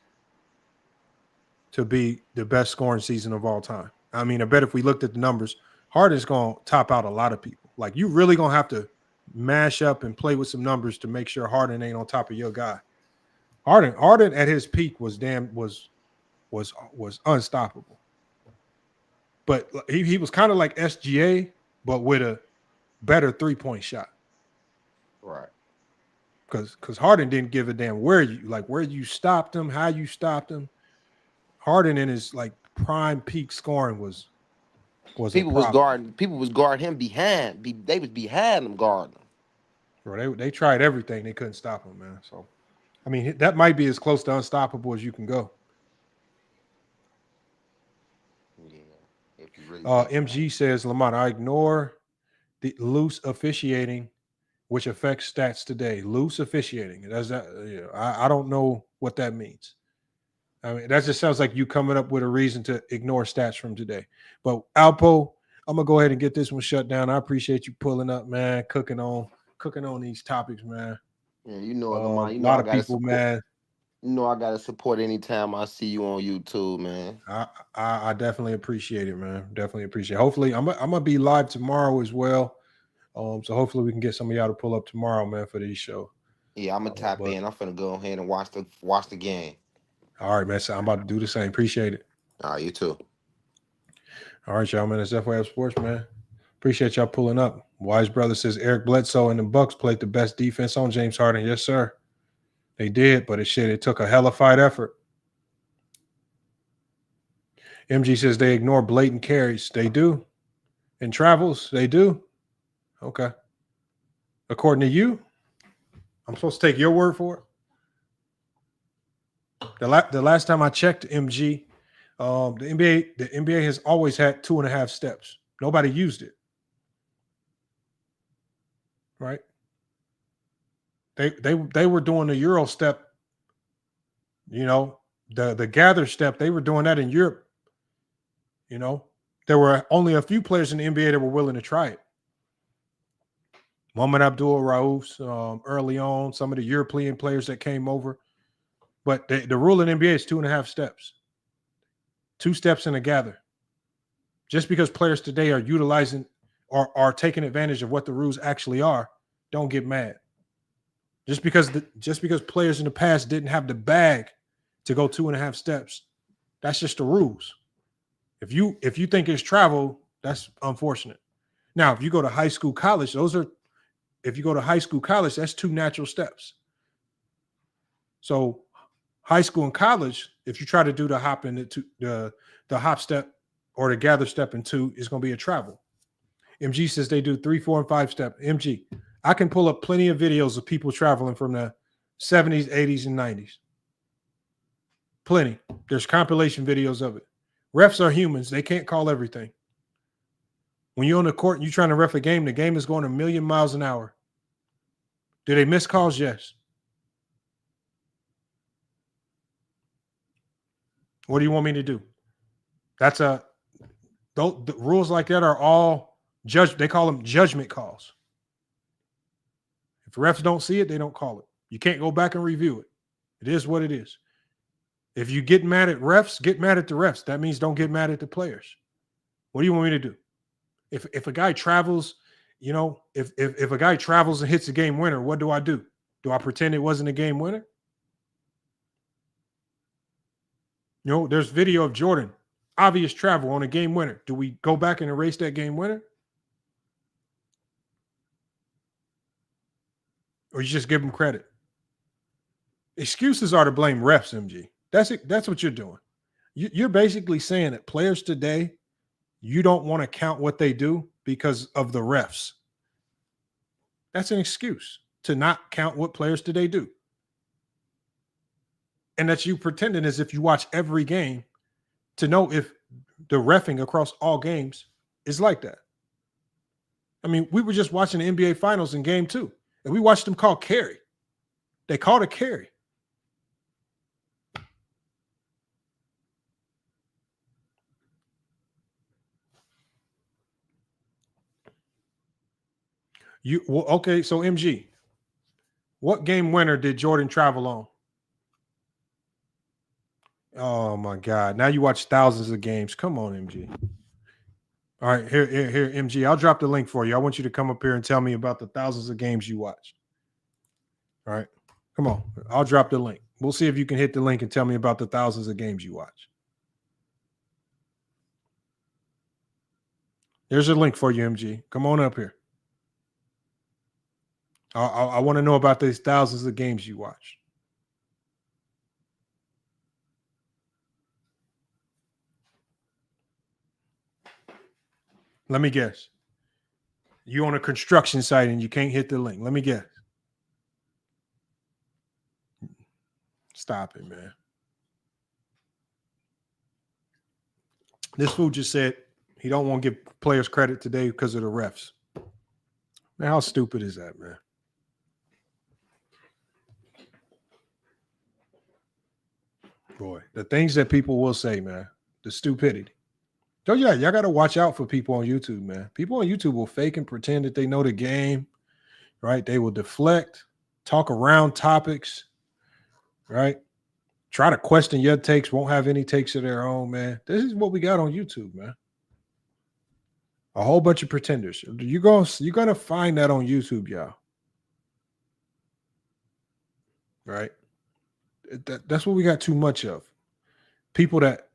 to be the best scoring season of all time. I mean, I bet if we looked at the numbers, Harden's going to top out a lot of people. Like, you really going to have to mash up and play with some numbers to make sure Harden ain't on top of your guy. Harden at his peak was unstoppable. But he was kind of like SGA, but with a better three-point shot. Right. Because Harden didn't give a damn where you stopped him, how you stopped him. Harden in his like prime peak scoring was people was guarding him behind. They was behind him guarding him. Bro, they tried everything. They couldn't stop him, man. So, I mean, that might be as close to unstoppable as you can go. Yeah. If you really MG says, Lamont, I ignore the loose officiating, which affects stats today. Loose officiating. Does that? Yeah, I don't know what that means. I mean, that just sounds like you coming up with a reason to ignore stats from today. But Alpo, I'm gonna go ahead and get this one shut down. I appreciate you pulling up, man, cooking on these topics, man. Yeah, you know, Lamont, a lot of people, man. You know, I gotta support anytime I see you on YouTube, man. I definitely appreciate it, man. Definitely appreciate it. Hopefully, I'm gonna be live tomorrow as well. So hopefully we can get some of y'all to pull up tomorrow, man, for these shows. Yeah, I'm gonna tap in. I'm finna go ahead and watch the game. All right, man. So I'm about to do the same. Appreciate it. All right, you too. All right, y'all, man. It's FYF Sports, man. Appreciate y'all pulling up. Wise brother says Eric Bledsoe and the Bucks played the best defense on James Harden. Yes, sir. They did, but it took a hella fight effort. MG says they ignore blatant carries. They do. In travels, they do. Okay. According to you, I'm supposed to take your word for it. The last time I checked, MG, the NBA has always had 2.5 steps. Nobody used it. Right? They were doing the Euro step, the gather step. They were doing that in Europe. There were only a few players in the NBA that were willing to try it. Mohamed Abdul-Rauf, early on, some of the European players that came over. But the rule in NBA is 2.5 steps. 2 steps in a gather. Just because players today are utilizing or are taking advantage of what the rules actually are, don't get mad. Just because players in the past didn't have the bag to go 2.5 steps, that's just the rules. If you think it's travel, that's unfortunate. Now, if you go to high school, college, that's 2 natural steps. So high school and college, if you try to do the hop the hop step or the gather step in 2, it's going to be a travel. MG says they do 3, 4, and 5 step. MG, I can pull up plenty of videos of people traveling from the 70s, 80s, and 90s. Plenty. There's compilation videos of it. Refs are humans. They can't call everything. When you're on the court and you're trying to ref a game, the game is going a million miles an hour. Do they miss calls? Yes. What do you want me to do? The rules like that are all they call them judgment calls. If refs don't see it, they don't call it. You can't go back and review it. It is what it is. If you get mad at refs, get mad at the refs. That means don't get mad at the players. What do you want me to do? If a guy travels, if a guy travels and hits a game winner, what do? Do I pretend it wasn't a game winner? There's video of Jordan, obvious travel on a game winner. Do we go back and erase that game winner? Or you just give them credit? Excuses are to blame refs, MG. That's what you're doing. You're basically saying that players today, you don't want to count what they do because of the refs. That's an excuse to not count what players today do. And that's you pretending as if you watch every game to know if the reffing across all games is like that. I mean, we were just watching the NBA Finals in Game 2, and we watched them call carry. They called a carry. Okay, so MG, what game winner did Jordan travel on? Oh my God! Now you watch thousands of games. Come on, MG. All right, here, MG. I'll drop the link for you. I want you to come up here and tell me about the thousands of games you watched. All right, come on. I'll drop the link. We'll see if you can hit the link and tell me about the thousands of games you watch. There's a link for you, MG. Come on up here. I want to know about these thousands of games you watch. Let me guess. You on a construction site and you can't hit the link. Let me guess. Stop it, man. This fool just said he don't want to give players credit today because of the refs. Man, how stupid is that, man? Boy, the things that people will say, man, the stupidity. So yeah, y'all got to watch out for people on YouTube, man. People on YouTube will fake and pretend that they know the game, right? They will deflect, talk around topics, right? Try to question your takes, won't have any takes of their own, man. This is what we got on YouTube, man. A whole bunch of pretenders. You're gonna find that on YouTube, y'all. Right? That's what we got too much of. People that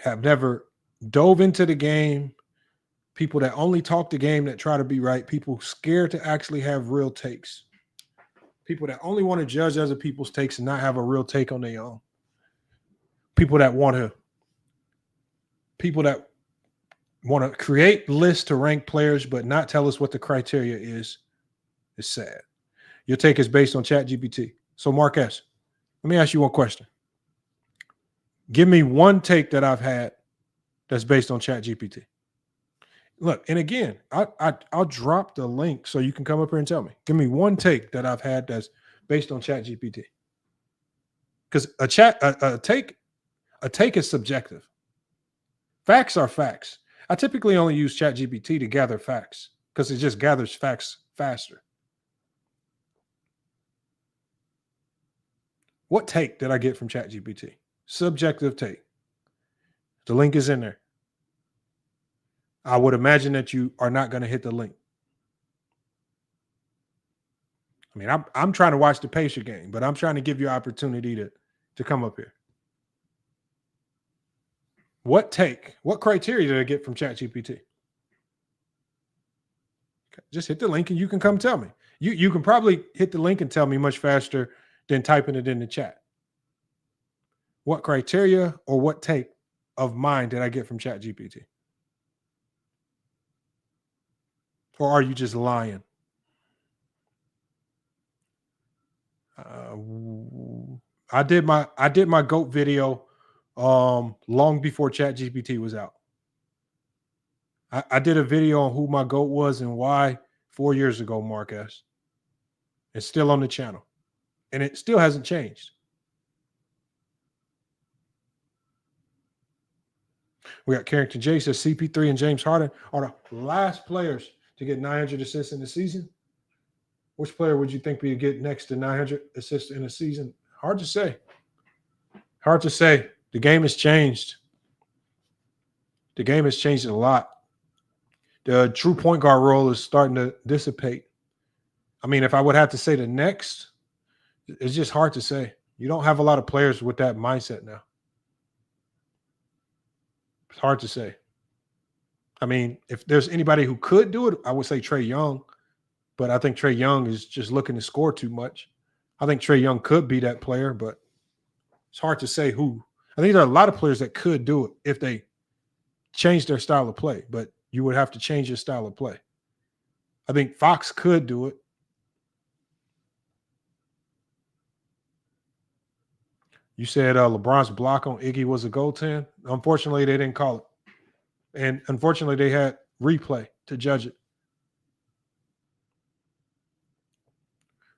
have never dove into the game, people that only talk the game, that try to be right, people scared to actually have real takes, people that only want to judge other people's takes and not have a real take on their own, people that want to create lists to rank players but not tell us what the criteria is sad. Your take is based on ChatGPT. So Mark S., let me ask you one question. Give me one take that I've had that's based on ChatGPT. Look, and again, I'll drop the link so you can come up here and tell me. Give me one take that I've had that's based on ChatGPT. Because a take is subjective. Facts are facts. I typically only use ChatGPT to gather facts because it just gathers facts faster. What take did I get from ChatGPT? Subjective take. The link is in there. I would imagine that you are not going to hit the link. I mean, I'm trying to watch the Pacer game, but I'm trying to give you an opportunity to come up here. What criteria did I get from ChatGPT? Okay, just hit the link and you can come tell me. You can probably hit the link and tell me much faster than typing it in the chat. What criteria or what take of mine did I get from ChatGPT? Or are you just lying? I did my GOAT video long before ChatGPT was out. I did a video on who my GOAT was and why 4 years ago, Mark S. It's still on the channel. And it still hasn't changed. We got Carrington J says CP3 and James Harden are the last players to get 900 assists in the season. Which player would you think we would get next to 900 assists in a season? Hard to say. Hard to say. The game has changed. The game has changed a lot. The true point guard role is starting to dissipate. I mean, if I would have to say the next, it's just hard to say. You don't have a lot of players with that mindset now. It's hard to say. I mean, if there's anybody who could do it, I would say Trae Young. But I think Trae Young is just looking to score too much. I think Trae Young could be that player, but it's hard to say who. I think there are a lot of players that could do it if they change their style of play, but you would have to change your style of play. I think Fox could do it. You said LeBron's block on Iggy was a goaltend. Unfortunately, they didn't call it. And unfortunately, they had replay to judge it.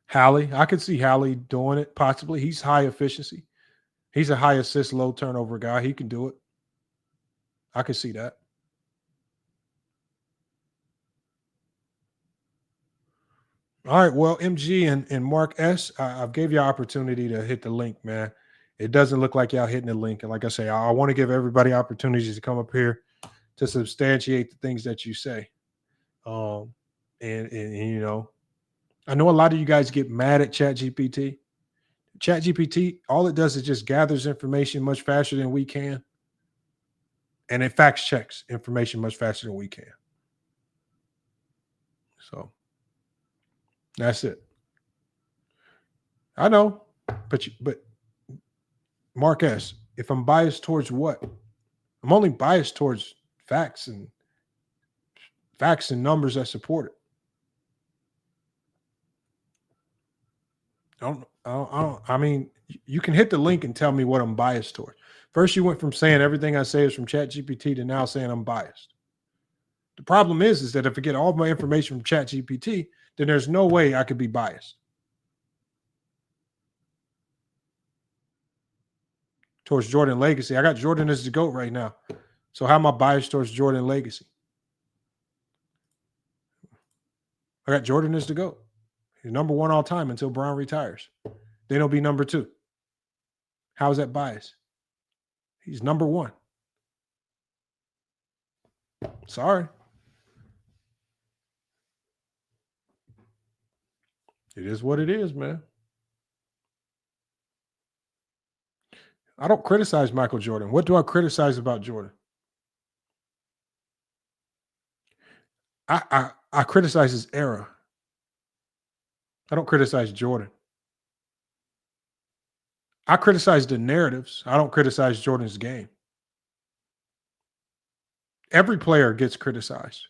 Hallie, I could see Hallie doing it, possibly. He's high efficiency. He's a high assist, low turnover guy. He can do it. I could see that. All right, well, MG and Mark S., I've gave you an opportunity to hit the link, man. It doesn't look like y'all hitting the link. And like I say, I want to give everybody opportunities to come up here to substantiate the things that you say. And you know, I know a lot of you guys get mad at ChatGPT. ChatGPT, all it does is just gathers information much faster than we can. And it fact checks information much faster than we can. So that's it. I know, but Mark S., if I'm biased towards what? I'm only biased towards facts and numbers that support it. I mean, you can hit the link and tell me what I'm biased towards. First, you went from saying everything I say is from ChatGPT to now saying I'm biased. The problem is that if I get all my information from ChatGPT, then there's no way I could be biased. Towards Jordan legacy. I got Jordan as the GOAT right now. So how am I biased towards Jordan legacy? I got Jordan as the GOAT. He's number one all time until Brown retires. Then he'll be number two. How is that bias? He's number one. Sorry. It is what it is, man. I don't criticize Michael Jordan. What do I criticize about Jordan? I criticize his era. I don't criticize Jordan. I criticize the narratives. I don't criticize Jordan's game. Every player gets criticized.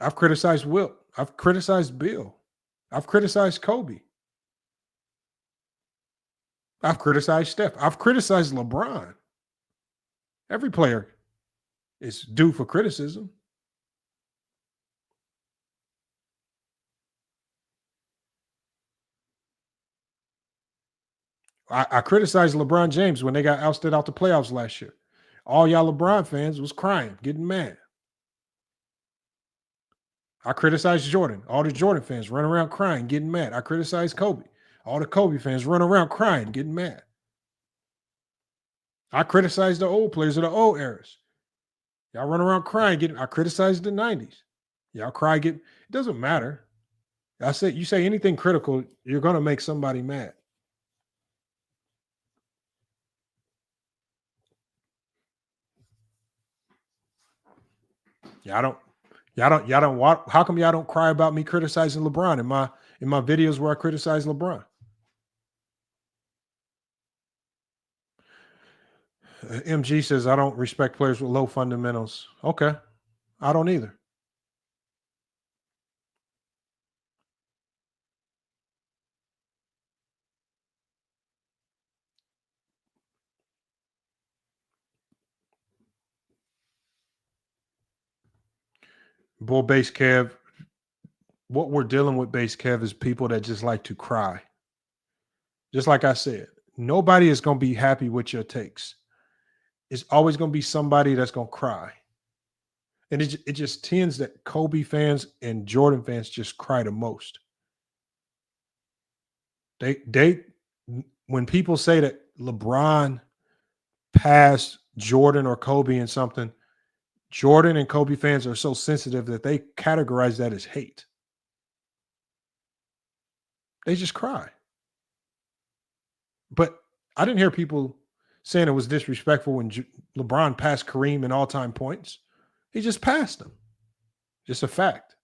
I've criticized Wilt. I've criticized Bill. I've criticized Kobe. I've criticized Steph. I've criticized LeBron. Every player is due for criticism. I criticized LeBron James when they got ousted out the playoffs last year. All y'all LeBron fans was crying, getting mad. I criticized Jordan. All the Jordan fans run around crying, getting mad. I criticized Kobe. All the Kobe fans run around crying, getting mad. I criticized the old players of the old eras. Y'all run around crying, getting. I criticized the 90s. Y'all cry, get. It doesn't matter. I said, you say anything critical, you're going to make somebody mad. Y'all don't want. How come y'all don't cry about me criticizing LeBron in my videos where I criticize LeBron? MG says I don't respect players with low fundamentals. Okay, I don't either. Bull Base Kev, what we're dealing with, Base Kev, is people that just like to cry. Just like I said, nobody is going to be happy with your takes. It's always going to be somebody that's going to cry. And it just tends that Kobe fans and Jordan fans just cry the most. They when people say that LeBron passed Jordan or Kobe in something, Jordan and Kobe fans are so sensitive that they categorize that as hate. They just cry. But I didn't hear people saying it was disrespectful when LeBron passed Kareem in all-time points. He just passed him. Just a fact.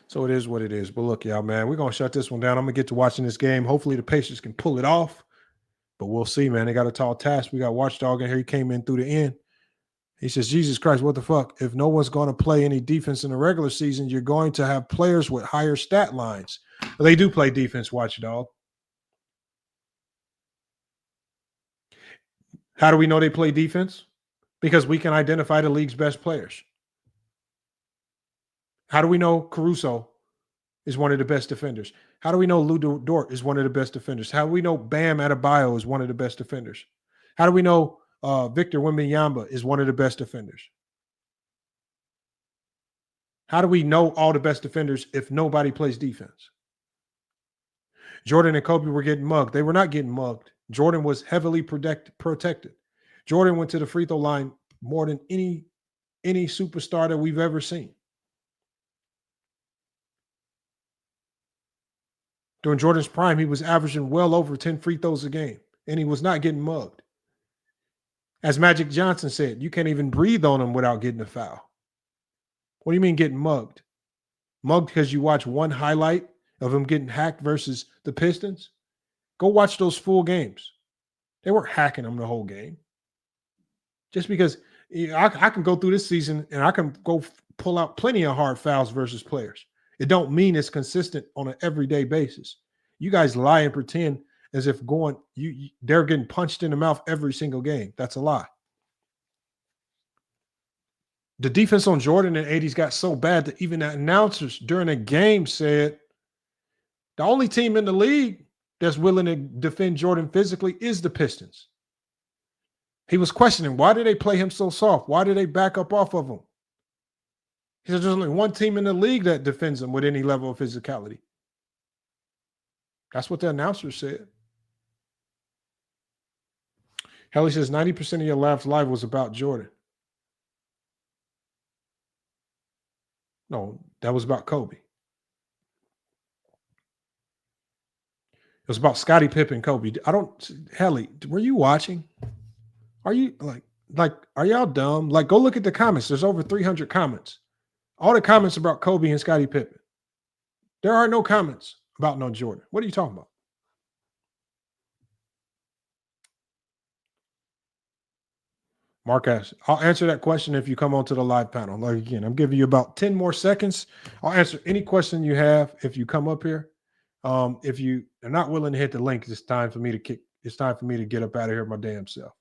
So it is what it is. But look, y'all, man, we're going to shut this one down. I'm going to get to watching this game. Hopefully the Pacers can pull it off. But we'll see, man. They got a tall task. We got Watchdog in here. He came in through the end. He says, Jesus Christ, what the fuck? If no one's going to play any defense in the regular season, you're going to have players with higher stat lines. Well, they do play defense, Watchdog. How do we know they play defense? Because we can identify the league's best players. How do we know Caruso is one of the best defenders? How do we know Lou Dort is one of the best defenders? How do we know Bam Adebayo is one of the best defenders? How do we know Victor Wembanyama is one of the best defenders? How do we know all the best defenders if nobody plays defense? Jordan and Kobe were getting mugged. They were not getting mugged. Jordan was heavily protected. Jordan went to the free throw line more than any superstar that we've ever seen. During Jordan's prime, he was averaging well over 10 free throws a game, and he was not getting mugged. As Magic Johnson said, you can't even breathe on him without getting a foul. What do you mean getting mugged? Mugged because you watch one highlight of him getting hacked versus the Pistons? Go watch those full games. They weren't hacking him the whole game. Just because I can go through this season and I can go pull out plenty of hard fouls versus players. It don't mean it's consistent on an everyday basis. You guys lie and pretend as if they're getting punched in the mouth every single game. That's a lie. The defense on Jordan in the 80s got so bad that even the announcers during a game said the only team in the league that's willing to defend Jordan physically is the Pistons. He was questioning, why did they play him so soft? Why did they back up off of him? He said there's only one team in the league that defends him with any level of physicality. That's what the announcer said. Helly says 90% of your laughs live was about Jordan. No, that was about Kobe. It was about Scottie Pippen, Kobe. Helly, were you watching? Are you like, Like, are y'all dumb? Like, go look at the comments. There's over 300 comments. All the comments about Kobe and Scottie Pippen. There are no comments about no Jordan. What are you talking about? Marcus, I'll answer that question if you come onto the live panel. Like, again, I'm giving you about 10 more seconds. I'll answer any question you have if you come up here. If you are not willing to hit the link, it's time for me to kick. It's time for me to get up out of here my damn self.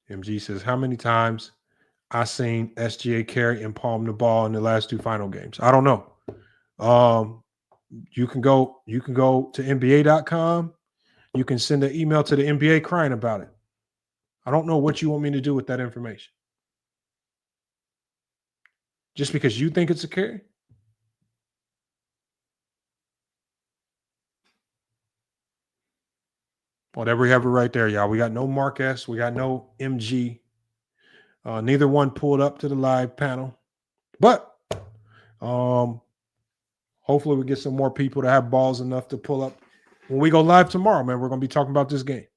MG says, how many times I seen SGA carry and palm the ball in the last 2 final games? I don't know. You can go to NBA.com. You can send an email to the NBA crying about it. I don't know what you want me to do with that information. Just because you think it's a carry? Well, there we have it right there, y'all. We got no Mark S. We got no MG. Neither one pulled up to the live panel. But hopefully we get some more people to have balls enough to pull up. When we go live tomorrow, man, we're going to be talking about this game.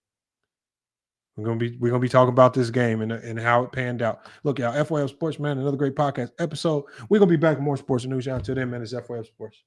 We're gonna be talking about this game and how it panned out. Look, y'all, FYF Sports, man, another great podcast episode. We're gonna be back with more sports news. Until then, man, it's FYF Sports.